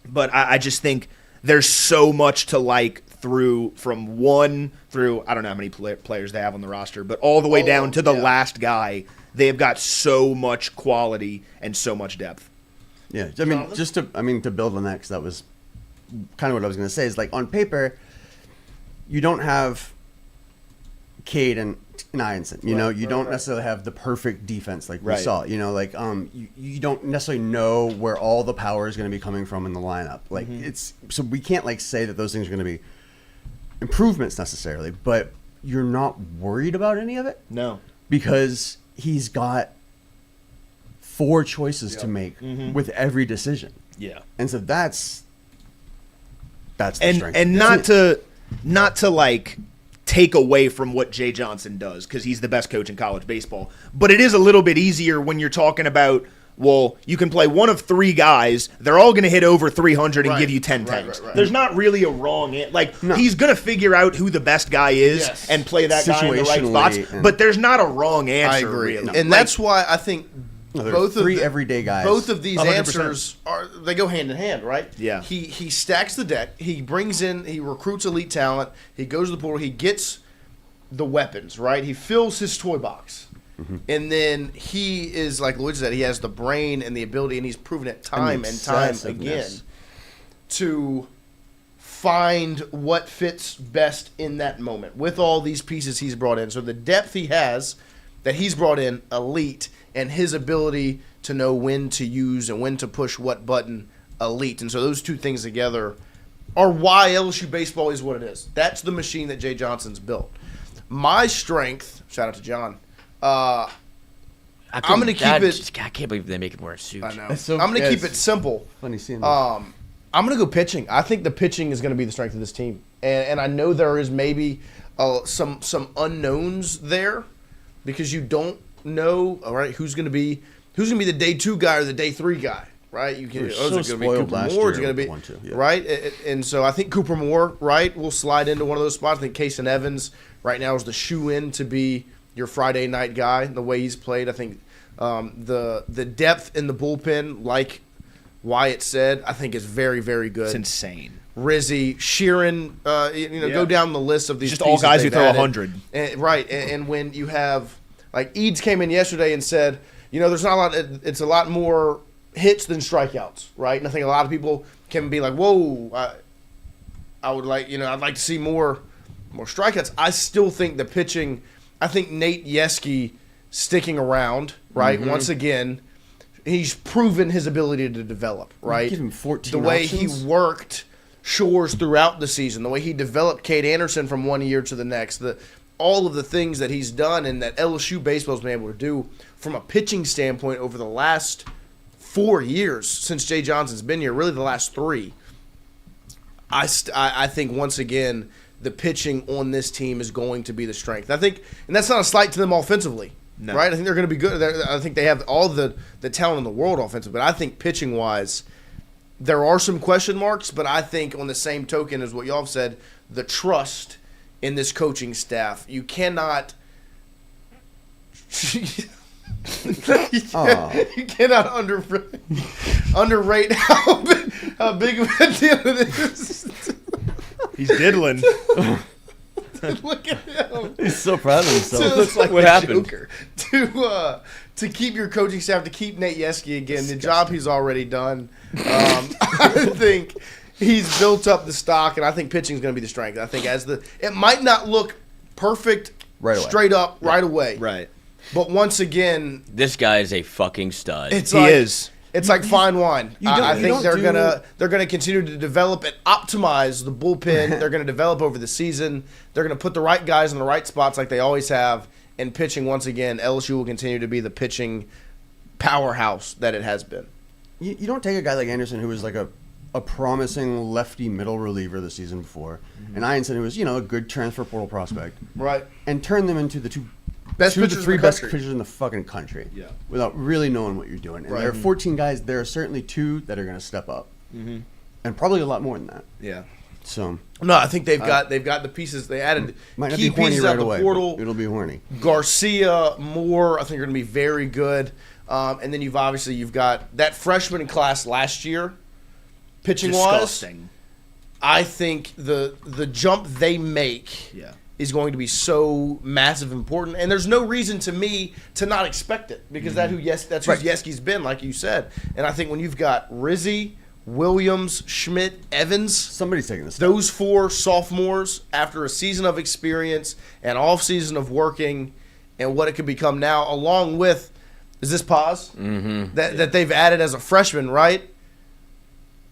but I just think there's so much to like from 1 through, I don't know how many players they have on the roster, but all the way down to the last guy. They have got so much quality and so much depth. Yeah, I mean, to build on that, because that was kind of what I was going to say, is like on paper, you don't have Cade and Ianson. You know, you don't necessarily have the perfect defense like we saw. You know, like you don't necessarily know where all the power is going to be coming from in the lineup. Like it's so we can't like say that those things are going to be improvements necessarily, but you're not worried about any of it. No, because he's got 4 choices to make with every decision. Yeah, and so that's the strength. And not to like take away from what Jay Johnson does, because he's the best coach in college baseball. But it is a little bit easier when you're talking about well, you can play one of 3 guys. They're all going to hit over 300 and give you 10 tanks. Right. There's not really a wrong he's going to figure out who the best guy is and play that guy in the right spots. But there's not a wrong answer. I agree. Really. And that's why I think both of 3 everyday guys. Both of these 100%. answers they go hand in hand, right? Yeah. He stacks the deck. He recruits elite talent. He goes to the portal. He gets the weapons, right? He fills his toy box. Mm-hmm. And then he is, like Lloyd said, he has the brain and the ability, and he's proven it time and time again to find what fits best in that moment with all these pieces he's brought in. So the depth he has that he's brought in, elite, and his ability to know when to use and when to push what button, elite. And so those two things together are why LSU baseball is what it is. That's the machine that Jay Johnson's built. My strength, shout out to John, I'm going to keep it. I can't believe they make him wear a suit. I know. I'm going to keep it simple. Funny seeing that. I'm going to go pitching. I think the pitching is going to be the strength of this team, and I know there is maybe some unknowns there because you don't know. All right, who's going to be the day 2 guy or the day 3 guy? Right? You can. Is it going to be Cooper Moore? Is it going to be right? And so I think Cooper Moore, right, will slide into one of those spots. I think Kason Evans right now is the shoe-in to be your Friday night guy, the way he's played. I think the depth in the bullpen, like Wyatt said, I think is very, very good. It's insane. Rizzy, Sheeran, go down the list of these. Just all guys who throw 100. Right, and when you have, like, Eads came in yesterday and said, there's not a lot. It's a lot more hits than strikeouts, right? And I think a lot of people can be like, whoa, I would like, I'd like to see more strikeouts. I still think the pitching. I think Nate Yeskie sticking around, right? Mm-hmm. Once again, he's proven his ability to develop, right? Give him 14 The way options. he worked Shores throughout the season, the way he developed Cade Anderson from one year to the next, all of the things that he's done and that LSU baseball's been able to do from a pitching standpoint over the last 4 years since Jay Johnson's been here, really the last 3. I think once again the pitching on this team is going to be the strength. I think, and that's not a slight to them offensively, right? I think they're going to be good. I think they have all the talent in the world offensively, but I think pitching-wise, there are some question marks, but I think on the same token as what y'all have said, the trust in this coaching staff, you cannot you cannot underrate how big of a deal it is. He's diddling. Look at him. He's so proud of himself. Looks like what happened? Joker. To keep your coaching staff, to keep Nate Yeskie again, the job he's already done. I think he's built up the stock, and I think pitching is going to be the strength. I think it might not look perfect straight up right away. Right. But once again, this guy is a fucking stud. He is. It's like fine wine. I think they're gonna continue to develop and optimize the bullpen. They're gonna develop over the season. They're gonna put the right guys in the right spots like they always have. And pitching, once again, LSU will continue to be the pitching powerhouse that it has been. You don't take a guy like Anderson, who was like a promising lefty middle reliever the season before, and Ianson, who was a good transfer portal prospect, right, and turn them into the 3 best pitchers in the fucking country, without really knowing what you're doing. And there are 14 guys. There are certainly 2 that are going to step up, and probably a lot more than that. Yeah. So no, I think they've got the pieces. They added key pieces out of the portal. It'll be horny. Garcia, Moore, I think are going to be very good. And then you've got that freshman class last year, pitching wise. I think the jump they make is going to be so massive important, and there's no reason to me to not expect it because that's who Yeskie's been, like you said. And I think when you've got Rizzy, Williams, Schmidt, Evans, somebody's taking this. Those 4 sophomores, after a season of experience, an off season of working, and what it could become now, along with Paz that they've added as a freshman, right?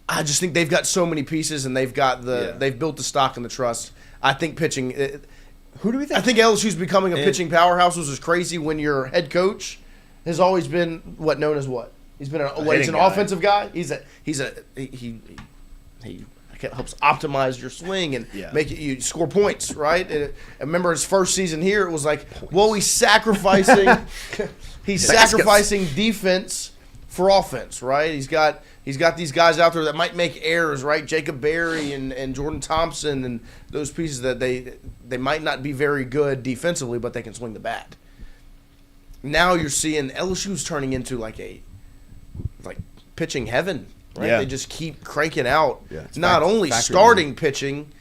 I just think they've got so many pieces, and they've got they've built the stock and the trust. I think pitching. Who do we think? I think LSU's becoming a pitching powerhouse, which is crazy when your head coach has always been known as what? He's been he's an offensive guy. He helps optimize your swing and make it, you score points, right? I remember his first season here. It was like, he's sacrificing defense for offense, right? He's got these guys out there that might make errors, right? Jacob Berry and Jordan Thompson and those pieces that they might not be very good defensively, but they can swing the bat. Now you're seeing LSU's turning into like pitching heaven, right? Yeah. They just keep cranking out it's not only factory starting money. pitching,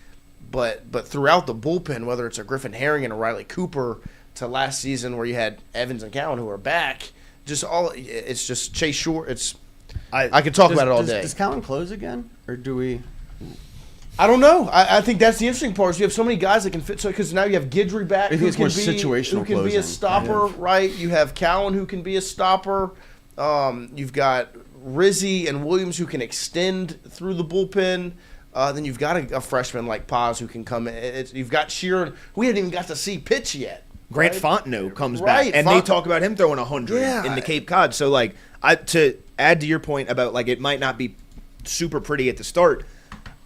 but throughout the bullpen, whether it's a Griffin Herring and a Riley Cooper to last season where you had Evans and Cowan who are back. It's just Chase Shore. I could talk about it all day. Does Cowan close again, or do we? I don't know. I think that's the interesting part. Is you have so many guys that can fit. So because now you have Guidry back, I think it's more situational who can be a closing. stopper, right? You have Cowan who can be a stopper. You've got Rizzi and Williams who can extend through the bullpen. Then you've got a freshman like Paz who can come in. You've got Sheeran. We haven't even got to see pitch yet. Grant right? Fontenot comes Right, back, and they talk about him throwing 100 in the Cape Cod. So, like, to add to your point about, like, it might not be super pretty at the start,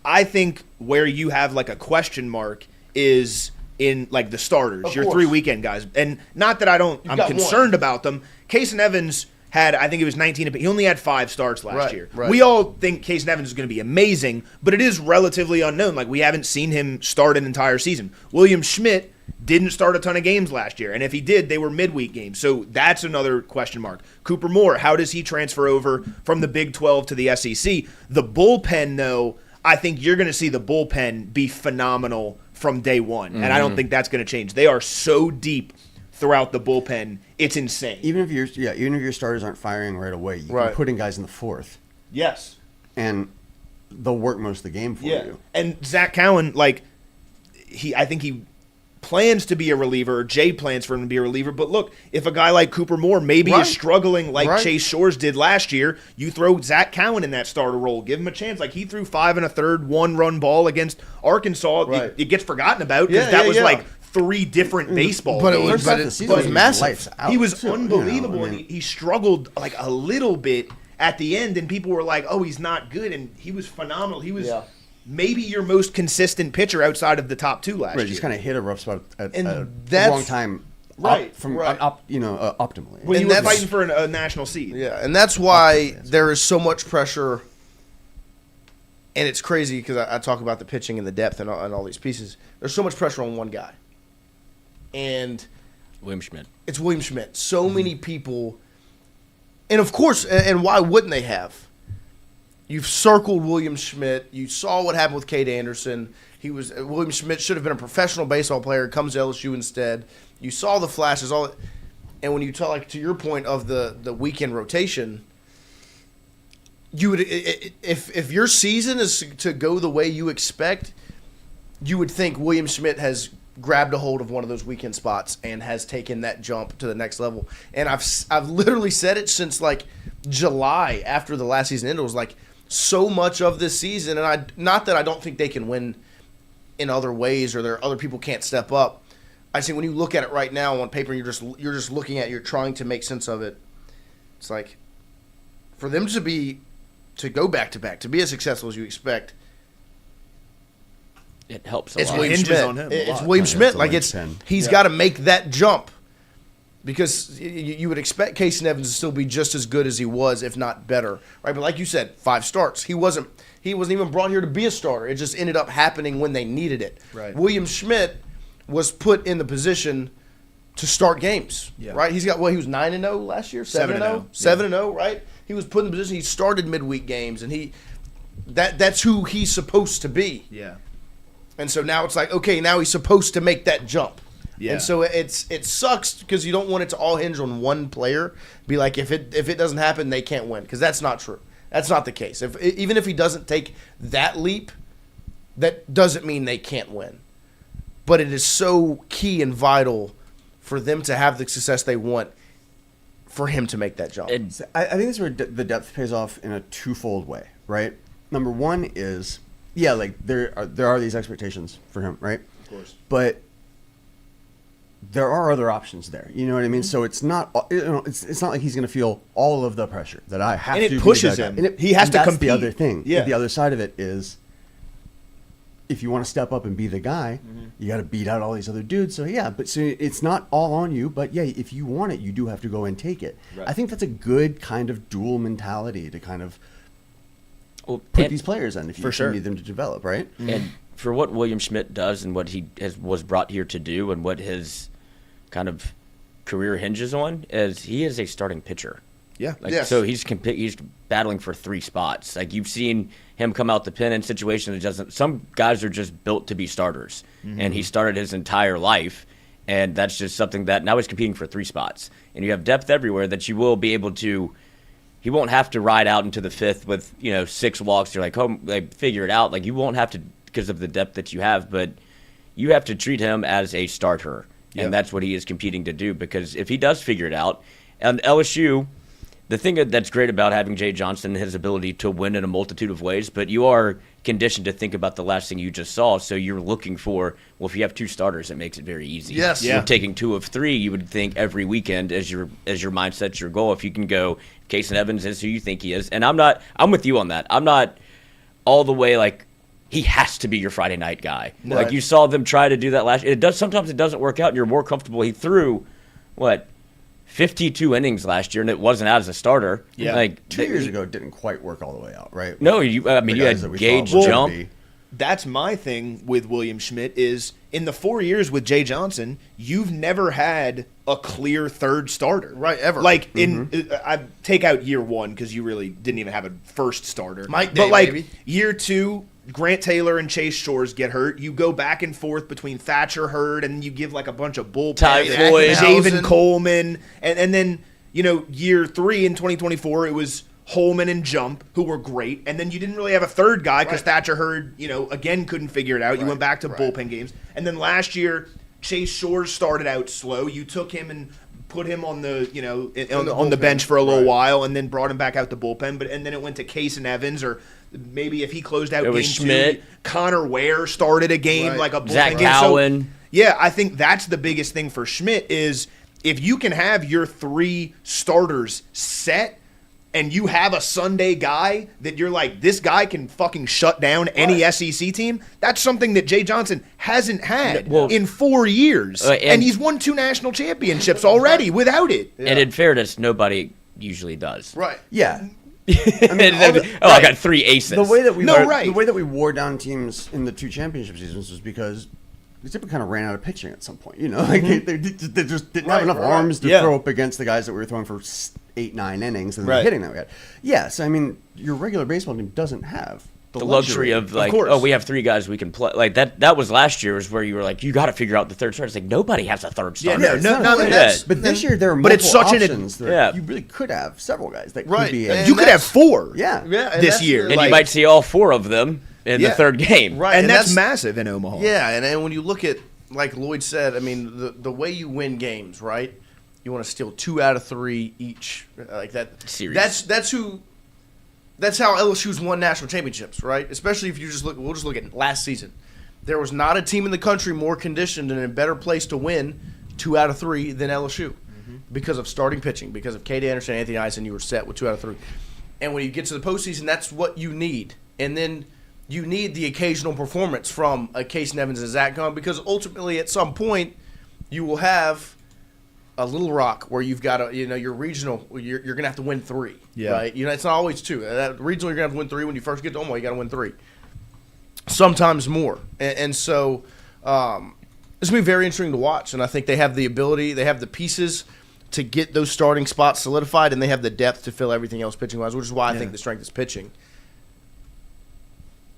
I think where you have, like, a question mark is in, like, the starters, your 3 weekend guys. And not that I'm concerned about them. Case and Evans had, I think it was 19, he only had 5 starts last year. Right. We all think Case and Evans is going to be amazing, but it is relatively unknown. Like, we haven't seen him start an entire season. William Schmidt didn't start a ton of games last year, and if he did, they were midweek games. So that's another question mark. Cooper Moore, how does he transfer over from the Big 12 to the SEC? The bullpen, though, I think you're going to see the bullpen be phenomenal from day one, and I don't think that's going to change. They are so deep throughout the bullpen, it's insane. Even if your starters aren't firing right away, you can put in guys in the 4th. Yes. And they'll work most of the game for you. And Zach Cowan, like, I think he plans to be a reliever. Jay plans for him to be a reliever. But look, if a guy like Cooper Moore maybe is struggling like Chase Shores did last year, you throw Zach Cowan in that starter role. Give him a chance. Like, he threw 5 1/3 1-run ball against Arkansas. Right. It gets forgotten about because that was like 3 different baseball but games. it was massive. He was unbelievable, and he struggled like a little bit at the end, and people were like, oh, he's not good, and he was phenomenal. He was maybe your most consistent pitcher outside of the top 2 last year. Just kind of hit a rough spot at And the wrong time. Optimally. When you were fighting for a national seed. Yeah, and that's why there is so much pressure, and it's crazy because I talk about the pitching and the depth and all these pieces. There's so much pressure on one guy. And William Schmidt. It's William Schmidt. So many people, and of course, and why wouldn't they have? You've circled William Schmidt. You saw what happened with Cade Anderson. William Schmidt should have been a professional baseball player. Comes to LSU instead. You saw the flashes, and when you talk, like, to your point of the weekend rotation, you would, if your season is to go the way you expect, you would think William Schmidt has grabbed a hold of one of those weekend spots and has taken that jump to the next level. And I've literally said it since like July after the last season ended. It was like so much of this season, and not that I don't think they can win in other ways or there other people can't step up. I say when you look at it right now on paper, you're just looking at, you're trying to make sense of it. It's like for them to go back to back, to be as successful as you expect. It helps It's a lot. William Hinges Schmidt. on him a It's lot. William Schmidt. a Like linchpin. he's got to make that jump because you would expect Casey Evans to still be just as good as he was, if not better, right? But like you said, 5 starts. He wasn't even brought here to be a starter. It just ended up happening when they needed it. Right. William Schmidt was put in the position to start games. Yeah. Right. He's got he was 9-0 last year, 7-0. 7-0. Right. He was put in the position. He started midweek games, and that's who he's supposed to be. Yeah. And so now it's like, okay, now he's supposed to make that jump. Yeah. And so it sucks because you don't want it to all hinge on one player. Be like, if it doesn't happen, they can't win, because that's not true. That's not the case. Even if he doesn't take that leap, that doesn't mean they can't win. But it is so key and vital for them to have the success they want for him to make that jump. I think this is where the depth pays off in a twofold way, right? Number one is, like there are these expectations for him, right? Of course. But there are other options there. You know what I mean? So it's not it's not like he's going to feel all of the pressure that I have And to. it pushes be that him. guy. He has to that's compete. the other thing. Yeah. The other side of it is if you want to step up and be the guy, you got to beat out all these other dudes. So yeah, but so it's not all on you. But yeah, if you want it, you do have to go and take it. Right. I think that's a good kind of dual mentality to kind of put these players in if you need them to develop, right? And for what William Schmidt does and what he was brought here to do and what his kind of career hinges on is he is a starting pitcher. Yeah. So he's battling for 3 spots. Like you've seen him come out the pen in situations that doesn't. Some guys are just built to be starters, and he started his entire life, and that's just something that now he's competing for 3 spots, and you have depth everywhere that you will be able to. He won't have to ride out into the 5th with 6 walks. You're like, figure it out. Like you won't have to because of the depth that you have, but you have to treat him as a starter, and that's what he is competing to do. Because if he does figure it out, and LSU. The thing that's great about having Jay Johnson and his ability to win in a multitude of ways, but you are conditioned to think about the last thing you just saw, so you're looking for, well, if you have 2 starters, it makes it very easy. Yes. You're taking 2 of 3, you would think every weekend as your mindset, your goal. If you can go, Casey Evans is who you think he is. And I'm with you on that. I'm not all the way like, he has to be your Friday night guy. Right. Like you saw them try to do that last year. Sometimes it doesn't work out, and you're more comfortable. He threw, 52 innings last year, and it wasn't out as a starter. Yeah. Like 2 years ago, it didn't quite work all the way out, right? No, you had Gage jump. That's my thing with William Schmidt is in the 4 years with Jay Johnson, you've never had a clear third starter. Right, ever. Like, I take out year 1 because you really didn't even have a first starter. Mike But, Day, like, maybe. year 2, Grant Taylor and Chase Shores get hurt. You go back and forth between Thatcher Hurd, and you give, like, a bunch of bullpen. Typhoid. Javen Coleman. And then, year 3 in 2024, it was Holman and Jump, who were great. And then you didn't really have a third guy because Thatcher Hurd, again, couldn't figure it out. You went back to bullpen games. And then last year, Chase Shores started out slow. You took him and put him on the, on the bench for a little while, and then brought him back out the bullpen. And then it went to Case and Evans, or maybe if he closed out It was game Schmidt. 2, Connor Ware started a game like a bullpen Zach game. Cowan. So, yeah, I think that's the biggest thing for Schmidt is if you can have your 3 starters set, and you have a Sunday guy that you're like, this guy can fucking shut down any SEC team, that's something that Jay Johnson hasn't had in 4 years. And he's won 2 national championships already without it. And in fairness, nobody usually does. Right. Yeah. I got 3 aces. The way that we right. the way that we wore down teams in the 2 championship seasons was because they typically kind of ran out of pitching at some point. Like they just didn't have enough arms to throw up against the guys that we were throwing for 8-9 innings and the hitting that we had. Yes, I mean your regular baseball team doesn't have the luxury of like, we have 3 guys we can play. Like that was last year, was where you were like, you got to figure out the third starter. It's like nobody has a third starter. But this year there are multiple it's such options. You really could have several guys that could be. You could have 4. This year, and you might see all 4 of them in the third game. Right, and that's massive in Omaha. Yeah, and when you look at, like Lloyd said, I mean, the way you win games, right? You want to steal 2 out of 3 each, like that series. That's how LSU's won national championships, right? Especially if you we'll just look at last season. There was not a team in the country more conditioned and in a better place to win 2 out of 3 than LSU because of starting pitching, because of Cade Anderson, Anthony Eisen. You were set with 2 out of 3, and when you get to the postseason, that's what you need, and then you need the occasional performance from a Case Evans and Zach Cohen, because ultimately at some point you will have a Little Rock where you've got a, your regional, you're going to have to win 3, right? It's not always 2. That regional, you're going to have to win 3. When you first get to Omaha, you got to win 3. Sometimes more. And so it's going to be very interesting to watch. And I think they have the ability, they have the pieces to get those starting spots solidified, and they have the depth to fill everything else pitching-wise, which is why I think the strength is pitching.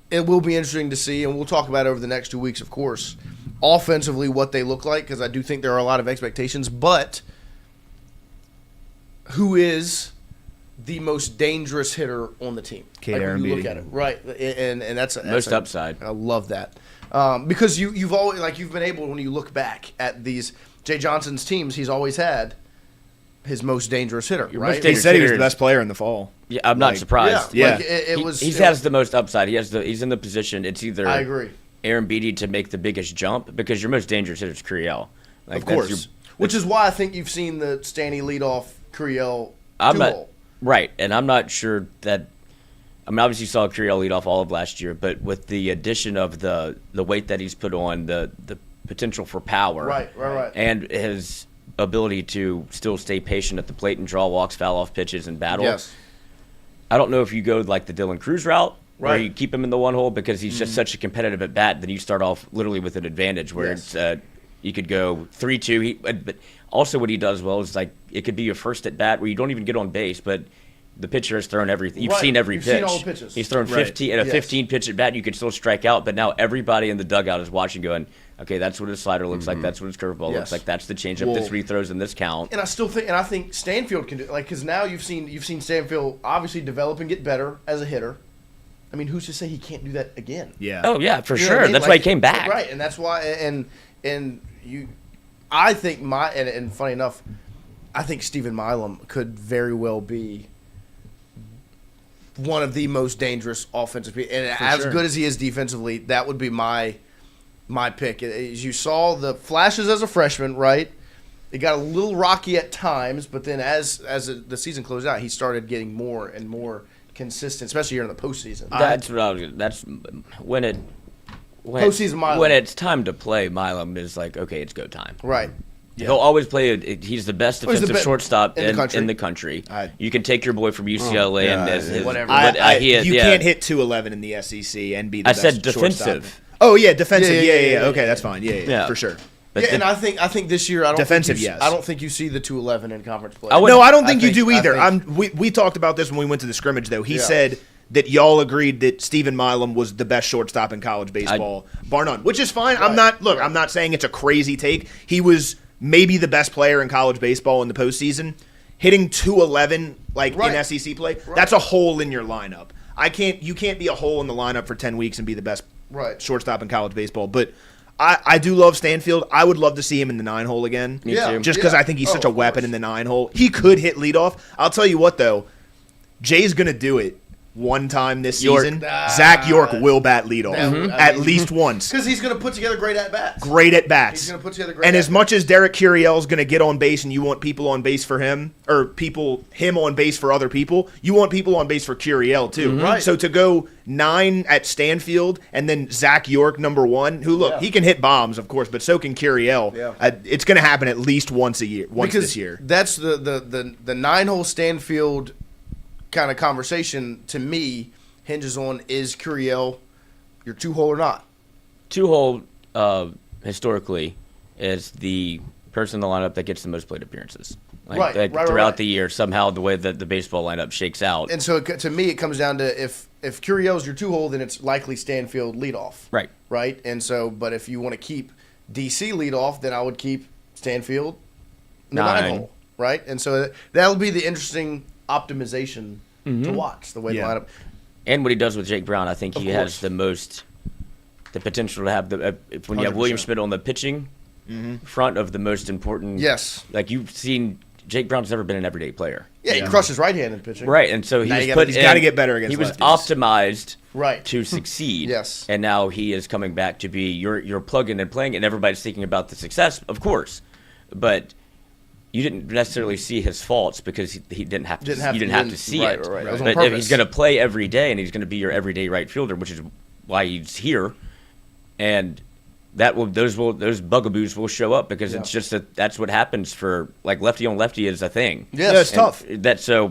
It will be interesting to see, and we'll talk about it over the next 2 weeks, of course, offensively what they look like, because I do think there are a lot of expectations. But who is the most dangerous hitter on the team? When you look at it, right? And that's most upside. I love that because you've always you've been able, when you look back at these Jay Johnson's teams, he's always had his most dangerous hitter, right? He said he was the best player in the fall. Yeah, I'm not surprised. Yeah. He has the most upside. He's in the position. It's either I agree. Aaron Beatty to make the biggest jump, because your most dangerous hitter is Curiel. Of course. Which is why I think you've seen the Stanny lead off Curiel right, and I'm not sure that I mean, obviously you saw Curiel lead off all of last year, but with the addition of the weight that he's put on, the potential for power, right, and his ability to still stay patient at the plate and draw walks, foul off pitches, and battle. Yes. I don't know if you go like the Dylan Cruz route, where Right. you keep him in the one hole because he's just such a competitive at bat. Then you start off literally with an advantage where Yes. it's you could go 3-2. But also what he does well is like it could be your first at bat where you don't even get on base, but the pitcher has thrown everything. You've Right. seen every You've pitch. seen all the pitches. He's thrown 15 at a Yes. 15 pitch at bat. You can still strike out, but now everybody in the dugout is watching, going, okay, that's what his slider looks like. That's what his curveball Yes. looks like. That's the changeup. Well, That's what he throws in this count. And I think Stanfield can do like because now you've seen Stanfield obviously develop and get better as a hitter. I mean, who's to say he can't do that again? Yeah. Oh yeah, for You know sure. what I mean? That's Like, why he came back. right? And that's why. And you, I think and funny enough, I think Stephen Milam could very well be one of the most dangerous offensive people. And as sure. good as he is defensively, that would be my pick. As you saw the flashes as a freshman, right? It got a little rocky at times, but then as the season closed out, he started getting more and more consistent, especially here in the postseason. That's what I was. That's when Postseason Milam. when it's time to play. Milam is like, okay, it's go time. Right. He'll always play. He's the best Well, he's the defensive shortstop in the country. I- You can take your boy from UCLA and as his, whatever. You can't hit 211 in the SEC and be the I best said shortstop. defensive. Oh yeah, defensive. Yeah, Yeah. Okay, that's fine. Yeah, for sure. But Yeah, and I think this year I don't Defensive, think you, yes. I don't think you see the 211 in conference play. No, I don't think you do either. I think- We talked about this when we went to the scrimmage, though. He Yeah. said that y'all agreed that Stephen Milam was the best shortstop in college baseball, bar none, which is fine. I'm not saying it's a crazy take. He was maybe the best player in college baseball in the postseason. Hitting 211 like Right. in SEC play, that's a hole in your lineup. You can't be a hole in the lineup for 10 weeks and be the best shortstop in college baseball. But I do love Stanfield. I would love to see him in the 9-hole again. Me too. Just because I think he's such a of weapon course. in the 9-hole. He could hit leadoff. I'll tell you what, though. Jay's going to do it one time this season. Zach York will bat leadoff at least once. because he's going to put together great at bats. Great at bats. He's going to put together great. And as at-bats. much as Derek Curiel's going to get on base and you want people on base for him, or him on base for other people, you want people on base for Curiel too. Right. So to go 9 at Stanfield and then Zach York number 1, who he can hit bombs, of course, but so can Curiel. Yeah. It's going to happen at least once this year. That's the 9-hole Stanfield kind of conversation to me hinges on is Curiel your 2-hole or not? 2-hole historically is the person in the lineup that gets the most plate appearances. Right, throughout the year, somehow the way that the baseball lineup shakes out. And so to me, it comes down to if Curiel's your 2-hole, then it's likely Stanfield leadoff. Right. Right. And so, but if you want to keep DC leadoff, then I would keep Stanfield in the 9. 9-hole. Right. And so that'll be the interesting optimization to watch the way the lineup. And what he does with Jake Brown, I think he Of has course. the potential to have when you have William 100%. Schmidt on the pitching front of the most important. Yes. Like you've seen, Jake Brown's never been an everyday player. Yeah, he crushes right-handed pitching. Right, and so Now he's you gotta- He's got to get better against He was lefties. optimized Right. to succeed. Yes. And now he is coming back to be you're plugging and playing, and everybody's thinking about the success, of course, but you didn't necessarily see his faults because he didn't have to. You didn't have to see right, it. Right. That was on But if purpose. he's going to play every day, and he's going to be your everyday right fielder, which is why he's here, and those bugaboos will show up because it's just that's what happens for like lefty on lefty is a thing. Yes. Yeah, it's tough.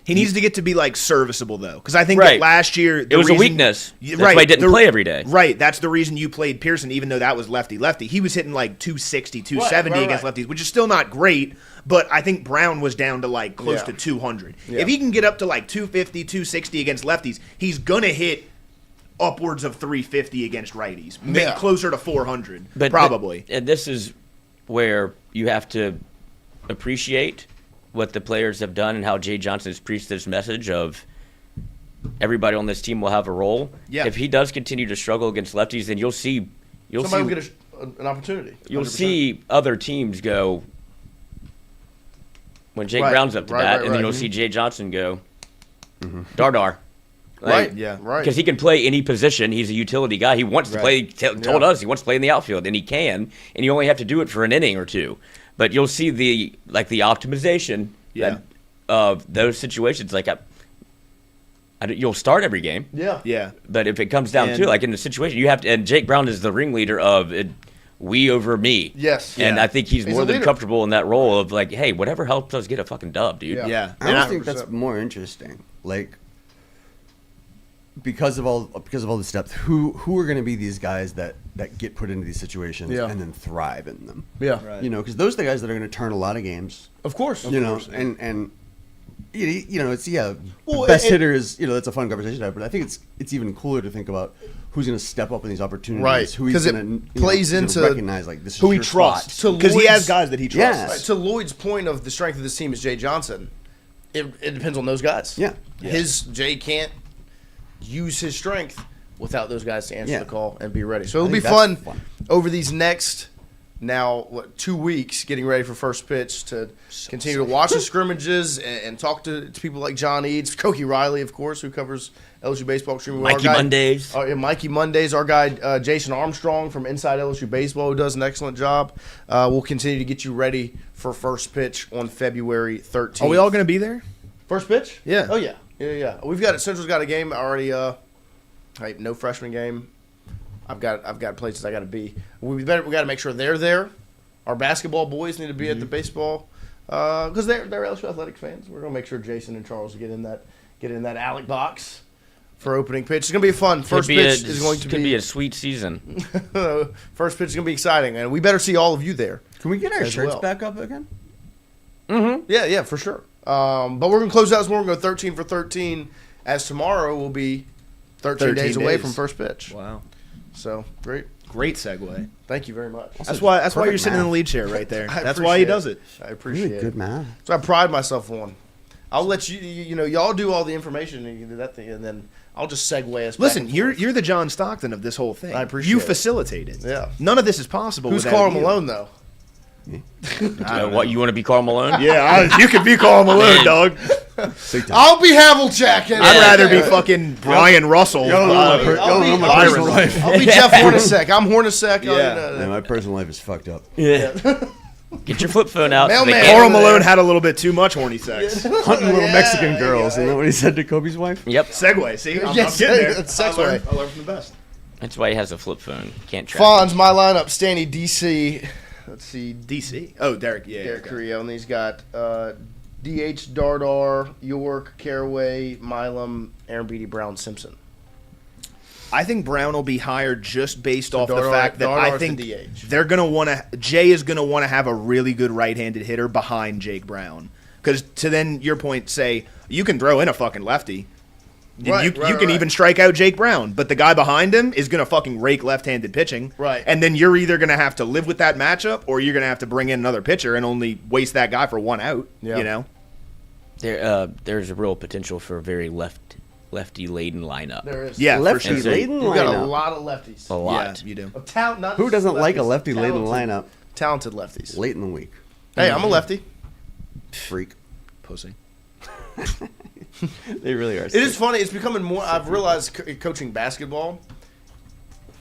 He needs to get to be like serviceable though, because I think that last year it was a weakness. That's why he didn't play every day. Right, that's the reason you played Pearson, even though that was lefty. He was hitting like 260, 270 against lefties, which is still not great. But I think Brown was down to like close to 200. Yeah. If he can get up to like 250, 260 against lefties, he's gonna hit upwards of 350 against righties, maybe closer to 400, probably. And this is where you have to appreciate what the players have done and how Jay Johnson has preached this message of everybody on this team will have a role. Yeah. If he does continue to struggle against lefties, then you'll see Somebody will get an opportunity. You'll 100%. see other teams go when Jake Right, Brown's up to bat, and then you'll mhm. see Jay Johnson go dar. Right, yeah, right. Because he can play any position. He's a utility guy. He wants to play. Told us he wants to play in the outfield, and he can. And you only have to do it for an inning or two. But you'll see the optimization of those situations. Like You'll start every game. Yeah. Yeah. But if it comes down to like in the situation, you have to. And Jake Brown is the ringleader of it, we over me. Yes. And Yeah. I think he's more than comfortable in that role of like, hey, whatever helps us get a fucking dub, dude. Yeah. I almost think that's more interesting. Like, because of all this depth, who are going to be these guys that get put into these situations and then thrive in them? Yeah. Right. You know, because those are the guys that are going to turn a lot of games. Of course. You know, and you know, it's Well, best hitter is, you know, that's a fun conversation to have, but I think it's even cooler to think about who's going to step up in these opportunities, Right. who he's 'Cause it going to plays into recognize like this is Who he your trusts. spot. Because he has guys that he trusts. Yes. Right, to Lloyd's point of the strength of this team is Jay Johnson. It depends on those guys. Yeah. Jay can't use his strength without those guys to answer Yeah. the call and be ready. So it'll I be think that's fun fun. over these next 2 weeks getting ready for first pitch to continue to watch the scrimmages and talk to people like John Eads, Koki Riley, of course, who covers LSU Baseball extremely well. Mikey Mondays. Mikey Mondays, our guy Jason Armstrong from Inside LSU Baseball, who does an excellent job. We'll continue to get you ready for first pitch on February 13th. Are we all going to be there? First pitch? Yeah. Oh yeah. Yeah. We've got Central's got a game already. No freshman game. I've got places I got to be. We got to make sure they're there. Our basketball boys need to be at the baseball because they're LSU Athletics fans. We're gonna make sure Jason and Charles get in that Alec box for opening pitch. It's gonna be fun. First pitch is going to be a sweet season. First pitch is gonna be exciting, and we better see all of you there. Can we get our as shirts well. back up again? Mm-hmm. Yeah, for sure. But we're gonna close out this morning. We're gonna go 13 for 13, as tomorrow will be 13 days away from first pitch. Wow. So great segue. Thank you very much. That's why you're perfect sitting in the math. lead chair right there. I That's why he appreciate does it. I appreciate Really good it. math. So I pride myself on. I'll let y'all do all the information and you do that thing, and then I'll just segue us. back Listen, and you're forth. the John Stockton of this whole thing. I appreciate you it. facilitate it. Yeah. None of this is possible. Who's without Karl you. Malone though? What, you want to be Karl Malone? Yeah, you could be Karl Malone, dog. I'll be Havlicek. I'd rather be fucking Brian Russell. I'll be Jeff Hornacek. I'm Hornacek. Man, my personal life is fucked up. Yeah. Get your flip phone out. Mailman. Karl Malone had a little bit too much horny sex. Hunting little Mexican girls. Isn't that what he said to Kobe's wife? Yep. Segue. See, I'm Yes, getting there. it's I segue. learned from the best. That's why he has a flip phone. Can't track. Fonz, my lineup: Stanny, DC. Let's see, DC. Oh, Derek. Yeah. Derek okay. Carrillo, and he's got DH, Dardar, York, Caraway, Milam, Aaron Beatty, Brown, Simpson. I think Brown will be higher just based off the Dardar- fact that Dardar's I think the DH. they're gonna want to. Jay is gonna want to have a really good right-handed hitter behind Jake Brown, because to then your point, say you can throw in a fucking lefty. Right, you can even strike out Jake Brown, but the guy behind him is going to fucking rake left-handed pitching. Right. And then you're either going to have to live with that matchup or you're going to have to bring in another pitcher and only waste that guy for one out, you know? There's a real potential for a very lefty-laden lineup. There is. Yeah, lefty-laden You've got a lineup. lot of lefties. A lot. Yeah, you do. Of talent, not Who just doesn't like a lefties, lefty-laden lineup Talented lefties. late in the week? Hey, I'm a lefty. Freak. Pussy. They really are. It is funny. It's becoming more. I've realized coaching basketball.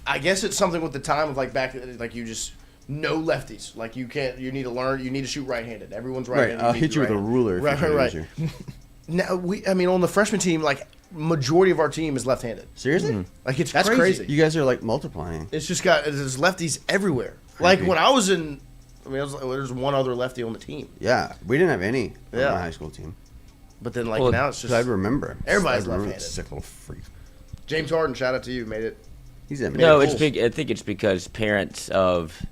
I guess it's something with the time of like you just no lefties. Like you can't. You need to learn. You need to shoot right-handed. Everyone's Right. right-handed. I'll need hit to you be with a ruler. if Right, you right, lose right. Now on the freshman team, like majority of our team is left-handed. Seriously? Like it's That's crazy. You guys are like multiplying. It's just there's lefties everywhere. Like when I was in, there's one other lefty on the team. Yeah, we didn't have any on Yeah. my high school team. But then like Well, now it's just I remember. Everybody's I remember left-handed. Sick little freak. James Harden. Shout out to you. Made it. He's in. No, Bulls. it's big. I think it's because parents of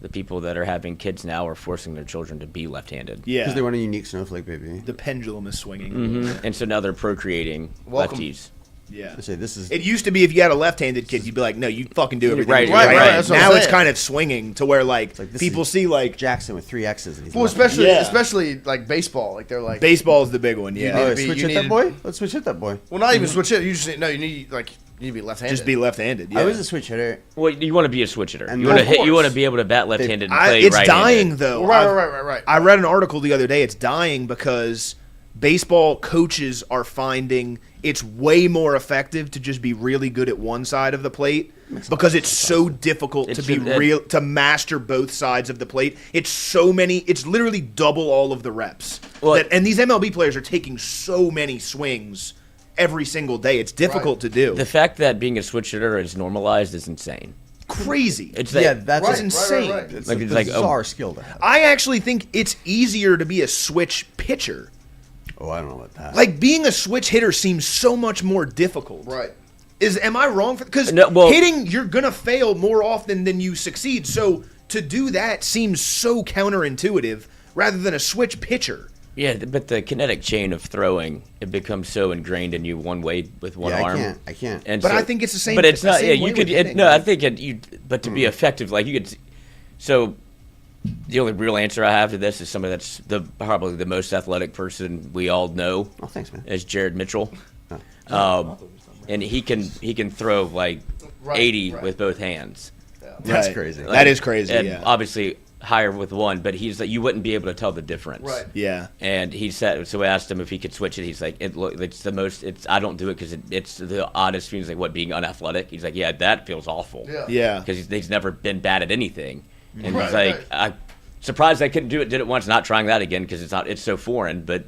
the people that are having kids now are forcing their children to be left-handed. Yeah. Because they want a unique snowflake baby. The pendulum is swinging. Mm-hmm. And so now they're procreating Welcome. lefties. Yeah. They say this is. It used to be if you had a left-handed kid, you'd be like, no, you fucking do everything. Right, with your right, hand. right. That's what I'm Now it's saying. kind of swinging to where like this people is see like Jackson with 3 X's. And he's Well, left-handed. especially like baseball. Like they're like baseball is the big one. Yeah. need Oh, to be- switch you hit that need- boy. Let's switch hit that boy. Well, not even switch it. You just you need to be left-handed. Just be left-handed. Yeah. I was a switch hitter. Well, you want to be a switch hitter. And You want to of hit. You course. want to be able to bat left-handed and play it's right-handed. dying though. Right. I read an article the other day. It's dying because baseball coaches are finding it's way more effective to just be really good at one side of the plate because it's so difficult to be to master both sides of the plate. It's literally double all of the reps. Well, and these MLB players are taking so many swings every single day. It's difficult to do. The fact that being a switch hitter is normalized is insane. Crazy. It's that's insane. It's Like, a it's like, bizarre skill to have. I actually think it's easier to be a switch pitcher. Oh, I don't know about that. Like being a switch hitter seems so much more difficult. Right. Am I wrong? Because hitting, you're gonna fail more often than you succeed. So to do that seems so counterintuitive, rather than a switch pitcher. Yeah, but the kinetic chain of throwing, it becomes so ingrained in you one way with one arm. I can't. And but so, I think it's the same. But it's not. Yeah, same way you could. with hitting, No, right? I think But to be effective, like you could. So, the only real answer I have to this is somebody that's probably the most athletic person we all know. Oh, thanks, man. Is Jared Mitchell. And he can throw like 80 with both hands. That's crazy. That is crazy. And yeah. obviously higher with one, but he's like, you wouldn't be able to tell the difference. Right. Yeah. And he said, so I asked him if he could switch it. He's like, it's the most. I don't do it because it's the oddest feeling. He's like, what, being unathletic? He's like, yeah, that feels awful. Yeah. Because he's never been bad at anything, and Right, he's like, right. I'm surprised I couldn't do it. Did it once, not trying that again because it's so foreign. But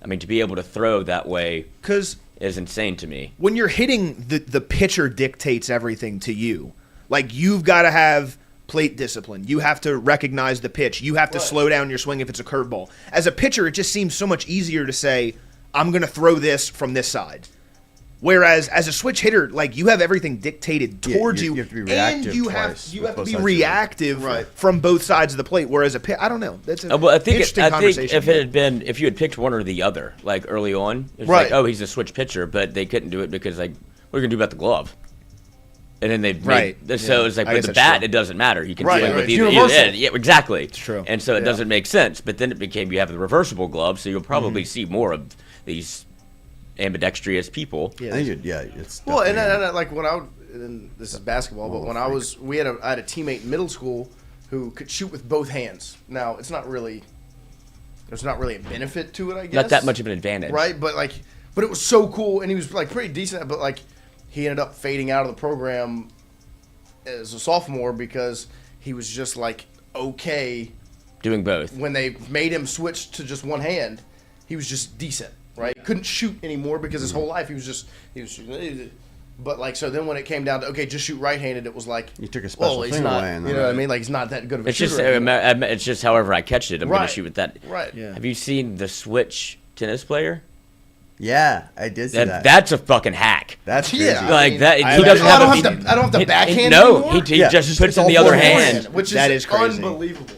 I mean, to be able to throw that way is insane to me. When you're hitting, the pitcher dictates everything to you. Like, you've got to have plate discipline. You have to recognize the pitch. You have to slow down your swing if it's a curveball. As a pitcher, it just seems so much easier to say, I'm going to throw this from this side. Whereas as a switch hitter, like, you have everything dictated towards you. You have to be reactive and you twice have with to both be sides of it. reactive from both sides of the plate. Whereas a pitch, I don't know. That's an Well, I think interesting conversation. if you had picked one or the other, like early on, it's like, oh, he's a switch pitcher, but they couldn't do it because, like, what are you gonna do about the glove? And then they so it's like, I with guess the that's bat, true. it doesn't matter. You can Right, swing right. with It's either universal. end. Yeah, exactly. It's true. And so it doesn't make sense. But then it became you have the reversible glove, so you'll probably see more of these ambidextrous people. I think it's Well, definitely- and like when and this is basketball, but when I had a teammate in middle school who could shoot with both hands. Now there's not really a benefit to it, I guess. Not that much of an advantage, right? But it was so cool, and he was like pretty decent. But like he ended up fading out of the program as a sophomore because he was just like okay doing both. when they made him switch to just one hand. He was just decent, right? Couldn't shoot anymore because his whole life he was shooting. But like so, then when it came down to okay, just shoot right-handed, it was like You took a special he's thing not, away, and you then- know what I mean? Like he's not that good of a It's just shooter. anymore. it's just however I catch it, I'm going Right. to shoot with that. Right. Yeah. Have you seen the switch tennis player? Yeah, I did see that. That's a fucking hack. That's crazy. Yeah. Like mean, that, I he doesn't I don't have have to. I don't have to backhand No, anymore. he Yeah, just puts it's in all the other forehand. hand. which That is is crazy. unbelievable.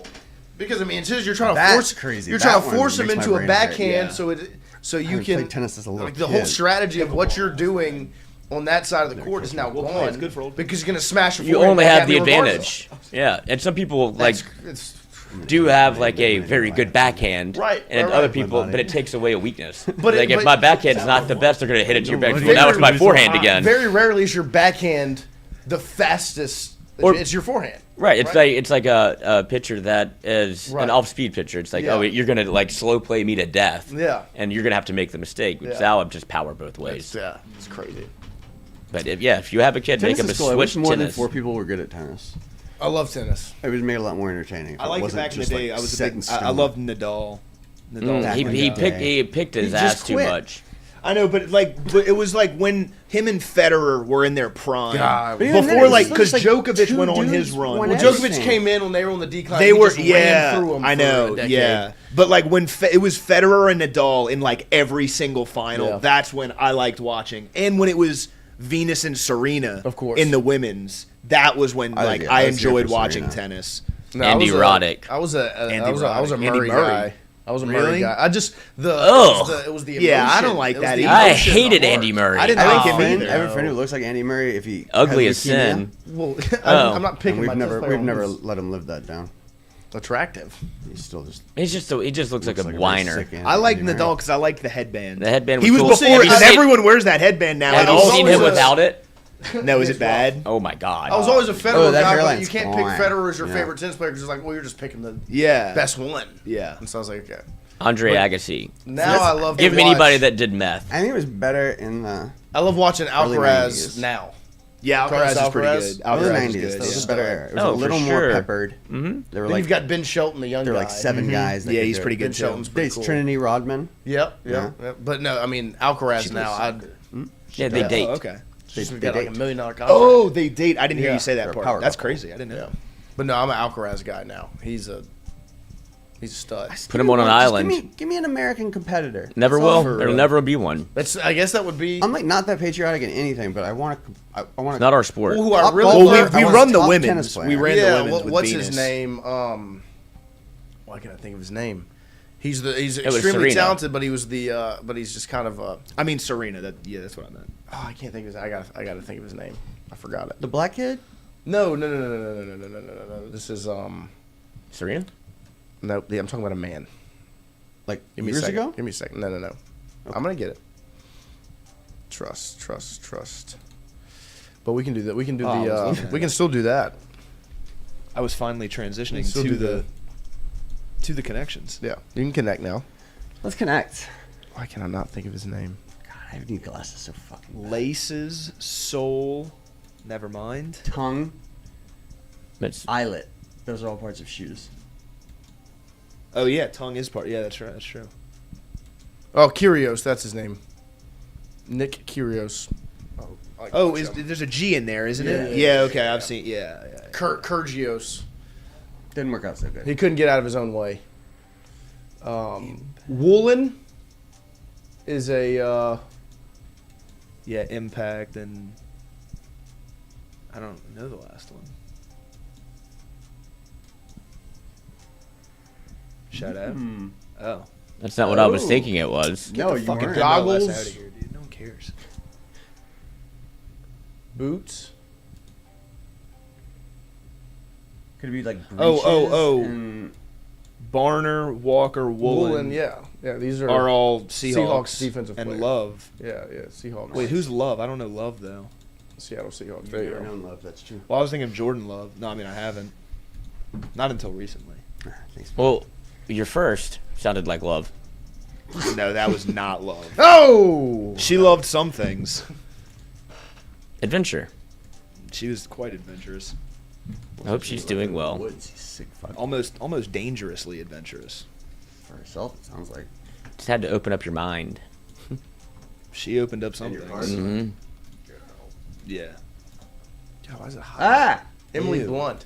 Because I mean, it's just you're trying to That's force crazy. You're That trying to one force him makes my into a brain hurt, backhand, yeah. so you haven't can played tennis as a little like the whole kid. strategy of what you're doing on that side of the court is now gone. It's good for old because you're gonna smash. A You forehand only have backhand the regardless. advantage. Yeah, and some people like It's do have like a very good backhand, Right, And right, other right. people, but it takes away a weakness. But like if my backhand is not the best, they're gonna hit it to your back. Well, now it's my forehand again. very rarely is your backhand the fastest. Or- It's your forehand. Right, it's like a pitcher that is Right. an off-speed pitcher. It's like, Yeah. oh, you're gonna like slow play me to death. Yeah. and you're gonna have to make the mistake. Which Yeah. now I'm just power both ways. Yeah, it's crazy. But if you have a kid, Tennis make him a is cool. I wish switch more tennis. than 4 people were good at tennis. I love tennis. It would make it a lot more entertaining. if I liked it wasn't back in the just, day. like, I was a set big. in I stone. loved Nadal. Nadal. He picked his He ass just too quit. much. I know, but it was like when him and Federer were in their prime. God. But even then, Before, it like, was because like Djokovic two went on dudes his run. won Well, everything. Djokovic came in when they were on the decline. They He were, just ran yeah, through 'em I for know, a decade. yeah. But like when it was Federer and Nadal in like every single final, Yeah. that's when I liked watching. And when it was Venus and Serena, Of course. in the women's, that was when I like was I here enjoyed for watching Serena. tennis. No, Andy Roddick. I was a Andy I was a Roddick. Murray Andy Murray. guy. I was a Murray Really? guy. I just it was the emotion. Yeah, I don't like It was that the either. I emotion, hated the Andy heart. Murray. I didn't I like have him a friend. either. I have a friend who looks like Andy Murray if he Ugly had as leukemia. sin. Well, Oh. I'm not picking. And my we've never let him live that down. attractive. He's still just He just looks like a very whiner. sick Andy I like Murray. Nadal because I like the headband. The headband He was was cool. before, Have you and seen- everyone wears that headband now. Have and you all- seen always him a- without it? No, is it bad? Oh my god! I was always a Federer Oh, that guy, but hairline's you can't fine. pick Federer as your Yeah. favorite tennis player because it's like, well, you're just picking the Yeah. best one. Yeah. And so I was like, okay. Andre Agassi. Now I love to Give me watch- anybody that did meth. I think it was better in the I love watching early Alcaraz 90s. now. Yeah, Carlos Alcaraz is pretty Alcaraz? good. early Alcaraz is 90s. good. That was yeah. a better era. It was Oh, a little for more sure. peppered. Mm-hmm. They were Then like you've got Ben Shelton, the young there were guy. like 7 guys. That Yeah, could he's do it. pretty Ben good too. Shelton's pretty Dates cool. Trinity Rodman. Yep. But no, I mean Alcaraz now. Yeah, they date. Oh, okay. She's They got like date. $1 million contract. Oh, they date. I didn't hear Yeah. you say that They're a part. power That's couple. crazy. I didn't know. Yeah. But no, I'm an Alcaraz guy now. He's a stud. Put him on an island. Give me an American competitor. Never That's all. will. There'll never be one. I guess that would be. I'm like not that patriotic in anything, but I want to. I want It's not our sport. Who I top really golfer. Well, we I want run a the top women's. tennis player. We ran the women's with what's Venus. his name? Why can't I think of his name? He's was extremely Serena. talented, but he was but he's just kind of I mean Serena. That's what I meant. I can't think of his. I got to think of his name. I forgot it. The black kid. No. This is Serena? no. I'm talking about a man. Like Give me years a second. ago. Give me a second. No. I'm gonna get it. Trust. But we can do that. We can do I was the. looking at We can still do that. I was finally transitioning Still do to the connections. Yeah, you can connect now. Let's connect. Why can I not think of his name? God, I have these glasses so fucking bad. Laces, soul, never mind. Tongue, It's, eyelet. Those are all parts of shoes. Oh yeah, tongue is part. Yeah, that's right. That's true. Oh, Kyrgios. That's his name. Nick Kyrgios. Oh, there's a G in there, isn't it? Yeah, Yeah. Okay, I've seen. Yeah. Kyrgios. Didn't work out so good. He couldn't get out of his own way. Woolen is a. Yeah, Impact and I don't know the last one. Shout out. Oh. that's not what I was thinking it was. No, you Fucking weren't. goggles. MLS out of here, dude. No one cares. Boots. Could it be like Oh. breeches and- Barner, Walker, Woolen, Yeah. These are all Seahawks, defensive and players. Love. Yeah, Seahawks. Wait, who's Love? I don't know Love though. Seattle Seahawks? You've There you never go. known love. That's true. Well, I was thinking of Jordan Love. No, I mean I haven't. Not until recently. Thanks. Well, your first sounded like love. No, that was not Love. Oh! She loved some things. Adventure. She was quite adventurous. I hope she's doing well. Woods, he's sick fucking. Almost dangerously adventurous. For herself, it sounds like. Just had to open up your mind. She opened up some And your things. heart. Mm-hmm. Yeah. God, why is it hot? Ah! Emily Ew. Blunt.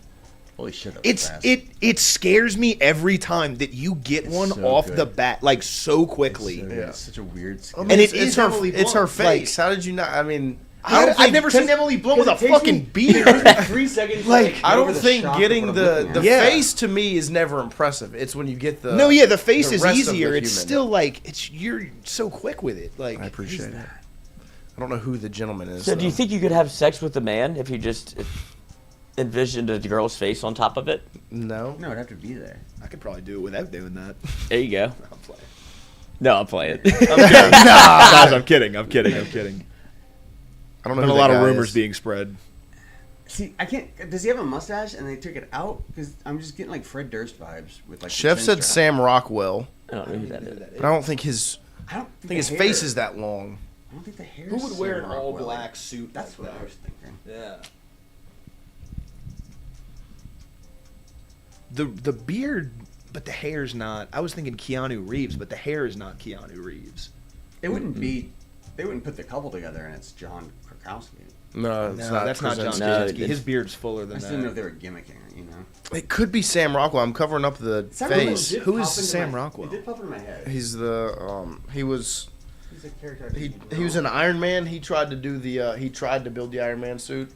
Holy shit. That was fast. It scares me every time that you get one so off good. the bat like so quickly. So good. Yeah. It's such a weird skin. I mean, And it's, it is it's her. Emily It's her Blunt, face. like- How did you not? I mean, I've never seen Emily Blunt with a fucking beard. 3 seconds. Like, I don't think getting the Yeah. face to me is never impressive. It's when you get the. No, yeah, the face the is rest of the easier. It's human. still like you're so quick with it. Like I appreciate it. I don't know who the gentleman is. So, do you though. think you could have sex with a man if you just envisioned a girl's face on top of it? No. No, it'd have to be there. I could probably do it without doing that. There you go. I'll play. No, I'll play it. I'm kidding. Guys, I'm kidding. I'm kidding. I don't know. Been who a that lot of guy rumors is. being spread. See, I can't. Does he have a mustache and they took it out? Because I'm just getting like Fred Durst vibes with like. the Chef chin said strap. Sam Rockwell, I don't know who that is. but I don't think his. I don't I think his face is that long. I don't think the hair. Who is would wear Sam an all Rockwell. black suit? That's like what I that? was thinking. Yeah. The beard, but the hair's not. I was thinking Keanu Reeves, but the hair is not Keanu Reeves. It wouldn't be. They wouldn't put the couple together, and it's John Krakowski. No, it's No, not. that's not John Krasinski. No, Krasinski. His beard's fuller I than just didn't know if that. they were gimmicking it. You know. It could be Sam Rockwell. I'm covering up the Sam Rockwell face. did Who is pop into Sam my- Rockwell? It did pop into my head. He's the. He was. He's a character. I He think he was an Iron Man. He tried to do the. He tried to build the Iron Man suit.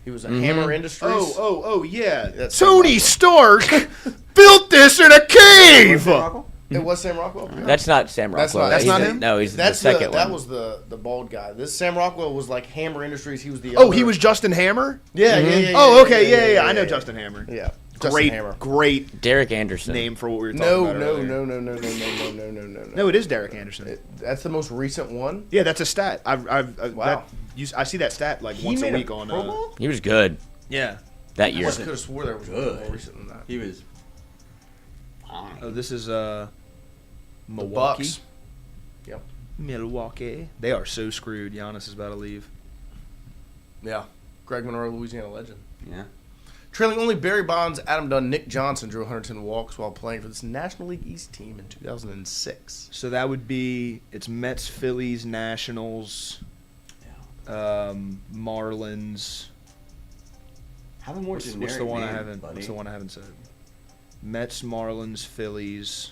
He was a Hammer Industries. Oh, yeah. That's Sam Tony Rockwell. Stark built this in a cave. Sam Rockwell? It was Sam Rockwell. That's not Sam Rockwell. That's not He's him? No, he's That's the second That one. was the bald guy. This Sam Rockwell was like Hammer Industries. He was the. Oh, other- he was Justin Hammer? Yeah, yeah. Oh, okay, yeah. I know Justin Hammer. Yeah, Justin Great, Hammer. great Derek Anderson. name for what we were talking No, about no, earlier. no. No, it is Derek Anderson. That's the most recent one. Yeah, that's a stat. Wow. I see that stat like once a week on. Pro Bowl? He was good Yeah. that I year. just could have swore there was one Good. more recent than that. He was. Fine. Oh, this is The Milwaukee. Bucks. Yep. Milwaukee. They are so screwed. Giannis is about to leave. Yeah. Greg Monroe, Louisiana legend. Yeah. Trailing only Barry Bonds, Adam Dunn, Nick Johnson drew 110 walks while playing for this National League East team in 2006. So that would be it's Mets, Phillies, Nationals, Marlins. Have a more What's generic the one name, I haven't? buddy. What's the one I haven't said? Mets, Marlins, Phillies,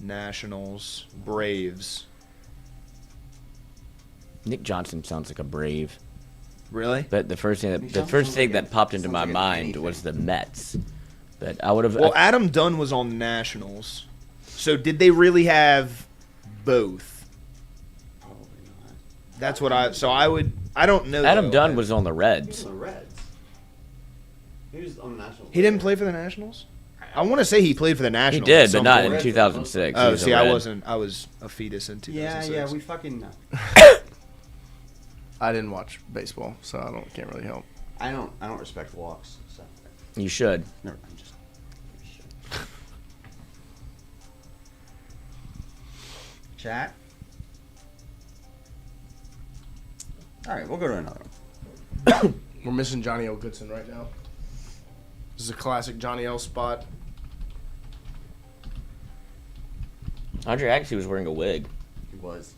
Nationals, Braves. Nick Johnson sounds like a Brave. Really? But the first thing that popped into my mind was the Mets. But I would have. Well, Adam Dunn was on the Nationals. So did they really have both? Probably not. That's what I. So I would. I don't know. Adam though. Dunn was on the He was Reds. on the Reds. He was on the Nationals. He didn't play for the Nationals. I want to say he played for the He Nationals. did, at but some not point. in 2006. He Oh, was a see, I Red. wasn't. I was a fetus in 2006. Yeah, we fucking know. I didn't watch baseball, so can't really help. I don't respect walks. So. You should. Never mind. Just. Chat. All right, we'll go to another one. We're missing Johnny L. Goodson right now. This is a classic Johnny L. spot. Andre Agassi was wearing a wig. He was.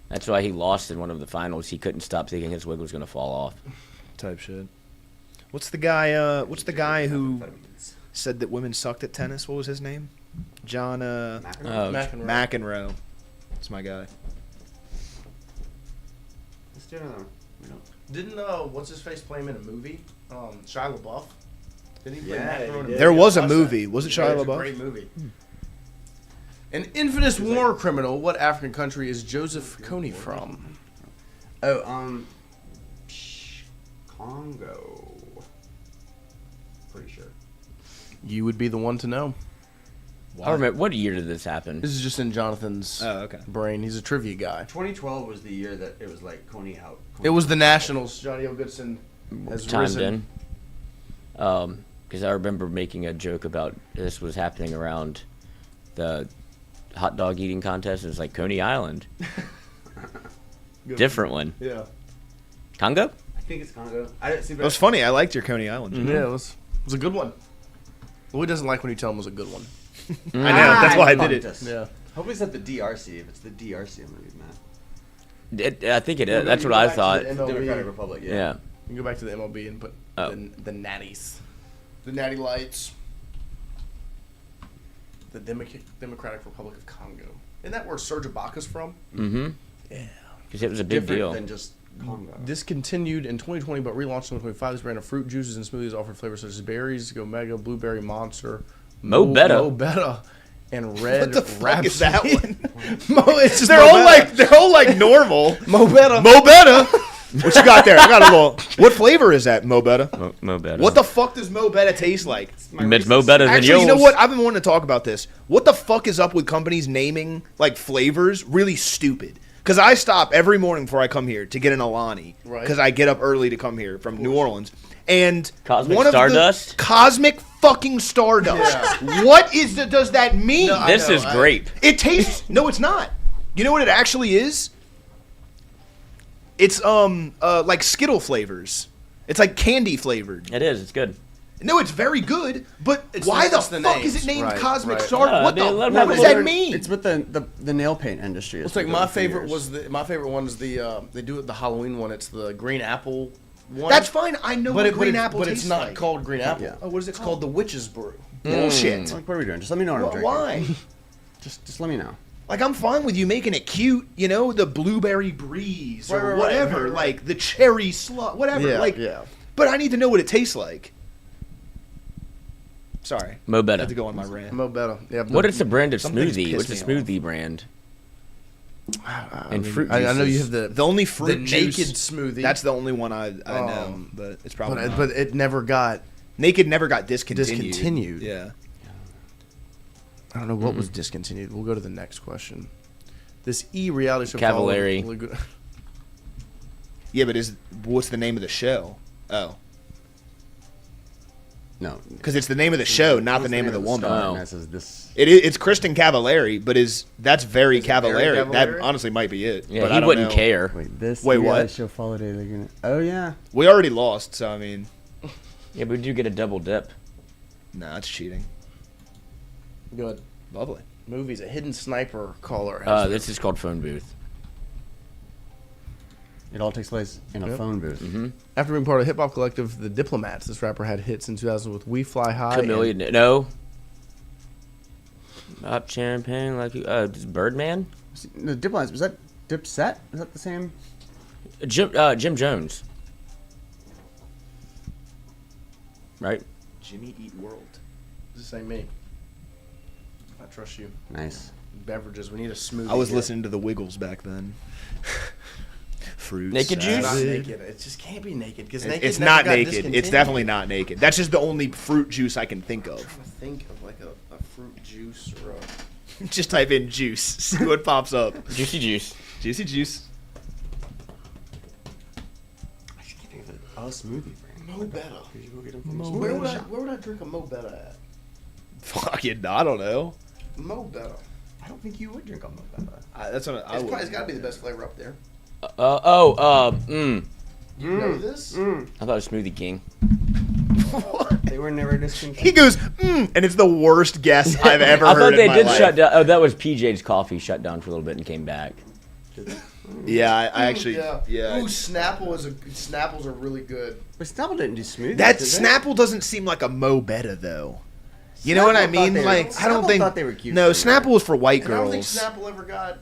That's why he lost in one of the finals. He couldn't stop thinking his wig was going to fall off. Type shit. What's the guy? What's the guy who said that women sucked at tennis? What was his name? John McEnroe. That's my guy. Let's do another one. We don't. Didn't what's his face play him in a movie? Shia LaBeouf. Didn't he play Yeah, McEnroe he in a did. movie? There was a Watch that. movie. Was it Shia It's a LaBeouf? great movie. An infamous war criminal. What African country is Joseph Kony from? Oh, Congo. Pretty sure. You would be the one to know. I remember. What year did this happen? This is just in Jonathan's brain. He's a trivia guy. 2012 was the year that it was like Coney out. It was the Nationals. Johnny O. Goodson has Timed risen. in. Because I remember making a joke about this was happening around the hot dog eating contest. It was like Coney Island. Different one. Yeah. Congo? I think it's Congo. I didn't see. It was funny. I liked your Coney Island. Mm-hmm. Yeah, it was a good one. Lloyd doesn't like when you tell him it was a good one. I know. That's why I did it. Yeah. Hopefully it's at the DRC. If it's the DRC, I'm gonna be mad. I think it is. That's what I thought. Democratic Republic. Yeah. Yeah. You can go back to the MLB and put the natties. The natty lights. The Democratic Republic of Congo. Isn't that where Serge Ibaka's from? Mm-hmm. Yeah. Because it was a big Different deal. than just Congo. Discontinued in 2020, but relaunched in 2025. This brand of fruit juices and smoothies offer flavors such as berries, Omega, Blueberry Monster, Mo Betta, and Red. What the fuck Rhapsody. is that one? It's just they're all like normal. Mo Betta. Mo Betta. What you got there? I got a little. What flavor is that, Mo Betta? Mo Betta. What the fuck does Mo Betta taste like? It's Mo Betta than Actually, yours. you know what? I've been wanting to talk about this. What the fuck is up with companies naming like flavors really stupid? Because I stop every morning before I come here to get an Alani. Right. Because I get up early to come here from New Orleans. And Cosmic one of Stardust? the Cosmic fucking Stardust. Yeah. What does that mean? No, This is grape. It tastes. No, it's not. You know what it actually is? It's like Skittle flavors. It's like candy flavored. It is. It's good. No, it's very good, but It's why just the the fuck names. is it named Right, Cosmic right. Stardust? Yeah, What let does them that learn. mean? It's with the nail paint industry. It's like my favorite was my favorite one is the they do it the Halloween one. It's the green apple one. That's fine. I know what green apple but tastes it's not like. called green apple. Yeah. Oh, what is it It's called? called the Witch's Brew. Bullshit. Like, what are we doing? Just let me know what I'm drinking. Why? Just let me know. Like, I'm fine with you making it cute, you know, the blueberry breeze or Right, whatever, right. like the cherry slug, whatever. Yeah, like, yeah. But I need to know what it tastes like. Sorry. Mo I had Betta. to go on my rant. Mo Betta. Yeah. What is the brand of Something's smoothie? What's pissed the me off. smoothie brand? I And mean, fruit I know you juices. have The only fruit the juice, naked smoothie. That's the only one I know, but it's probably not. but it never got. Naked never got discontinued. Discontinued. Yeah. I don't know what was discontinued. We'll go to the next question. This reality show. Cavallari. followed- Yeah, but what's the name of the show? Oh. No, Because it's the name of the show, not the name of the woman. Oh. That says this. It's Kristen Cavallari, but that's very Is it very Cavallari. That Cavallari? honestly might be it. Yeah, but I he don't wouldn't know. care. Wait, this. Wait, yeah, what? Show followed it. They're gonna. Oh yeah. We already lost, so I mean, Yeah, but we do get a double dip. nah, it's cheating. Good. Lovely. Movies. A hidden sniper caller. Has This is called Phone Booth. It all takes place in a phone booth. Mm-hmm. After being part of the hip hop collective, the Diplomats, this rapper had hits in 2000 with "We Fly High." Chameleon, no. Up champagne like you. Birdman. The Diplomats, was that Dipset? Is that the same? Jim Jones. Right. Jimmy Eat World. This is the same me. I trust you. Nice. Beverages. We need a smoothie. I was here. listening to the Wiggles back then. Fruit. Naked juice? It's not salad. naked. It just can't be naked because It's not naked. It's definitely not naked. That's just the only fruit juice I can think of. I'm trying to think of like a fruit juice or a... Just type in juice. See what pops up. Juicy juice. Juicy juice. I just can't think of it. Oh, smoothie. Mo Betta. Could you go get him? Where would I drink a Mo Betta at? Fucking, I don't know. Mo Betta. I don't think you would drink a Mo Betta. That's what I would. It's got to be the best flavor up there. You know this? I thought it was Smoothie King. They were never discontinued. He goes, and it's the worst guess I've ever I heard thought they in my did life. shut down. Oh, that was PJ's Coffee shut down for a little bit and came back. Yeah, I actually, yeah. Ooh, Snapples are really good. But Snapple didn't do smoothies. That did they? Snapple doesn't seem like a Mo Betta though. You know what I Snapple mean? thought they were- Like, I don't Snapple think. thought they were cute No, for you. Snapple is for white And I don't think girls. Snapple ever got...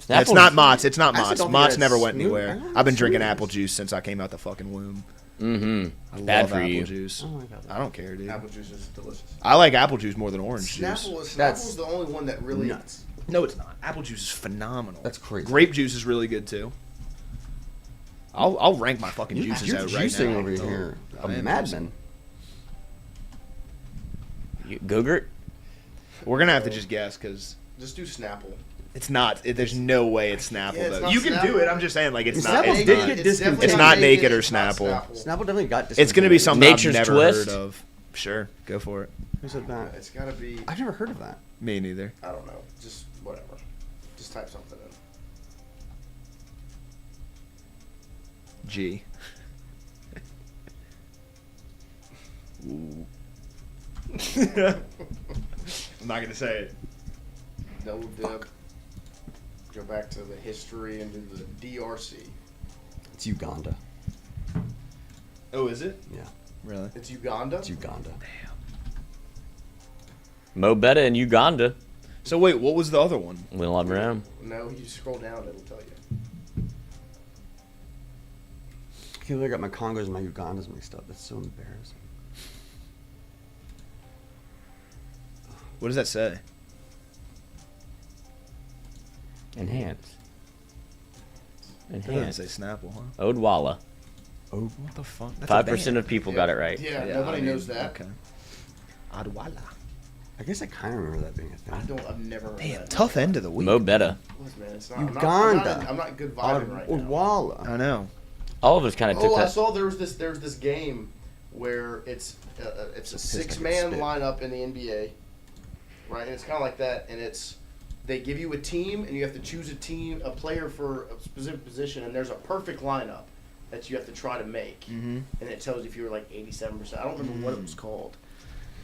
It's not Mott's. It's not I actually Mott's. don't think Mott's that's never went smooth. I anywhere. don't I've been think drinking smoothies. apple juice since I came out the fucking womb. Mm-hmm. I Bad love for apple you. juice. Oh my God. I don't care, dude. Apple juice is delicious. I like apple juice more than orange juice. Snapple's the only one that really... Nuts. No, it's not. Apple juice is phenomenal. That's crazy. Grape juice is really good too. I'll rank my fucking juices You're out right juicing now. over here. A I am madman. Gogurt? We're gonna have to just guess because Just do Snapple. it's not. There's no way it's Snapple Yeah, it's though. not You can do Snapple. it. I'm just saying, like it's Snapple not. It's did not, get discontinued. it's not naked or It's not Snapple. Snapple definitely got discontinued. It's gonna be something Nature's I've never Twist? heard of. Sure, go for it. Who said that? It's got to be... I've never heard of that. Me neither. I don't know. Just whatever. Just type something in. G. I'm not gonna say it. No dip. Go back to the history and do the DRC. It's Uganda. Oh, is it? Yeah. Really? It's Uganda? It's Uganda. Mo Betta in Uganda. So wait, what was the other one? Will on Ram. No, you scroll down, it'll tell you. I feel like I got my Congos and my Ugandas mixed up. That's so embarrassing. What does that say? Enhance. It doesn't Enhance. say Snapple, huh? Odwalla. Oh, what the fuck? 5% of people got it right. Yeah, nobody knows that. Okay. Adwala. I guess I kind of remember that being a thing. I've never heard Damn, that. tough end of the week. Mo Betta. Listen, man, it's not, Uganda. I'm not good vibing right now. Odwalla. I know. All of us kind of took Oh, I that. saw there's this game where it's a six-man lineup in the NBA, right? And it's kind of like that, and they give you a team, and you have to choose a player for a specific position, and there's a perfect lineup that you have to try to make, and it tells you if you were like 87%. I don't remember what it was called,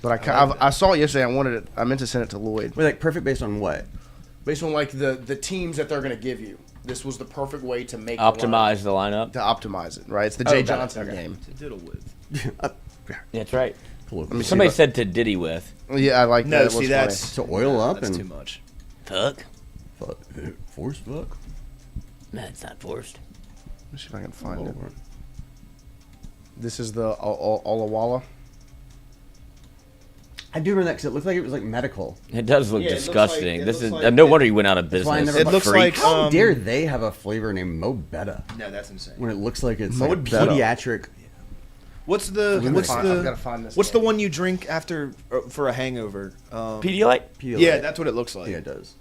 but I saw it yesterday. I meant to send it to Lloyd. Wait, like perfect based on what? Based on like the teams that they're gonna give you. This was the perfect way to make Optimize the lineup. to optimize it, right? It's the Jay Johnson game. To diddle with. That's right. me Somebody see. said to Diddy with. Yeah, I like that. No, It see looks that's To oil up that's and too much. Fuck. Forced fuck. No, it's not forced. Let me see if I can find it. This is the Olawala. I do remember that because it looked like it was like medical. It does look Yeah, it looks disgusting. like- it This looks is like no wonder you went out of That's why I business. never It looks Freak. like How dare they have a flavor named Mo Betta No, that's insane. when it looks like it's Mo like a Betta. pediatric. What's the I've gotta find this what's the game. one you drink after for a hangover? Pedialyte? Yeah, that's what it looks like. Yeah, it does.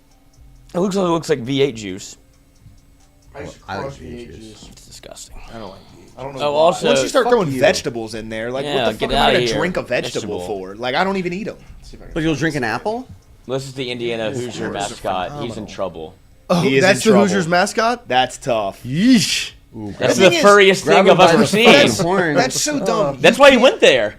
It looks like V8 juice. I used to I like crush V8 V8 juice. juice. It's disgusting. I don't like. I don't know. Oh, why. also- Once you start fuck throwing you. vegetables in there, like Yeah, what the fuck get am I outta gonna here. drink a vegetable Vegetable. for? Like I don't even eat them. Let's see if I can Like you'll drink an apple? This is the Indiana Hoosier Those are mascot. He's in phenomenal. trouble. Oh, He is that's in the trouble. Hoosiers mascot. That's tough. Yeesh. That's The the thing is, furriest grab thing him I've by ever the seen. fucking horns. That's so dumb. That's why he went there.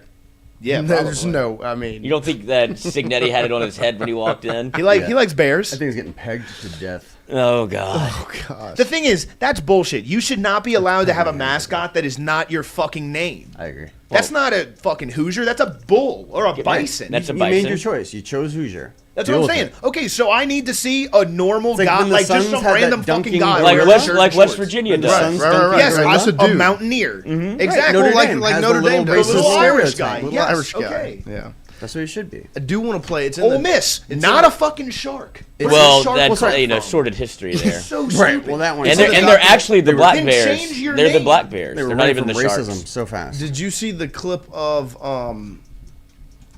Yeah, there's probably. no. I mean, You don't think that Signetti had it on his head when he walked in? He likes bears. I think he's getting pegged to death. Oh God. oh gosh. The thing is, that's bullshit. You should not be allowed to have a mascot that is not your fucking name. I agree. That's not a fucking Hoosier. That's a bull or a bison. That's a You bison. made your choice. You chose Hoosier. That's Deal what I'm with saying. it. Okay, so I need to see a normal like guy, when the like just Suns some had that random fucking dunking guy. like wearing West shorts. Virginia The does. Suns Right. dunking Yes, on That's the- a a dude. mountaineer. Right, Exactly. Notre Well, Dame like has Notre the little Dame does. racist Little Irish stereotype. guy. Little Yes, Irish guy. okay. Yeah. That's what he should be. I do want to play. It's in Ole the Miss, it's not in a fucking shark. Where's Well, the shark that's from? sordid history there. So Right. stupid. Well, that one. and So they're, the and they're document- actually the black Then bears. change your They're the name. black bears. They were They're not running even the from racism sharks. so fast. Did you see the clip of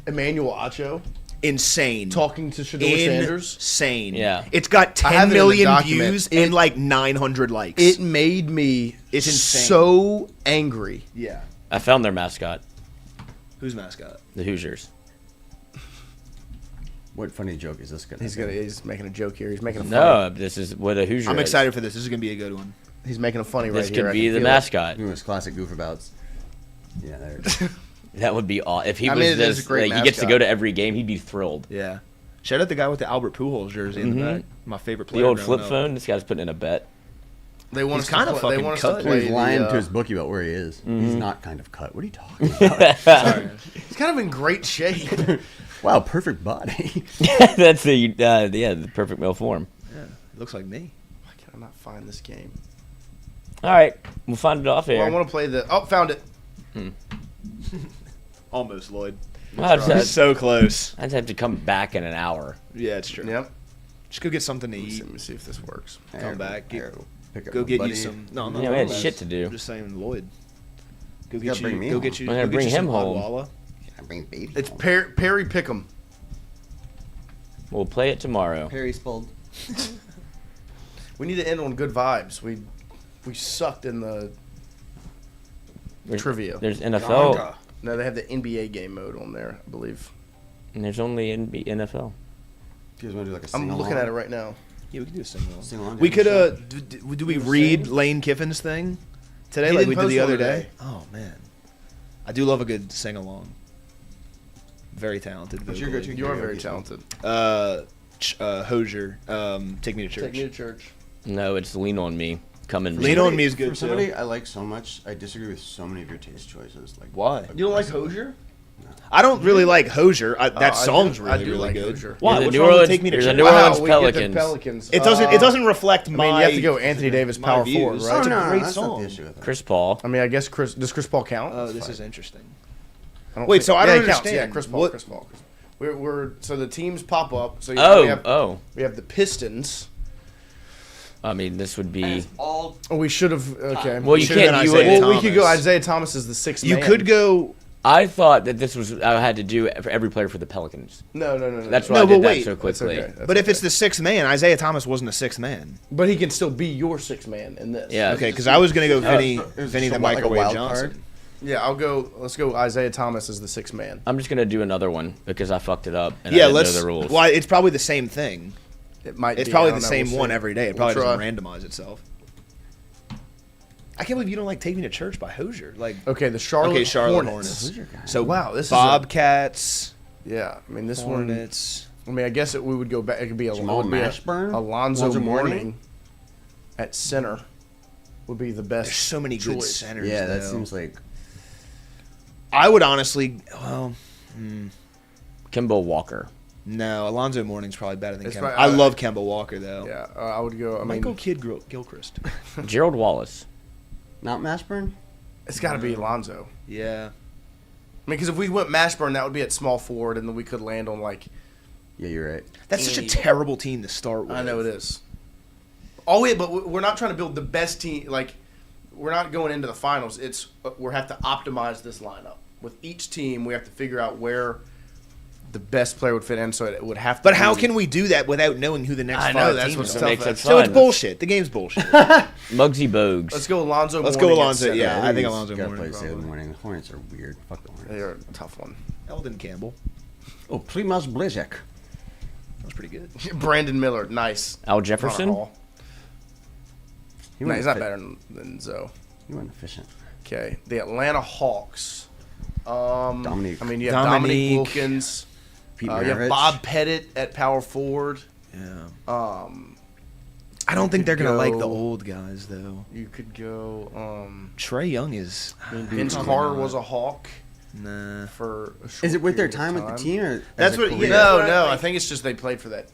Emmanuel Acho Insane. talking to Shador Sanders? Insane. Yeah. It's got I have 10 it in the million document. views and like 900 likes. It made me It's insane. so angry. Yeah. I found their mascot, Who's mascot? the Hoosiers. What funny joke is this gonna? He's making a joke here. He's making a funny. No, this is what a Hoosier I'm is. excited for this. This is going to be a good one. He's making a funny This right here. could I be can the feel it. mascot. He was classic goofabouts. Yeah, there it is. That would be awesome. If he I was mean, it is this, a great like, he gets to mascot. go to every game, he'd be thrilled. Yeah. Shout out the guy with the Albert Pujols jersey in the back. My favorite player. The old growing flip up. phone. This guy's putting in a bet. They want He's us to kinda play- they fucking want us to cut. play He's the, lying to his bookie about where he is. Mm-hmm. He's not kind of cut. What are you talking about? Sorry. He's kind of in great shape. Wow, perfect body. That's the perfect male form. Yeah. Looks like me. Why can I not find this game? All right, we'll find it off Well, I air. want to play the. Oh, found it. Almost, Lloyd. I'd So close. have to come back in an hour. Yeah, it's true. Yep. Just go get something to Let eat. me see if this works. Come back. Pick up Go my get buddy. you some. No, I'm not. Yeah, we had talking shit about- to do. I'm just saying, Lloyd. Go gotta get you. bring me Go home. get you. I'm gonna go get bring you some him home. Odwalla. I bring baby. It's home. Perry Pick'em. We'll play it tomorrow. Perry spelled. We need to end on good vibes. We sucked in the trivia. There's NFL, No, they have the NBA game mode on there, I believe. and there's only NFL. Do you guys want to do like a I'm sing-along? looking at it right now. Yeah, we can do a sing-along. Sing-along, We yeah, could. sure. Do we read Lane Kiffin's thing today, He like didn't we did post the one other today. day? Oh man, I do love a good sing-along. Very talented. What's your vocally. go-to? You are very Karaoke talented. Hosier. Take me to church. Take me to church. No, it's Lean on Me. Come and Lean on Me is good For too. somebody I like so much, I disagree with so many of your taste choices. Like Why? You don't like Hosier? I don't really like Hosier. That I song's do- I really do really like good. Hosier. Why? There's a What's New wrong with Orleans- Take Me to there's a Church? New Orleans we get the Pelicans. Pelicans. It doesn't. It doesn't reflect my. I mean, you have to go Anthony Davis, my power views. forward, right? It's a no, great that's not song. the issue with it. Chris Paul. I mean, I guess does Chris Paul count? Oh, That's this fine. is interesting. I don't Wait, think- so I yeah, don't it counts. understand. Yeah, Chris Paul. What- Chris Paul. We're so the teams pop up. So we have we have the Pistons. I mean, this would be. Oh, we should have. Okay. Well, you Should've can't. been You Isaiah would, Well, we could go Thomas. Isaiah Thomas as the sixth You man. could go. I thought that this was. I had to do it for every player for the Pelicans. No. That's no. why No, I did but that wait. so That's quickly. okay. That's But if okay. it's the sixth man, Isaiah Thomas wasn't a sixth man. But he can still be your sixth man in this. Yeah. Okay, because I was gonna go Vinny, it was Vinny the somewhat like a Microwave wild Johnson. card. Yeah, I'll go. Let's go Isaiah Thomas as the sixth man. I'm just gonna do another one because I fucked it up and Yeah, I didn't let's. know the rules. Well, it's probably the same thing. It might. It's be. probably I the don't know. same We'll one see. every day. It We'll probably try. doesn't randomize itself. I can't believe you don't like Take Me to Church by Hosier. Like, Okay, the Charlotte Hornets. Hornets. guy? So Wow, this is Bobcats, Yeah, I mean this one. Hornets. I mean, I guess we would go back. It could be Jamal it would be Mashburn? Alonzo Alonzo Mourning Mourning? at center would be the best. There's so many good choice. centers. Yeah, that though. seems like I would honestly. Well, Kimball Walker. no. Alonzo Mourning's probably better than It's Kemba. probably- I love Kemba Walker though. Yeah, I would go. I Michael mean, Kidd Gilchrist. Gerald Wallace. not Mashburn. it's got to be Alonzo. Yeah. I mean, because if we went Mashburn, that would be at small forward, and then we could land on like. Yeah, you're right. That's such a terrible team to start with. I know it is. Oh wait, but we're not trying to build the best team. Like, we're not going into the finals. It's we have to optimize this lineup with each team. We have to figure out where the best player would fit in. So it would have to. But how be- can we do that without knowing who the next I five know that's teams what's are? tough. makes it So it's fun. bullshit. The game's bullshit. Muggsy Bogues. Let's go Alonzo. Let's Mourning go at Alonzo. center. Yeah, I think He's Alonzo gotta Mourning. play safe in the morning. The Hornets are weird. Fuck the Hornets. They're a tough one. Eldon Campbell. Oh, Primoz Blizek. That was pretty good. Brandon Miller, nice. Al Jefferson. Connor Hall. No, went he's not effi- better than Zoe. He went efficient. Okay, the Atlanta Hawks. Dominique. I mean, you have Dominique Wilkins. Pete You have Maravich. Bob Pettit at power forward. Yeah. I don't think they're going to like the go- old guys, though. You could go. Trey Young is. Vince Carter was a Hawk. Nah. For a short Is it with their period time of with the team? Or That's as a what- career? yeah. No, I think it's just they played for that.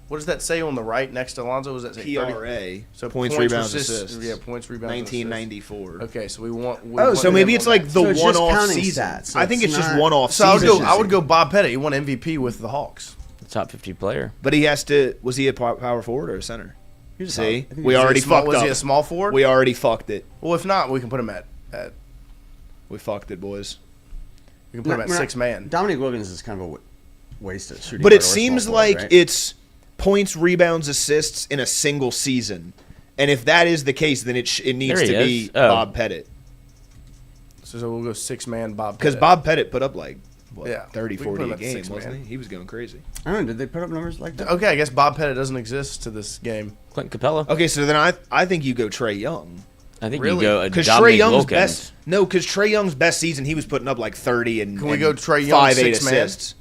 What does that say on the right next to Alonzo? Was that say 30? PRA. So Points, rebounds, assists. assists. Yeah, points, rebounds, and assists. 1994. Okay, so we want. So maybe it's like the So it's just one-off counting season. stats, so I think it's it's just not- one-off So season. I would go Bob Pettit. He won MVP with the Hawks. Top 50 player. But he has to. Was he a power forward or a center? He's a See, solid- I think we he's a already fucked Was up. he a small forward? We already fucked it. Well, if not, we can put him at. We fucked it, boys. We can put him at 6-man. Dominique Wilkins is kind of a waste of shooting. But guard it or seems small forward, like right? it's points, rebounds, assists in a single season. And if that is the case, then it needs There he to be is. Oh. Bob Pettit. So we'll go 6-man Bob. Because Pettit. Bob Pettit put up like Yeah. 30, We can 40 put him a at game, 6-man. wasn't he? He was going crazy. I don't know. Did they put up numbers like that? Okay, I guess Bob Pettit doesn't exist to this game. Clint Capella. Okay, so then I think you go Trey Young. I think Really? you go Because Trey Dominique Young's Wilkins. best. No, because Trey Young's best season, he was putting up like 30 and. Can we and go Trey Young 5-8 6-man? assists.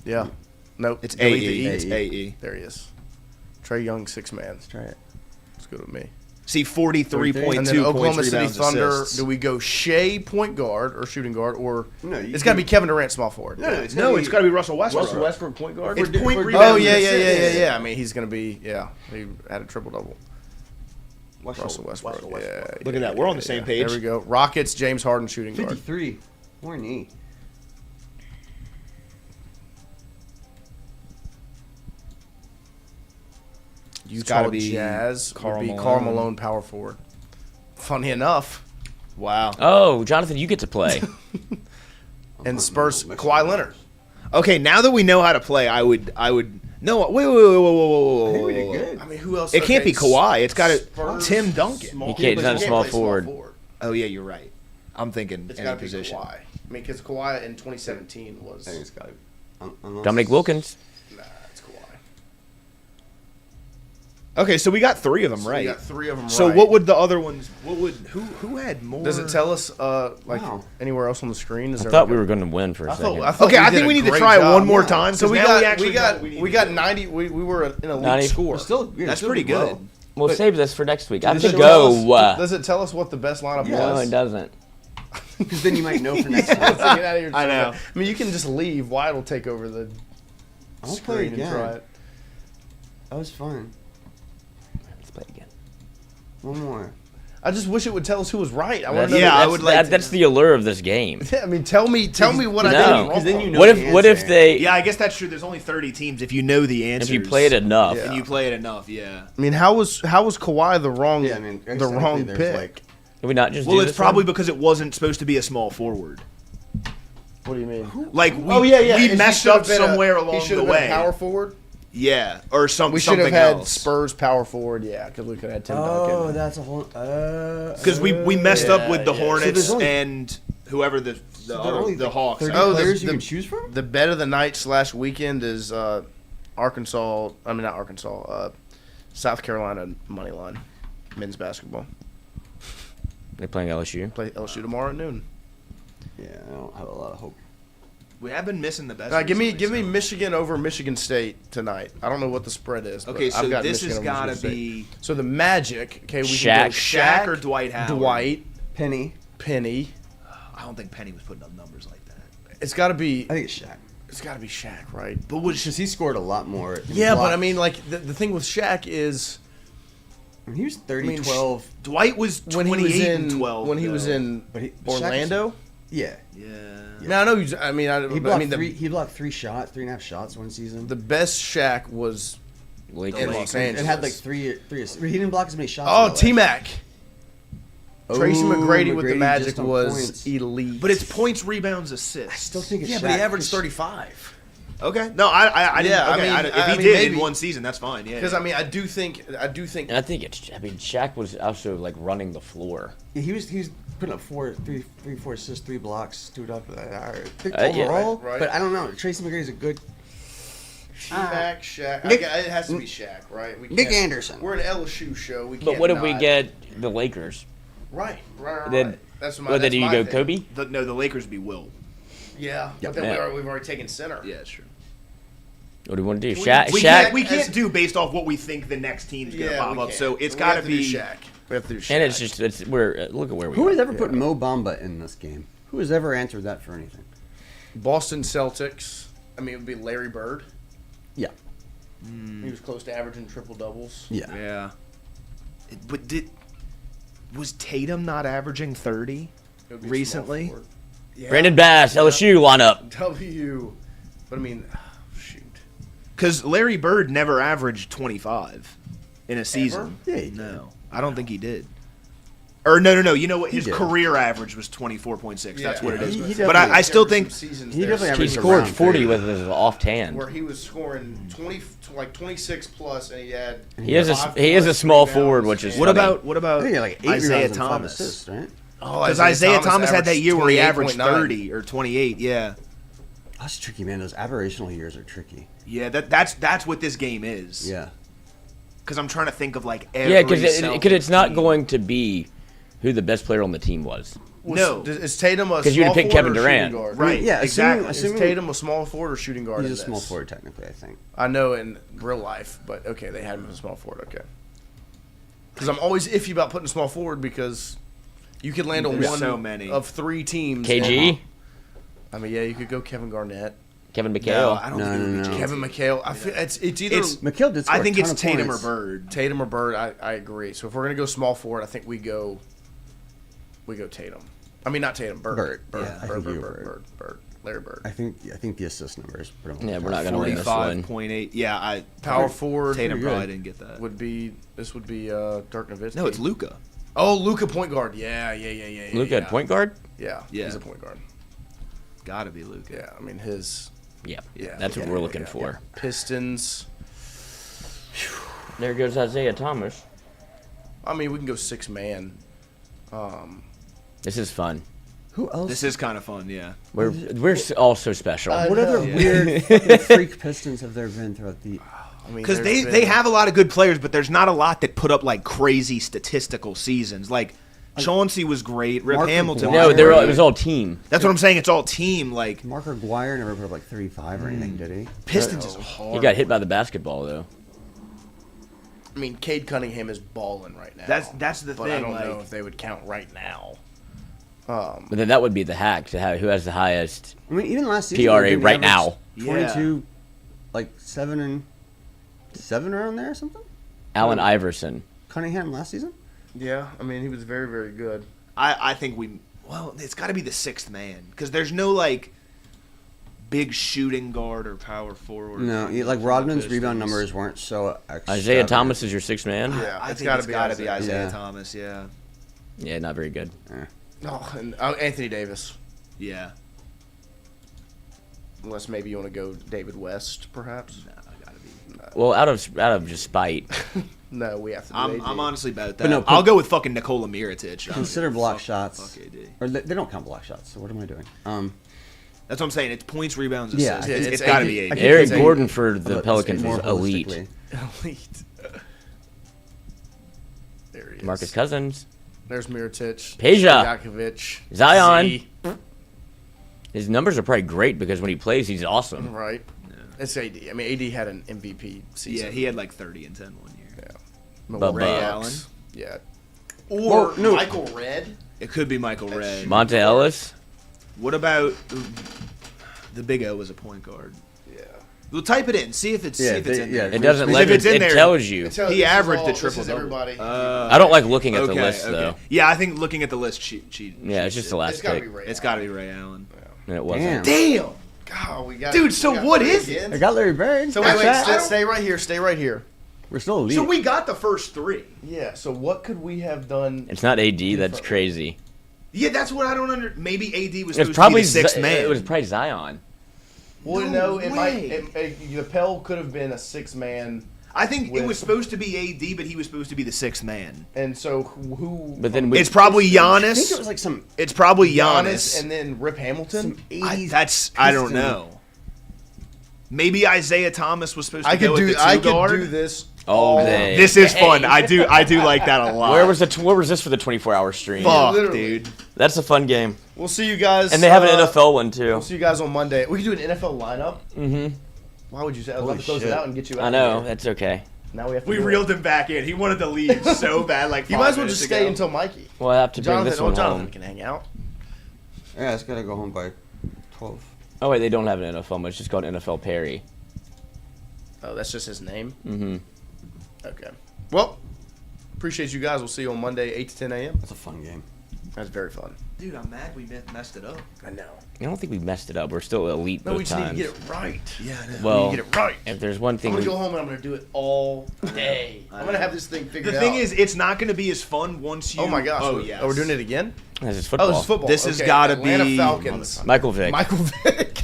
Yeah. Nope. It's delete AE. the E. It's AE. There he is. Trey Young 6-man. Let's try it. Let's go to me. See, 43.2 And then Oklahoma points, City rebounds, Thunder. assists. Do we go Shea point guard or shooting guard or No, it's got to be Kevin Durant small forward? No, it's No, it's got to be Russell Westbrook. Russell Westbrook point guard. It's point, Oh rebounds, yeah, and yeah, yeah, yeah, assists. yeah. I mean, he's gonna be He had a triple double. Russell Westbrook. Yeah. Look at that. We're on the same page. There we go. Rockets. James Harden shooting guard. 53. Courtney. Utah gotta be Jazz Karl would be Malone. Karl Malone power forward. Funny enough. Wow. Oh, Jonathan, you get to play. And Spurs Kawhi Leonard. Okay, now that we know how to play, I would. No, wait. I think we did good. I mean, who else? It can't be Okay, Kawhi. It's got to Spurs, Tim Duncan. He can't. He's not a small play forward. Oh yeah, you're right. I'm thinking It's any got to be position. Kawhi. I mean, because Kawhi in 2017 was. I think it's got to Dominique Wilkins. Nah, it's Kawhi. Okay, so we got 3 of them So right. we got 3 of them So right. what would the other ones? Who had more? Does it tell us like Wow. anywhere else on the screen? Is I there thought like we a- were going to win for a second. Okay, I think we need to try it one more time. So we now got actually we know got what need we to got do. 90. We were in a league 90. score. That's pretty good. We'll save this for next week. I have Does to it tell go. us- Does it tell us what the best lineup No, was? it doesn't. Because then you might know for next Get time. out of here. I know. I mean, you can just leave. Wyatt will take over the I'll play screen and again. try it. That was fun. Let's play again. One more. I just wish it would tell us who was right. I want to know. Yeah, I That's- would like to That's the allure of this game. I mean, tell me what I No. did wrong. Because then you know What the if? What if answer. they? Yeah, I guess that's true. There's only 30 teams. If you know the answers, If you play it enough. Yeah. and you play it enough, yeah. I mean, how was Kawhi the wrong Yeah, I mean, the aesthetically, wrong there's, pick? like- Can we not just? Well, do it's this probably one? because it wasn't supposed to be a small forward. What do you mean? Like we, Oh yeah, yeah. we He messed should have up been somewhere he along should the have been way. Power forward. Yeah, or something. We should have something had else. Spurs power forward. Yeah, because we could have had Tim Oh, Duncan. that's a whole. Because we messed up with the So Hornets there's only- and whoever the there are only the Hawks. 30 Oh, players you the- can choose from? The bet of the night / weekend is Arkansas. I mean, not Arkansas. South Carolina money line, men's basketball. They're playing LSU. Play LSU tomorrow at noon. Yeah, I don't have a lot of hope. We have been missing the best. Give me recently, so. Michigan over Michigan State tonight. I don't know what the spread is. But Okay, so I've got this Michigan has over got to Michigan be State. So the Magic. Okay, we Shaq. can go Shaq or Dwight Howard. Dwight, Penny. Penny. I don't think Penny was putting up numbers like that. It's got to be. I think it's Shaq. It's got to be Shaq, right? But was Because he scored a lot more. in Yeah, but blocks. I mean, like the thing with Shaq is When he was 30, I mean, 12. Dwight was 28 and 12 when he was though. in But Shaq Orlando. Yeah. Yeah. No, I know. I mean, He blocked, the 3 shots, 3.5 shots one season. the best Shaq was Lakers. in Los Angeles. And had like three. He didn't block as many shots. Oh, in LA. T-Mac. Tracy Oh, McGrady with the McGrady Magic just on was points. elite. But it's points, rebounds, assists. I still think it's yeah, Shaq. but he averaged 'cause- 35. Okay. No, I didn't. Yeah, I Okay, mean, if I he mean, did maybe- in one season, that's fine. Yeah. Because I mean, I do think. And I think it's. I mean, Shaq was also like running the floor. Yeah, he was putting up 4 assists, 3 blocks, 2 up. I think Yeah. overall, Right. but I don't know. Tracy McGrady's a good. T-Mac, Shaq. Nick- it has to be Shaq, right? We Nick can't- Anderson. We're an LSU show. We can't. But what if we not- get the Lakers? Right. Then, That's well, then do you go Kobe? No, the Lakers would be Will. Yeah, but then we've already taken center. Yeah, that's true. What do you want to do? We can't do based off what we think the next team's going to pop up. So it's got to be Shaq. We have to do Shaq. And it's just look at where we Who are. has ever put Mo Bamba in this game? Who has ever answered that for anything? Boston Celtics. I mean, it would be Larry Bird. Yeah. He was close to averaging triple doubles. Yeah. Yeah. But was Tatum not averaging 30 recently? Yeah. Brandon Bass, LSU lineup. But I mean, shoot. Because Larry Bird never averaged 25 in a season. Yeah, he did. No, I don't think he did. Or no. You know what? His did. career average was 24.6. That's what it is. He But I still think He definitely He averaged scored around 40 30. with his off hand. where he was scoring 26 plus, and he had. He is a small forward, which is What funny. about I think he had like 8 Isaiah rebounds and 5 Thomas? assists, right? Because Isaiah Thomas had that year where he averaged 28.9. 30 or 28. Yeah. That's tricky, man. Those aberrational years are tricky. Yeah, that's what this game is. Yeah. Because I'm trying to think of like every Yeah, because Celtic it's not team. going to be who the best player on the team was. No. Is Tatum a 'Cause you'd small pick forward Kevin or Durant. shooting guard? Right. Yeah, exactly. Is Tatum a small forward or shooting guard? He's in a small this? forward, technically, I think. I know in real life, but okay, they had him as a small forward. Okay. Because I'm always iffy about putting a small forward because you could land on There's one so many. of 3 teams. KG, I mean, yeah, you could go Kevin Garnett, Kevin No, McHale. I don't No, think it would no, be no. Kevin McHale. I feel it's either McHale did score I think a it's ton of Tatum points. or Bird. Tatum or Bird. I agree. So if we're gonna go small forward, I think we go Tatum. I mean, not Tatum. Bird. Yeah, I think you go Bird. Larry Bird. I think the assist numbers put him Yeah, we're not going to win this one. 45.8. Yeah, Power forward. Tatum Pretty probably good. didn't get that. Would be Dirk Nowitzki. No, it's Luka. Oh, Luka point guard. Yeah. Luka at point guard? Yeah, Yeah. he's a point guard. Gotta be Luka. Yeah, I mean his. Yeah, Yeah, that's what we're looking for. Pistons. There goes Isaiah Thomas. I mean, we can go 6-man. This is fun. Who else? This is kind of fun, yeah. We're all so special. What other weird fucking freak Pistons have there been throughout the... I mean, Because they have a lot of good players, but there's not a lot that put up like crazy statistical seasons. Like Chauncey was great. Rip Mark Hamilton. McGuire. was No, great. it was all team. That's what I'm saying. It's all team. Like Mark Aguirre never put up like 35 or anything, did he? Pistons is hard. He got hit by the basketball though. I mean, Cade Cunningham is balling right now. That's the but thing. I don't know like, if they would count right now. But then that would be the hack to have who has the highest. I mean, even last season... PRA didn't he right average now. 22, like 7 around there or something? Allen Iverson. Cunningham last season? Yeah, I mean, he was very, very good. I think it's got to be the 6th man because there's no like big shooting guard or power forward. No, like Rodman's rebound numbers weren't so extra. Isaiah Thomas is your 6th man. Yeah, I it's think got it's to be got to be Isaiah Yeah. Thomas. Yeah, Yeah, not very good. Oh, and Anthony Davis. yeah. Unless maybe you want to go David West, perhaps. No, I gotta be. Well, out of just spite. No, we have to do I'm AD. honestly about that. But no, I'll go with fucking Nikola Mirotic. Consider block shots. Fuck AD. Or they don't count block shots, so what am I doing? That's what I'm saying. It's points, rebounds, Yeah, assists. it's it's got to AD. be I AD. can't Eric say- Gordon for the But Pelicans more is elite. holistically. Elite. There he is. Marcus Cousins, There's Mirotic. Peja. Stojakovic. Zion. Z. His numbers are probably great because when he plays, he's awesome. Right. It's AD. I mean, AD had an MVP season. Yeah, he had like 30 and 10 one year. Yeah. Bubba. Ray Allen. Yeah. Or no. Michael Redd. It could be Michael Ray. Monte Ellis. What about the Big O as a point guard? Yeah. We'll type it in. See if it's in there. It doesn't If let it's in it there, tells you. This is He averaged all- the this triple is double. everybody. I don't like looking at the list though. Yeah, I think looking at the list cheat. Yeah, it's just the last It's got to pick. be Ray. It's got to be Ray Allen. And it wasn't. Damn. God, we got Dude, so we got what Ray is again. I got Larry Bird. So That's wait, that. stay right here. Stay right here. We're still elite. So we got the first 3. Yeah. So what could we have done? It's not AD. That's crazy. Yeah, that's what I don't Maybe AD was It's supposed probably to be the 6th man. It was probably Zion. Well, No no, it way. might. The Pell could have been a 6-man, I think it with- was supposed to be AD, but he was supposed to be the 6th man. and so who? But then we, It's probably I think it Giannis. was like some It's probably Giannis, Giannis. and then Rip Hamilton. 80s I don't Piston. know. Maybe Isaiah Thomas was supposed to I go could with do. the I 2 could guard. do this. all day. This is fun. I do like that a lot. Where was this for the 24-hour stream? Fuck, literally. dude. That's a fun game. We'll see you guys. And they have an NFL one too. We'll see you guys on Monday. We can do an NFL lineup. Mm-hmm. Why would you say? I was about to close it out and get you out. I know. of here. That's okay. Now we have to. We do reeled it. him back in. He wanted to leave so bad. Like You might as well just stay until Mikey. We'll have to bring this one Jonathan home. can hang out. Yeah, it's gotta go home by 12. Oh wait, they don't have an NFL one. It's just called NFL Perry. Oh, that's just his name. Mm-hmm. Okay. Well, appreciate you guys. We'll see you on Monday, 8 to 10 a.m. That's a fun game. That's very fun. Dude, I'm mad we messed it up. I know. I don't think we messed it up. We're still elite No, both we just times. need to get it right. Yeah, I know. Well, we need to get it right. if there's one thing I'm we gonna go home and I'm gonna do it all day. I'm gonna have this thing figured The out. thing is, it's not going to be as fun once you. Oh my gosh. Oh yeah. Oh, we're doing it again? This is football. Oh, this is football. This has Okay, gotta Atlanta be- Falcons. Michael Vick. Michael Vick.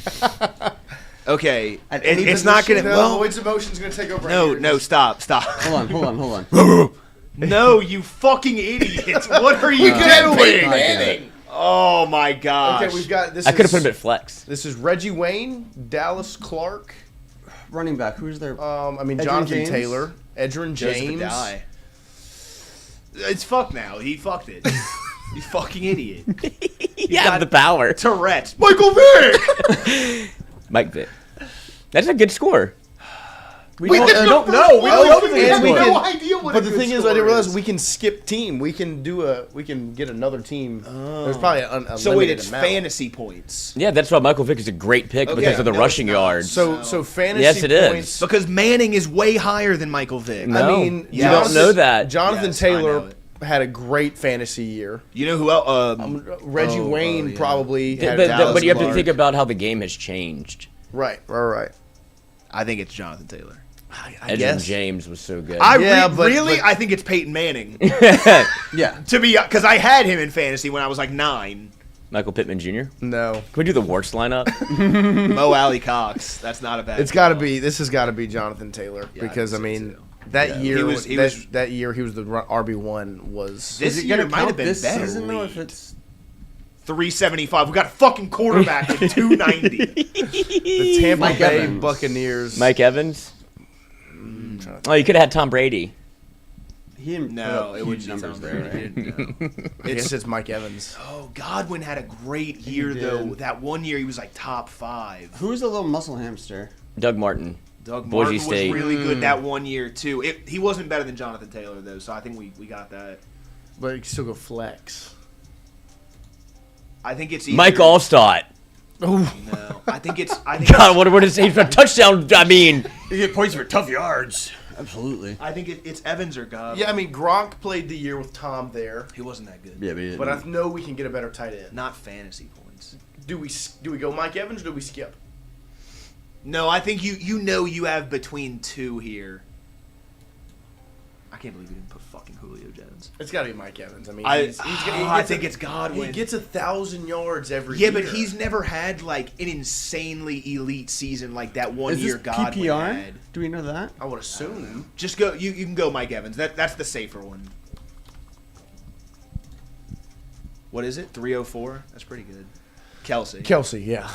Okay. At any It's not going to. position, Well, Lloyd's emotion's gonna take over. no, stop. Hold on. No, you fucking idiots! What are you doing? Oh my gosh. Okay, we've got this. I could have put him at flex. This is Reggie Wayne, Dallas Clark. Running back. Who's their? Jonathan James? Taylor, Edgerrin James. It's fucked now. He fucked it. You fucking idiot. You have the power. Tourette's. Michael Vick. Mike Vick. That's a good score. We don't know. We have no idea what. But the thing is, I didn't realize we can skip team. We can get another team. There's probably a So wait, limited it's amount. fantasy points. Yeah, that's why Michael Vick is a great pick because of the No, rushing it's not. yards. So fantasy Yes, it is. points. Because Manning is way higher than Michael Vick. No. I mean, You don't know that. Jonathan Yes, I know Taylor it. had a great fantasy year. You know who else? Reggie Wayne probably had But you have to Clark. think about how the game has changed. right. I think it's Jonathan Taylor. I Edgerrin guess. James was so good. I think it's Peyton Manning. Yeah. To be, because I had him in fantasy when I was like 9. Michael Pittman Jr. No, Can we do the Warts lineup? Mo Alley Cox. That's not a bad. it's got to be. This has got to be Jonathan Taylor Yeah, because I I think mean so. that year He was- that year he was the RB1 was. This Is it year gonna might have count been this better. season though? If it's 375. We got a fucking quarterback at 290. the Tampa Mike Bay Evans. Buccaneers. Mike Evans? Oh, you could have had Tom Brady. he didn't No, put up it huge wouldn't be numbers Tom there. Brady. Right? I guess it's Mike Evans. Oh, Godwin had a great year though. That one year he was like top 5. Who's the little muscle hamster? Doug Martin. Doug Boise Martin State. was really good that one year too. He wasn't better than Jonathan Taylor though, so I think we got that. But you can still go flex. I think it's either, Mike Allstott. No, I think God, what is he for a touchdown? I mean, You get points for tough yards. Absolutely. I think it's Evans or Godwin. Yeah, I mean Gronk played the year with Tom there, He wasn't that good. Yeah, but I know we can get a better tight end. Not fantasy points. Do we go Mike Evans or do we skip? No, I think you have between 2 here. I can't believe we didn't put fucking Julio Jones. It's got to be Mike Evans. I mean, I think it's Godwin. He gets 1,000 yards every year. Yeah, but he's never had like an insanely elite season like that one Is year this Godwin PPR? had. Do we know that? I would assume. Just go. You can go Mike Evans. That's the safer one. What is it? 304. That's pretty good. Kelsey. Yeah.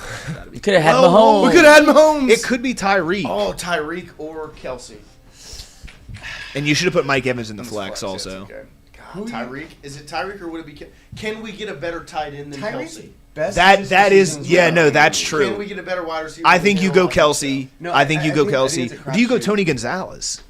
you could have had Mahomes. We could have had Mahomes. It could be Tyreek. Oh, Tyreek or Kelsey. And you should have put Mike Evans in the That's flex yes, also. okay. God, Tyreek? Is it Tyreek or would it be? Can we get a better tight end than Kelsey? That is that's true. Can we get a better wide receiver? I than think you Taylor? go Kelsey. No, I think you go Kelsey. it's a Do you go crapshoot. Tony Gonzalez?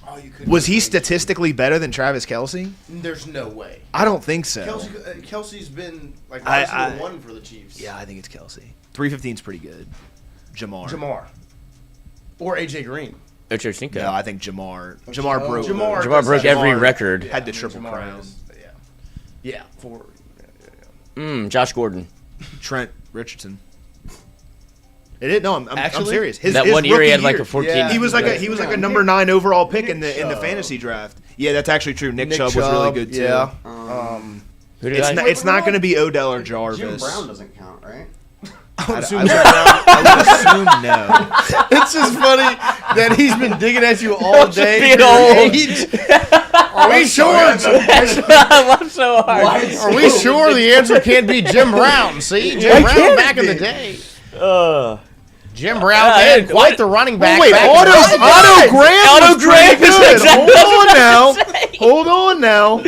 Oh, you could. Was he statistically better than Travis Kelsey? There's no way. I don't think so. Kelsey's been like I- wide receiver 1 for the Chiefs. Yeah, I think it's Kelsey. 315 is pretty good. Jamar. Or AJ Green. Ocho Cinco. No, I think Jamar. Jamar broke. Jamar broke every record. Had the triple crown. Yeah. For. Josh Gordon. Trent Richardson. It is no. I'm serious. His one year he rookie had like a 14. Yeah. He was like a number 9 overall pick in the fantasy draft. Yeah, that's actually true. Nick Chubb was really good too. Yeah. Who did I? It's not going to be Odell or Jarvis. Jim Brown doesn't count, right? I would assume no. It's just funny that he's been digging at you all day. being your old. age. Are we sure? I laughed so hard. Are we sure the answer can't be Jim Brown? See, Jim Brown back in the day. Jim Brown, man, quite the running back. Wait, Otto Graham was pretty good. Hold on now.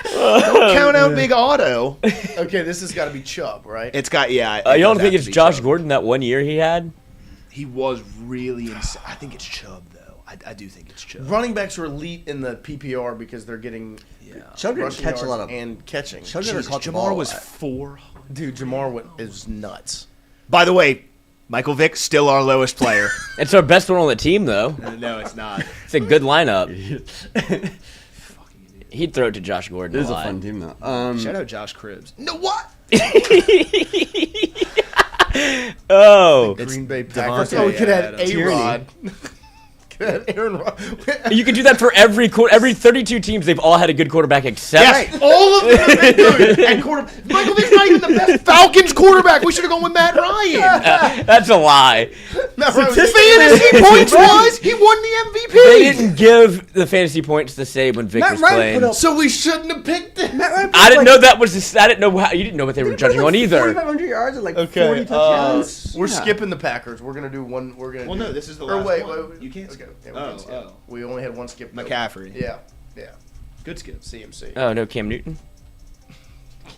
Don't count out Big Otto. Okay, this has got to be Chubb, right? It's got, yeah. You don't think it's Josh Gordon that 1 year he had? He was really insane. I think it's Chubb, though. I do think it's Chubb. Running backs are elite in the PPR because they're getting Chubb didn't rushing catch a yards lot of and catching. Chubb never caught the Jamar ball. was 4. Dude, Jamar is nuts. By the way, Michael Vick still our lowest player. It's our best one on the team, though. No, it's not. It's a good lineup. He'd throw it to Josh Gordon. It is a fun team though. Shout out Josh Cribbs. No, what? Oh, Green Bay Devontae Packers. Oh, we could have Adams. A-Rod. Aaron Rod. you can do that for every 32 teams. They've all had a good quarterback except. Yes. All of them have been good. And Michael Vick's not even the best Falcons quarterback. We should have gone with Matt Ryan. That's a lie. Matt Ryan was Fantasy points wise, he won the MVP. They didn't give the fantasy points to say when Vic Matt was Ryan playing. put up- So we shouldn't have picked him. I didn't know that was. I didn't know how. You didn't know what they were judging on either. 4,500 yards and like 40 touchdowns. We're skipping the Packers. We're gonna do one. We're gonna. Well, do, no, this is the or last wait, one. wait, You can't Okay, skip. yeah, we can skip. We only had one skip. though. McCaffrey. Yeah. Good skip. CMC. Oh no, Cam Newton.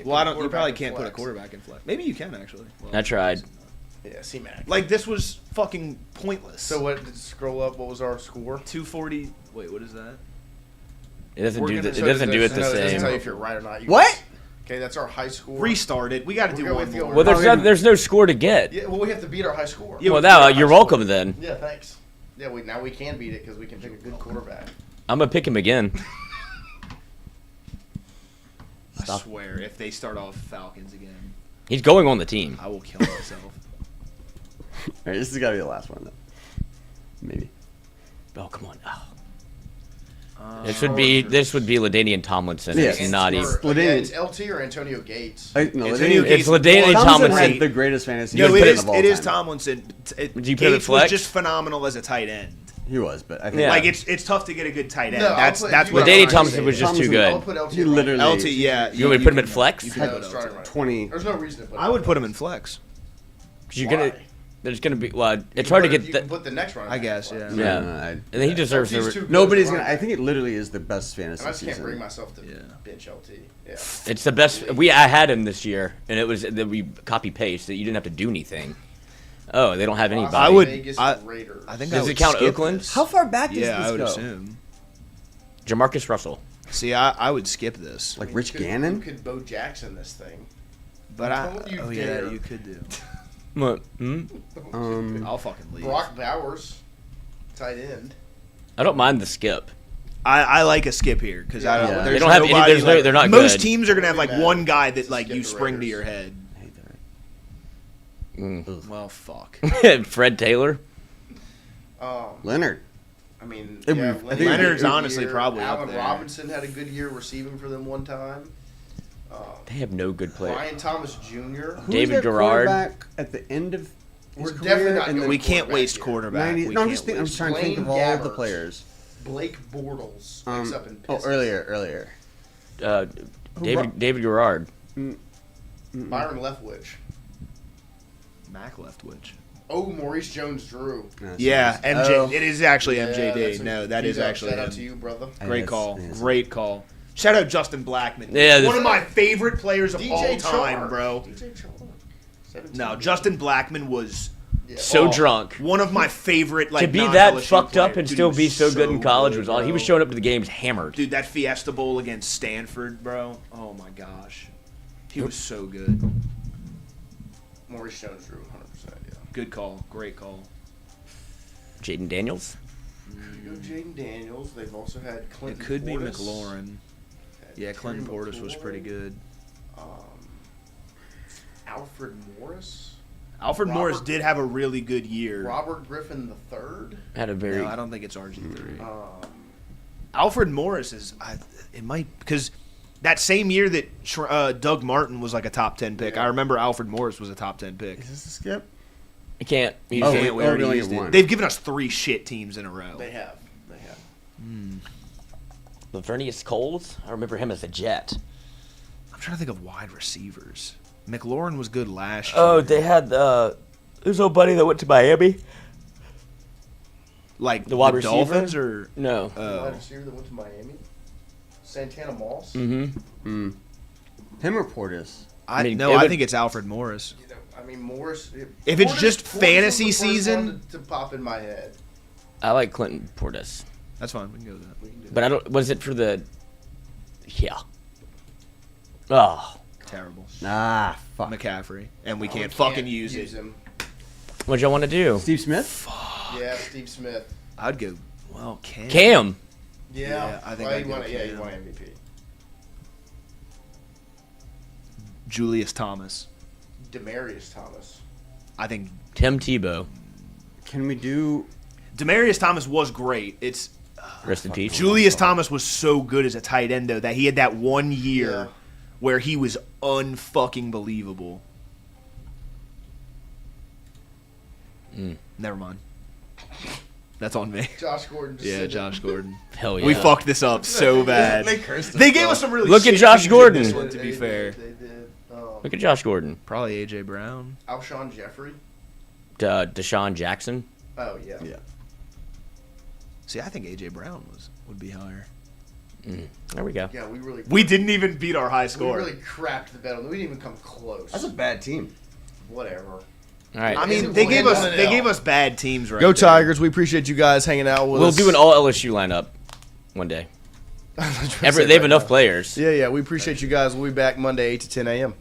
Well, I don't. You Quarterback probably in can't put a flex. quarterback in flex. Maybe you can actually. Well, I tried. Yeah, C-Mac. like this was fucking pointless. So what? Scroll up. What was our score? 240. Wait, what is that? It doesn't We're do. gonna- It so doesn't do it No, the it doesn't tell you same. if you're right or not. What? Okay, that's our high score. Restart it. We got to do We'll go one with the more. over. Well, there's no score to get. Yeah, well, we have to beat our high score. Yeah, Well, we now beat our you're high welcome score. then. Yeah, thanks. Yeah, now we can beat it because we can pick a good quarterback. I'm gonna pick him again. I swear, if they start off Falcons again, He's going on the team. I will kill myself. All right, this has got to be the last one though. Maybe. Oh come on. Oh. This would be LaDainian Tomlinson. Yeah. It's not even. It's LT or Antonio Gates. No, Antonio It's Gates- LaDainian Tomlinson Tomlinson. had the greatest fantasy No, season it is. of all It is time. Tomlinson. Would you put him at Gates was flex? just phenomenal as a tight end. He was, but I think Yeah. Like it's tough to get a good tight end. No, I'll that's put- that's you what got LaDainian Ryan Tomlinson was just too I'll good. put LT. he right. literally. LT. Yeah, You want me to put him at flex? You No, can starting right. 20. There's no reason to put. I would put him in flex. 'Cause you're gonna. Why? There's gonna be. Well, it's You hard to can get. You The, can put the next round. I guess, yeah. Yeah. and then he deserves LT's the. too good Nobody's as a gonna. running I think it literally is the best back. fantasy I just can't bring season. myself to bench LT. Yeah. It's the best. I had him this year, and it was that we copy paste that you didn't have to do anything. Oh, they don't have anybody. I would- Vegas I- Raiders. I think Does I it would count skip Oakland? this. How far back does Yeah, this I would go? assume. Jamarcus Russell. See, I would skip this, Like You Rich could- Gannon? You could Bo Jackson this thing. but Don't you yeah, dare. you could do. What? Hmm? I'll fucking leave. Brock Bowers, tight end. I don't mind the skip. I like a skip here because I don't. Yeah. There's They don't have any- nobody, there's no- like- they're not Most good. teams are gonna have like Really one bad. guy that like Skip you the spring to Raiders. your head. Mm. Well, fuck. Fred Taylor. Leonard. I mean, It yeah, would- I think Leonard's had a good honestly year. probably up Allen there. Robinson had a good year receiving for them one time. They have no good players. Ryan Thomas Jr. Who's David their Garrard. quarterback at the end of his We're career definitely not and going then We can't quarterback waste yet. quarterback. 90, We no, I'm can't just thinking. I'm waste- trying to think of Blaine all of the Gabbert. players. Blake Bortles picks up in Pistons. Earlier. David Garrard. Byron Leftwich. Mac Leftwich. Oh, Maurice Jones-Drew. Yeah, MJ. Oh. It is actually Yeah, MJD. that's a- No, that is actually Shout out him. to you, brother. Great Yes, call. yes. Great call. Shout out Justin Blackman. Yeah, One of my favorite players of DJ all time, Chark. bro. DJ Chark. 17 No, years. Justin Blackman was Yeah. So drunk. one of my favorite. Like To be that non-LSU fucked up players. and Dude, still he be was so good in college was all. He bro. was showing up to the games hammered. Dude, that Fiesta Bowl against Stanford, bro. Oh my gosh, he was so good. Maurice Jones-Drew, 100%. Yeah. Good call. Great call. Jaden Daniels. You go Jaden Daniels. They've also had Clinton. It could be Portis. McLaurin. Had Yeah, Clinton Terry Portis was McLaurin. pretty good. Alfred Morris. Alfred Robert- Morris did have a really good year. Robert Griffin III. Had a very. No, I don't think it's RG3. Um, Alfred Morris is. It might because that same year that Doug Martin was like a top 10 pick. Yeah. I remember Alfred Morris was a top 10 pick. Is this a skip? I can't. We Oh, can't- we already only used have it. one. They've given us 3 shit teams in a row. they have. They have. Lavernius Coles. I remember him as a Jet. I'm trying to think of wide receivers. McLaurin was good last year. Oh, they had There's nobody that went to Miami. Like The wide receiver? Dolphins or No. Wide receiver that went to Miami. Santana Moss. Mm-hmm. Him or Portis? I mean, I think it's Alfred Morris. You know, I mean, Morris. If it's just Portis fantasy was the first season- one to pop in my head. I like Clinton Portis. That's fine. We can go with that. But I don't. Was it for the? Yeah. Oh, Terrible. Nah, fuck. McCaffrey, and we Oh, can't we fucking use it. him. what y'all want to do? Steve Smith? Yeah, Steve Smith. I'd go. Well, Cam. Cam. Yeah, I think well, I'd he go won. Yeah, he Cam. won MVP. Julius Thomas. Demarius Thomas. I think Tim Tebow. Can we do... Demarius Thomas was great. It's Rest in peace. Julius Thomas was so good as a tight end though that he had that 1 year Yeah. where he was unfucking believable. Never mind. That's on me. Josh Gordon. Just Yeah, said Josh Gordon. Hell yeah. We fucked this up so bad. They cursed us, They gave though. us some really Look at shit Josh teams in Gordon. this one, to be fair. They did. Look at Josh Gordon. Probably AJ Brown. Alshon Jeffrey. Deshaun Jackson. Oh yeah. Yeah. See, I think AJ Brown would be higher. There we go. Yeah, we really. We didn't even beat our high We score. really crapped the bet on them. We didn't even come close. That's a bad team. Whatever. All right. I mean, It's they a gave win us on an they L. gave us bad teams right Go there. Tigers. We appreciate you guys hanging out with we'll us. do an all LSU lineup one day. They have enough players. Yeah, we appreciate you guys. We'll be back Monday, 8 to 10 a.m.